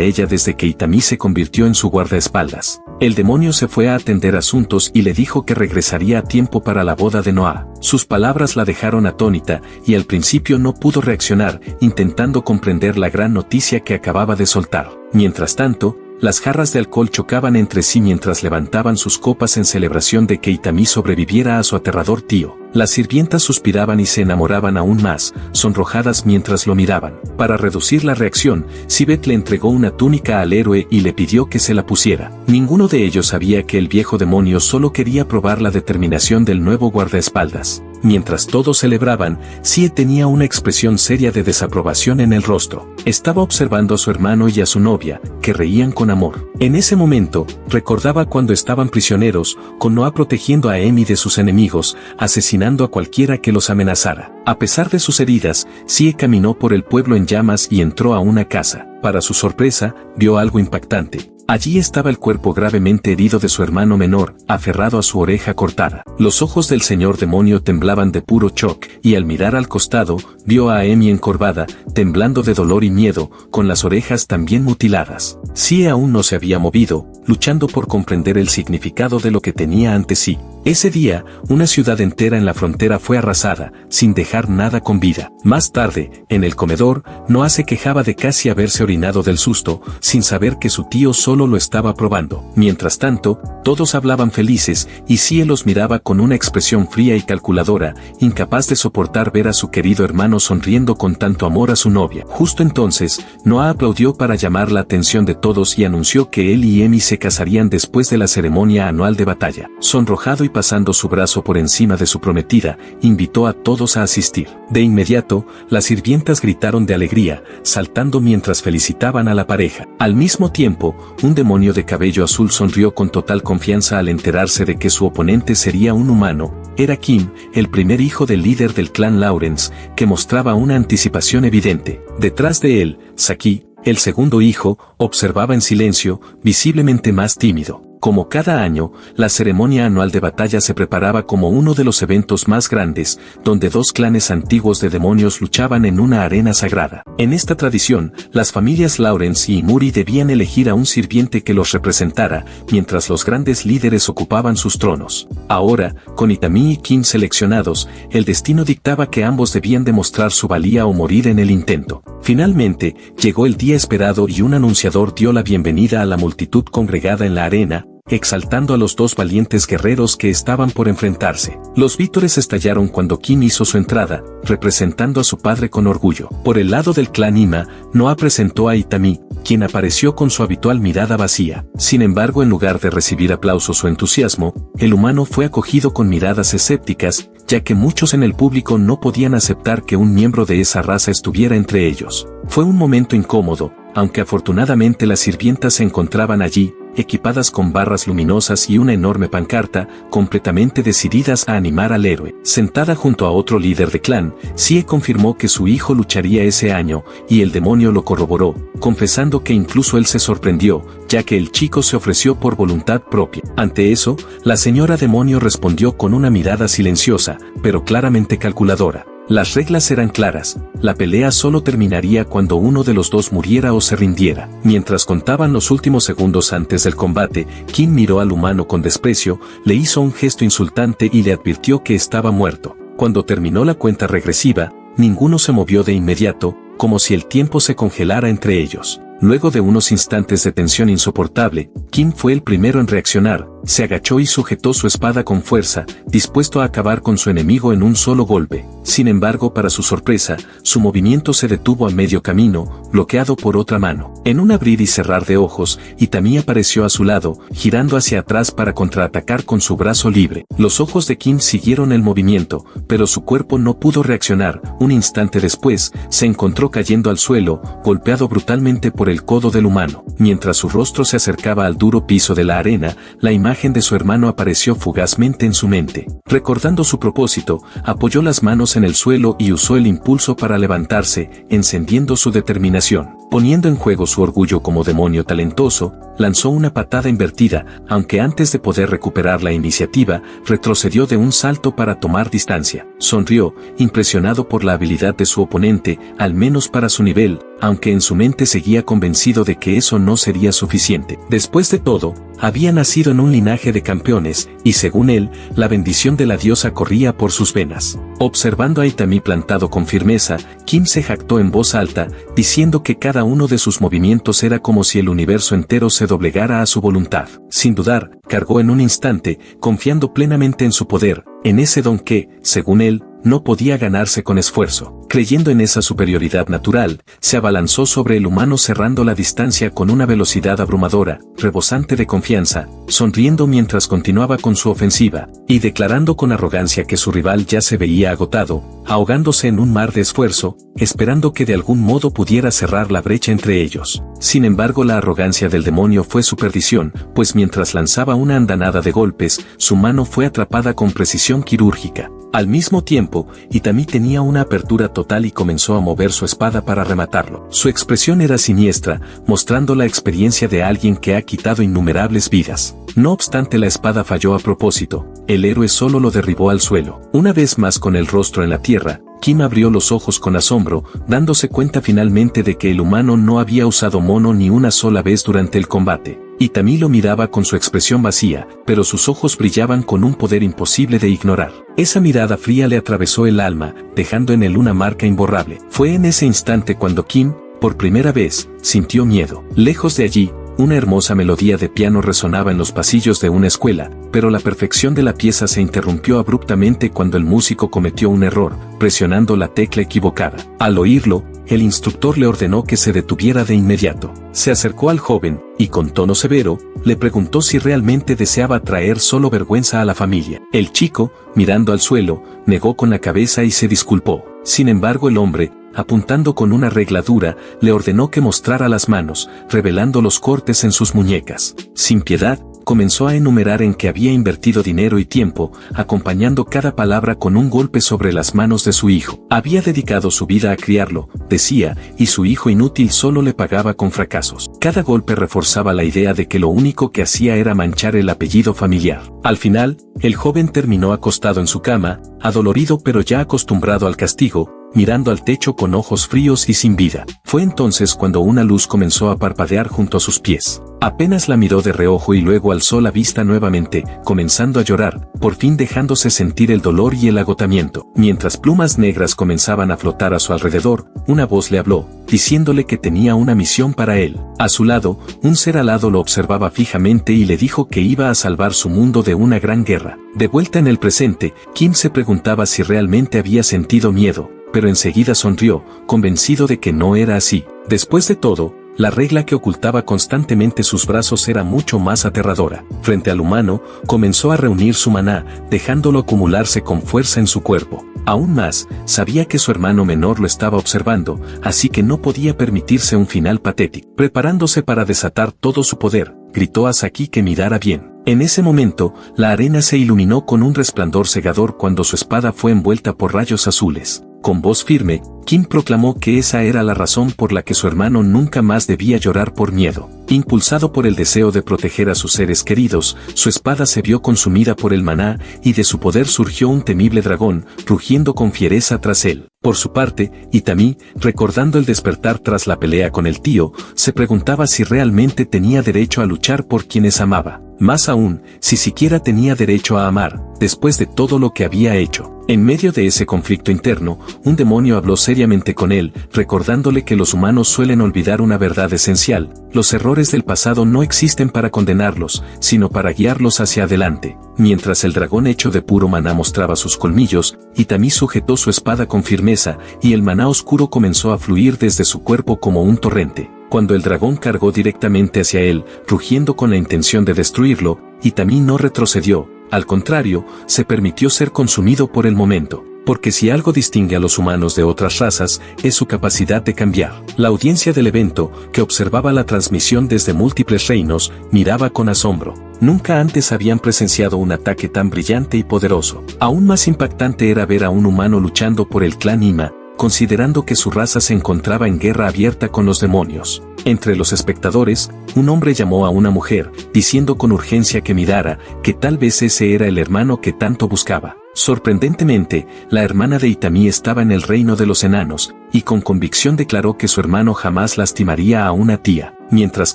ella desde que Itami se convirtió en su guardaespaldas. El demonio se fue a atender asuntos y le dijo que regresaría a tiempo para la boda de Noa. Sus palabras la dejaron atónita, y al principio no pudo reaccionar, intentando comprender la gran noticia que acababa de soltar. Mientras tanto, las jarras de alcohol chocaban entre sí mientras levantaban sus copas en celebración de que Itami sobreviviera a su aterrador tío. Las sirvientas suspiraban y se enamoraban aún más, sonrojadas mientras lo miraban. Para reducir la reacción, Sibeth le entregó una túnica al héroe y le pidió que se la pusiera. Ninguno de ellos sabía que el viejo demonio solo quería probar la determinación del nuevo guardaespaldas. Mientras todos celebraban, Sie tenía una expresión seria de desaprobación en el rostro. Estaba observando a su hermano y a su novia, que reían con amor. En ese momento, recordaba cuando estaban prisioneros, con Noa protegiendo a Emi de sus enemigos, asesinando a cualquiera que los amenazara. A pesar de sus heridas, Sie caminó por el pueblo en llamas y entró a una casa. Para su sorpresa, vio algo impactante. Allí estaba el cuerpo gravemente herido de su hermano menor, aferrado a su oreja cortada. Los ojos del señor demonio temblaban de puro shock, y al mirar al costado, vio a Emi encorvada, temblando de dolor y miedo, con las orejas también mutiladas. Sie aún no se había movido, luchando por comprender el significado de lo que tenía ante sí. Ese día, una ciudad entera en la frontera fue arrasada, sin dejar nada con vida. Más tarde, en el comedor, Noa se quejaba de casi haberse orinado del susto, sin saber que su tío solo lo estaba probando. Mientras tanto, todos hablaban felices, y Sie los miraba con una expresión fría y calculadora, incapaz de soportar ver a su querido hermano sonriendo con tanto amor a su novia. Justo entonces, Noa aplaudió para llamar la atención de todos y anunció que él y Emi se casarían después de la ceremonia anual de batalla. Sonrojado y pasando su brazo por encima de su prometida, invitó a todos a asistir. De inmediato, las sirvientas gritaron de alegría, saltando mientras felicitaban a la pareja. Al mismo tiempo, un demonio de cabello azul sonrió con total confianza al enterarse de que su oponente sería un humano. Era Kim, el primer hijo del líder del clan Lawrence, que mostraba una anticipación evidente. Detrás de él, Saki, el segundo hijo, observaba en silencio, visiblemente más tímido. Como cada año, la ceremonia anual de batalla se preparaba como uno de los eventos más grandes, donde dos clanes antiguos de demonios luchaban en una arena sagrada. En esta tradición, las familias Lawrence y Imuri debían elegir a un sirviente que los representara, mientras los grandes líderes ocupaban sus tronos. Ahora, con Itami y Kim seleccionados, el destino dictaba que ambos debían demostrar su valía o morir en el intento. Finalmente, llegó el día esperado y un anunciador dio la bienvenida a la multitud congregada en la arena, exaltando a los dos valientes guerreros que estaban por enfrentarse. Los vítores estallaron cuando Kim hizo su entrada, representando a su padre con orgullo. Por el lado del clan Ima, Noa presentó a Itami, quien apareció con su habitual mirada vacía. Sin embargo, en lugar de recibir aplausos o entusiasmo, el humano fue acogido con miradas escépticas, ya que muchos en el público no podían aceptar que un miembro de esa raza estuviera entre ellos. Fue un momento incómodo, aunque afortunadamente las sirvientas se encontraban allí, equipadas con barras luminosas y una enorme pancarta, completamente decididas a animar al héroe. Sentada junto a otro líder de clan, Sie confirmó que su hijo lucharía ese año, y el demonio lo corroboró, confesando que incluso él se sorprendió, ya que el chico se ofreció por voluntad propia. Ante eso, la señora demonio respondió con una mirada silenciosa, pero claramente calculadora. Las reglas eran claras, la pelea solo terminaría cuando uno de los dos muriera o se rindiera. Mientras contaban los últimos segundos antes del combate, Kim miró al humano con desprecio, le hizo un gesto insultante y le advirtió que estaba muerto. Cuando terminó la cuenta regresiva, ninguno se movió de inmediato, como si el tiempo se congelara entre ellos. Luego de unos instantes de tensión insoportable, Kim fue el primero en reaccionar, se agachó y sujetó su espada con fuerza, dispuesto a acabar con su enemigo en un solo golpe. Sin embargo, para su sorpresa, su movimiento se detuvo a medio camino, bloqueado por otra mano. En un abrir y cerrar de ojos, Itami apareció a su lado, girando hacia atrás para contraatacar con su brazo libre. Los ojos de Kim siguieron el movimiento, pero su cuerpo no pudo reaccionar. Un instante después, se encontró cayendo al suelo, golpeado brutalmente por el codo del humano. Mientras su rostro se acercaba al duro piso de la arena, la imagen de su hermano apareció fugazmente en su mente. Recordando su propósito, apoyó las manos en el suelo y usó el impulso para levantarse, encendiendo su determinación. Poniendo en juego su orgullo como demonio talentoso, lanzó una patada invertida, aunque antes de poder recuperar la iniciativa, retrocedió de un salto para tomar distancia. Sonrió, impresionado por la habilidad de su oponente, al menos para su nivel, aunque en su mente seguía convencido de que eso no sería suficiente. Después de todo, había nacido en un linaje de campeones, y según él, la bendición de la diosa corría por sus venas. Observando a Itami plantado con firmeza, Kim se jactó en voz alta, diciendo que cada uno de sus movimientos era como si el universo entero se doblegara a su voluntad. Sin dudar, cargó en un instante, confiando plenamente en su poder, en ese don que, según él, no podía ganarse con esfuerzo. Creyendo en esa superioridad natural, se abalanzó sobre el humano cerrando la distancia con una velocidad abrumadora, rebosante de confianza, sonriendo mientras continuaba con su ofensiva, y declarando con arrogancia que su rival ya se veía agotado, ahogándose en un mar de esfuerzo, esperando que de algún modo pudiera cerrar la brecha entre ellos. Sin embargo, la arrogancia del demonio fue su perdición, pues mientras lanzaba una andanada de golpes, su mano fue atrapada con precisión quirúrgica. Al mismo tiempo, Itami tenía una apertura total y comenzó a mover su espada para rematarlo. Su expresión era siniestra, mostrando la experiencia de alguien que ha quitado innumerables vidas. No obstante, la espada falló a propósito, el héroe solo lo derribó al suelo. Una vez más con el rostro en la tierra, Kim abrió los ojos con asombro, dándose cuenta finalmente de que el humano no había usado mono ni una sola vez durante el combate. Itami lo miraba con su expresión vacía, pero sus ojos brillaban con un poder imposible de ignorar. Esa mirada fría le atravesó el alma, dejando en él una marca imborrable. Fue en ese instante cuando Kim, por primera vez, sintió miedo. Lejos de allí, una hermosa melodía de piano resonaba en los pasillos de una escuela, pero la perfección de la pieza se interrumpió abruptamente cuando el músico cometió un error, presionando la tecla equivocada. Al oírlo, el instructor le ordenó que se detuviera de inmediato. Se acercó al joven, y con tono severo, le preguntó si realmente deseaba traer solo vergüenza a la familia. El chico, mirando al suelo, negó con la cabeza y se disculpó. Sin embargo, el hombre, apuntando con una regla dura, le ordenó que mostrara las manos, revelando los cortes en sus muñecas. Sin piedad, comenzó a enumerar en que había invertido dinero y tiempo, acompañando cada palabra con un golpe sobre las manos de su hijo. Había dedicado su vida a criarlo, decía, y su hijo inútil solo le pagaba con fracasos. Cada golpe reforzaba la idea de que lo único que hacía era manchar el apellido familiar. Al final, el joven terminó acostado en su cama, adolorido pero ya acostumbrado al castigo, mirando al techo con ojos fríos y sin vida. Fue entonces cuando una luz comenzó a parpadear junto a sus pies. Apenas la miró de reojo y luego alzó la vista nuevamente, comenzando a llorar, por fin dejándose sentir el dolor y el agotamiento. Mientras plumas negras comenzaban a flotar a su alrededor, una voz le habló, diciéndole que tenía una misión para él. A su lado, un ser alado lo observaba fijamente y le dijo que iba a salvar su mundo de una gran guerra. De vuelta en el presente, Kim se preguntaba si realmente había sentido miedo, pero enseguida sonrió, convencido de que no era así. Después de todo, la regla que ocultaba constantemente sus brazos era mucho más aterradora. Frente al humano, comenzó a reunir su maná, dejándolo acumularse con fuerza en su cuerpo. Aún más, sabía que su hermano menor lo estaba observando, así que no podía permitirse un final patético. Preparándose para desatar todo su poder, gritó a Saki que mirara bien. En ese momento, la arena se iluminó con un resplandor cegador cuando su espada fue envuelta por rayos azules. Con voz firme, Kim proclamó que esa era la razón por la que su hermano nunca más debía llorar por miedo. Impulsado por el deseo de proteger a sus seres queridos, su espada se vio consumida por el maná y de su poder surgió un temible dragón, rugiendo con fiereza tras él. Por su parte, Itami, recordando el despertar tras la pelea con el tío, se preguntaba si realmente tenía derecho a luchar por quienes amaba. Más aún, si siquiera tenía derecho a amar, después de todo lo que había hecho. En medio de ese conflicto interno, un demonio habló seriamente con él, recordándole que los humanos suelen olvidar una verdad esencial: los errores del pasado no existen para condenarlos, sino para guiarlos hacia adelante. Mientras el dragón hecho de puro maná mostraba sus colmillos, Itami sujetó su espada con firmeza, y el maná oscuro comenzó a fluir desde su cuerpo como un torrente. Cuando el dragón cargó directamente hacia él, rugiendo con la intención de destruirlo, Itami no retrocedió. Al contrario, se permitió ser consumido por el momento, porque si algo distingue a los humanos de otras razas, es su capacidad de cambiar. La audiencia del evento, que observaba la transmisión desde múltiples reinos, miraba con asombro. Nunca antes habían presenciado un ataque tan brillante y poderoso. Aún más impactante era ver a un humano luchando por el clan Ima, considerando que su raza se encontraba en guerra abierta con los demonios. Entre los espectadores, un hombre llamó a una mujer, diciendo con urgencia que mirara, que tal vez ese era el hermano que tanto buscaba. Sorprendentemente, la hermana de Itami estaba en el reino de los enanos, y con convicción declaró que su hermano jamás lastimaría a una tía. Mientras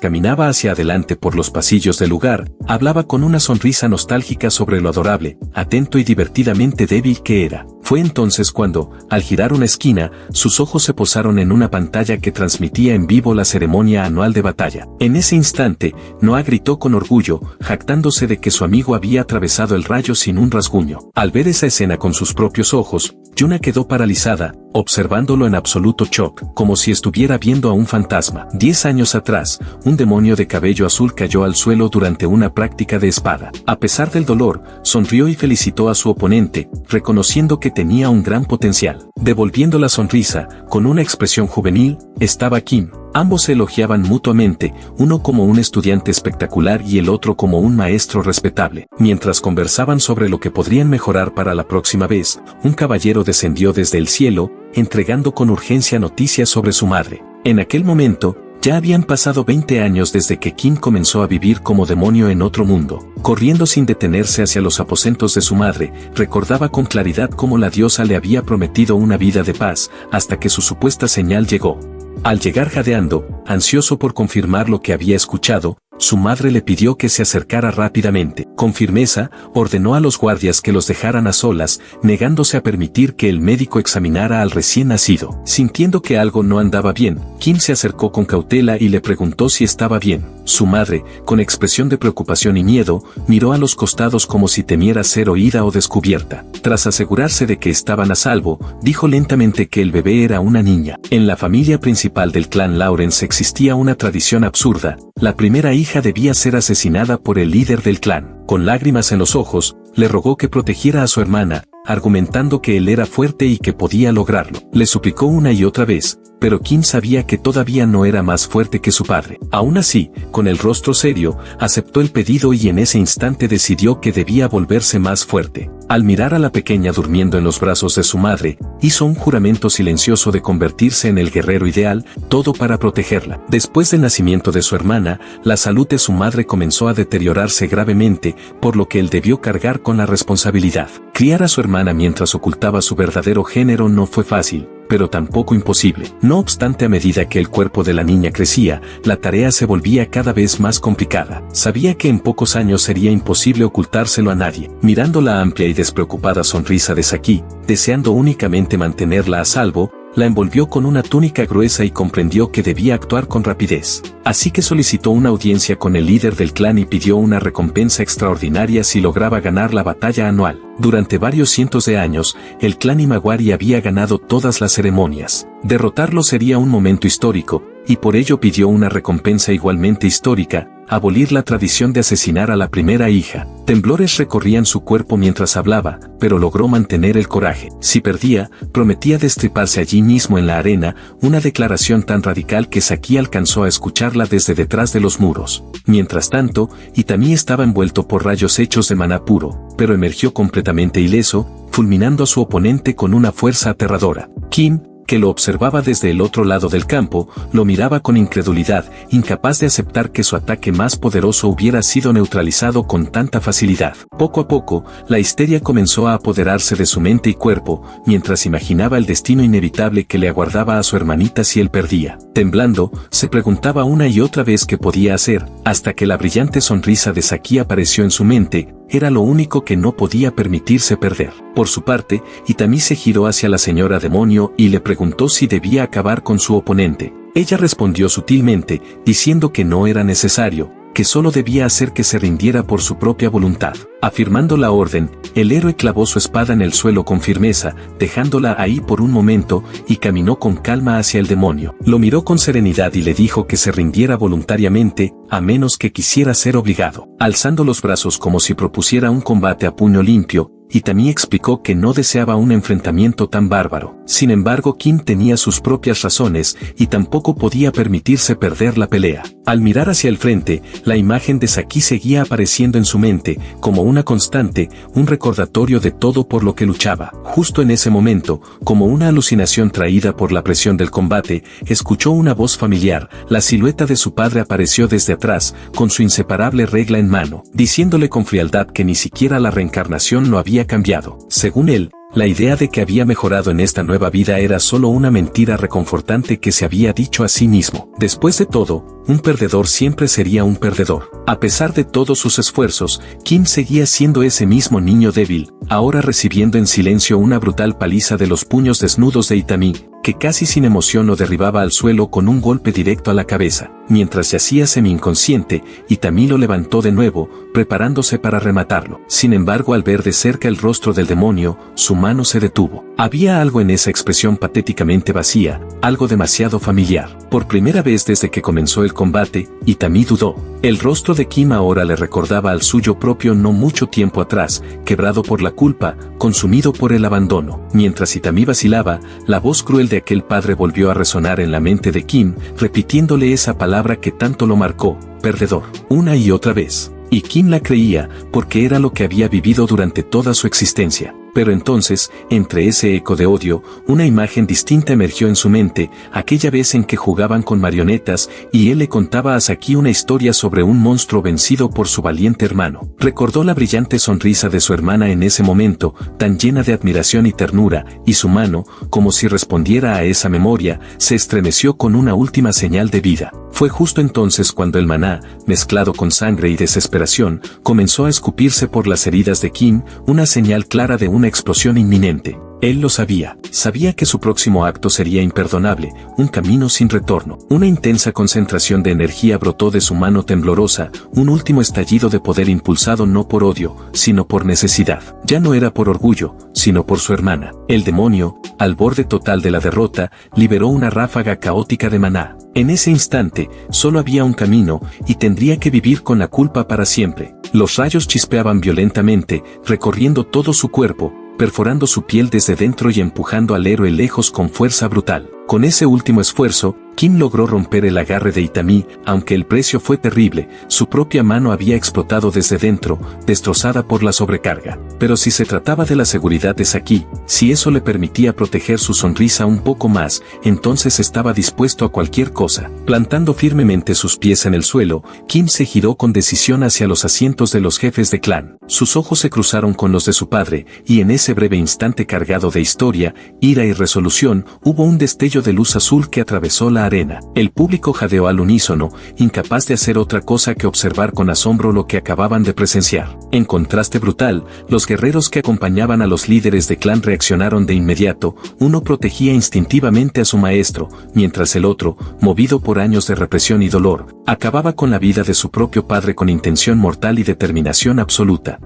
caminaba hacia adelante por los pasillos del lugar, hablaba con una sonrisa nostálgica sobre lo adorable, atento y divertidamente débil que era. Fue entonces cuando, al girar una esquina, sus ojos se posaron en una pantalla que transmitía en vivo la ceremonia anual de batalla. En ese instante, Noah gritó con orgullo, jactándose de que su amigo había atravesado el rayo sin un rasguño. Al ver esa escena con sus propios ojos, Yuna quedó paralizada, observándolo en absoluto shock, como si estuviera viendo a un fantasma. 10 años atrás, un demonio de cabello azul cayó al suelo durante una práctica de espada. A pesar del dolor, sonrió y felicitó a su oponente, reconociendo que tenía un gran potencial. Devolviendo la sonrisa, con una expresión juvenil, estaba Kim. Ambos se elogiaban mutuamente, uno como un estudiante espectacular y el otro como un maestro respetable. Mientras conversaban sobre lo que podrían mejorar para la próxima vez, un caballero descendió desde el cielo, entregando con urgencia noticias sobre su madre. En aquel momento, ya habían pasado 20 años desde que Kim comenzó a vivir como demonio en otro mundo. Corriendo sin detenerse hacia los aposentos de su madre, recordaba con claridad cómo la diosa le había prometido una vida de paz, hasta que su supuesta señal llegó. Al llegar jadeando, ansioso por confirmar lo que había escuchado, su madre le pidió que se acercara rápidamente. Con firmeza, ordenó a los guardias que los dejaran a solas, negándose a permitir que el médico examinara al recién nacido. Sintiendo que algo no andaba bien, Kim se acercó con cautela y le preguntó si estaba bien. Su madre, con expresión de preocupación y miedo, miró a los costados como si temiera ser oída o descubierta. Tras asegurarse de que estaban a salvo, dijo lentamente que el bebé era una niña. En la familia principal del clan Lawrence existía una tradición absurda: la primera hija debía ser asesinada por el líder del clan. Con lágrimas en los ojos, le rogó que protegiera a su hermana, argumentando que él era fuerte y que podía lograrlo. Le suplicó una y otra vez, pero Kim sabía que todavía no era más fuerte que su padre. Aún así, con el rostro serio, aceptó el pedido y en ese instante decidió que debía volverse más fuerte. Al mirar a la pequeña durmiendo en los brazos de su madre, hizo un juramento silencioso de convertirse en el guerrero ideal, todo para protegerla. Después del nacimiento de su hermana, la salud de su madre comenzó a deteriorarse gravemente, por lo que él debió cargar con la responsabilidad. Criar a su hermana mientras ocultaba su verdadero género no fue fácil, pero tampoco imposible. No obstante, a medida que el cuerpo de la niña crecía, la tarea se volvía cada vez más complicada. Sabía que en pocos años sería imposible ocultárselo a nadie. Mirando la amplia y despreocupada sonrisa de Saki, deseando únicamente mantenerla a salvo, la envolvió con una túnica gruesa y comprendió que debía actuar con rapidez. Así que solicitó una audiencia con el líder del clan y pidió una recompensa extraordinaria si lograba ganar la batalla anual. Durante varios cientos de años, el clan Imawari había ganado todas las ceremonias. Derrotarlo sería un momento histórico, y por ello pidió una recompensa igualmente histórica, abolir la tradición de asesinar a la primera hija. Temblores recorrían su cuerpo mientras hablaba, pero logró mantener el coraje. Si perdía, prometía destriparse allí mismo en la arena, una declaración tan radical que Saki alcanzó a escucharla desde detrás de los muros. Mientras tanto, Itami estaba envuelto por rayos hechos de maná puro, pero emergió completamente ileso, fulminando a su oponente con una fuerza aterradora. Kim, que lo observaba desde el otro lado del campo, lo miraba con incredulidad, incapaz de aceptar que su ataque más poderoso hubiera sido neutralizado con tanta facilidad. Poco a poco, la histeria comenzó a apoderarse de su mente y cuerpo, mientras imaginaba el destino inevitable que le aguardaba a su hermanita si él perdía. Temblando, se preguntaba una y otra vez qué podía hacer, hasta que la brillante sonrisa de Saki apareció en su mente. Era lo único que no podía permitirse perder. Por su parte, Itami se giró hacia la señora demonio y le preguntó si debía acabar con su oponente. Ella respondió sutilmente, diciendo que no era necesario, que solo debía hacer que se rindiera por su propia voluntad. Afirmando la orden, el héroe clavó su espada en el suelo con firmeza, dejándola ahí por un momento, y caminó con calma hacia el demonio. Lo miró con serenidad y le dijo que se rindiera voluntariamente, a menos que quisiera ser obligado. Alzando los brazos como si propusiera un combate a puño limpio, Itami explicó que no deseaba un enfrentamiento tan bárbaro. Sin embargo, Kim tenía sus propias razones y tampoco podía permitirse perder la pelea. Al mirar hacia el frente, la imagen de Saki seguía apareciendo en su mente, como una constante, un recordatorio de todo por lo que luchaba. Justo en ese momento, como una alucinación traída por la presión del combate, escuchó una voz familiar. La silueta de su padre apareció desde atrás, con su inseparable regla en mano, diciéndole con frialdad que ni siquiera la reencarnación lo había cambiado. Según él, la idea de que había mejorado en esta nueva vida era solo una mentira reconfortante que se había dicho a sí mismo. Después de todo, un perdedor siempre sería un perdedor. A pesar de todos sus esfuerzos, Kim seguía siendo ese mismo niño débil, ahora recibiendo en silencio una brutal paliza de los puños desnudos de Itami, que casi sin emoción lo derribaba al suelo con un golpe directo a la cabeza. Mientras yacía semi-inconsciente, Itami lo levantó de nuevo, preparándose para rematarlo. Sin embargo, al ver de cerca el rostro del demonio, su mano se detuvo. Había algo en esa expresión patéticamente vacía, algo demasiado familiar. Por primera vez desde que comenzó el combate, Itami dudó. El rostro de Kim ahora le recordaba al suyo propio no mucho tiempo atrás, quebrado por la culpa, consumido por el abandono. Mientras Itami vacilaba, la voz cruel de aquel padre volvió a resonar en la mente de Kim, repitiéndole esa palabra que tanto lo marcó, perdedor, una y otra vez. Y Kim la creía, porque era lo que había vivido durante toda su existencia. Pero entonces, entre ese eco de odio, una imagen distinta emergió en su mente, aquella vez en que jugaban con marionetas, y él le contaba a Saki una historia sobre un monstruo vencido por su valiente hermano. Recordó la brillante sonrisa de su hermana en ese momento, tan llena de admiración y ternura, y su mano, como si respondiera a esa memoria, se estremeció con una última señal de vida. Fue justo entonces cuando el maná, mezclado con sangre y desesperación, comenzó a escupirse por las heridas de Kim, una señal clara de una explosión inminente. Él lo sabía. Sabía que su próximo acto sería imperdonable, un camino sin retorno. Una intensa concentración de energía brotó de su mano temblorosa, un último estallido de poder impulsado no por odio, sino por necesidad. Ya no era por orgullo, sino por su hermana. El demonio, al borde total de la derrota, liberó una ráfaga caótica de maná. En ese instante, solo había un camino, y tendría que vivir con la culpa para siempre. Los rayos chispeaban violentamente, recorriendo todo su cuerpo, perforando su piel desde dentro y empujando al héroe lejos con fuerza brutal. Con ese último esfuerzo, Kim logró romper el agarre de Itami, aunque el precio fue terrible, su propia mano había explotado desde dentro, destrozada por la sobrecarga. Pero si se trataba de la seguridad de Saki, si eso le permitía proteger su sonrisa un poco más, entonces estaba dispuesto a cualquier cosa. Plantando firmemente sus pies en el suelo, Kim se giró con decisión hacia los asientos de los jefes de clan. Sus ojos se cruzaron con los de su padre, y en ese breve instante cargado de historia, ira y resolución, hubo un destello de luz azul que atravesó la arena. El público jadeó al unísono, incapaz de hacer otra cosa que observar con asombro lo que acababan de presenciar. En contraste brutal, los guerreros que acompañaban a los líderes de clan reaccionaron de inmediato. Uno protegía instintivamente a su maestro, mientras el otro, movido por años de represión y dolor, acababa con la vida de su propio padre con intención mortal y determinación absoluta.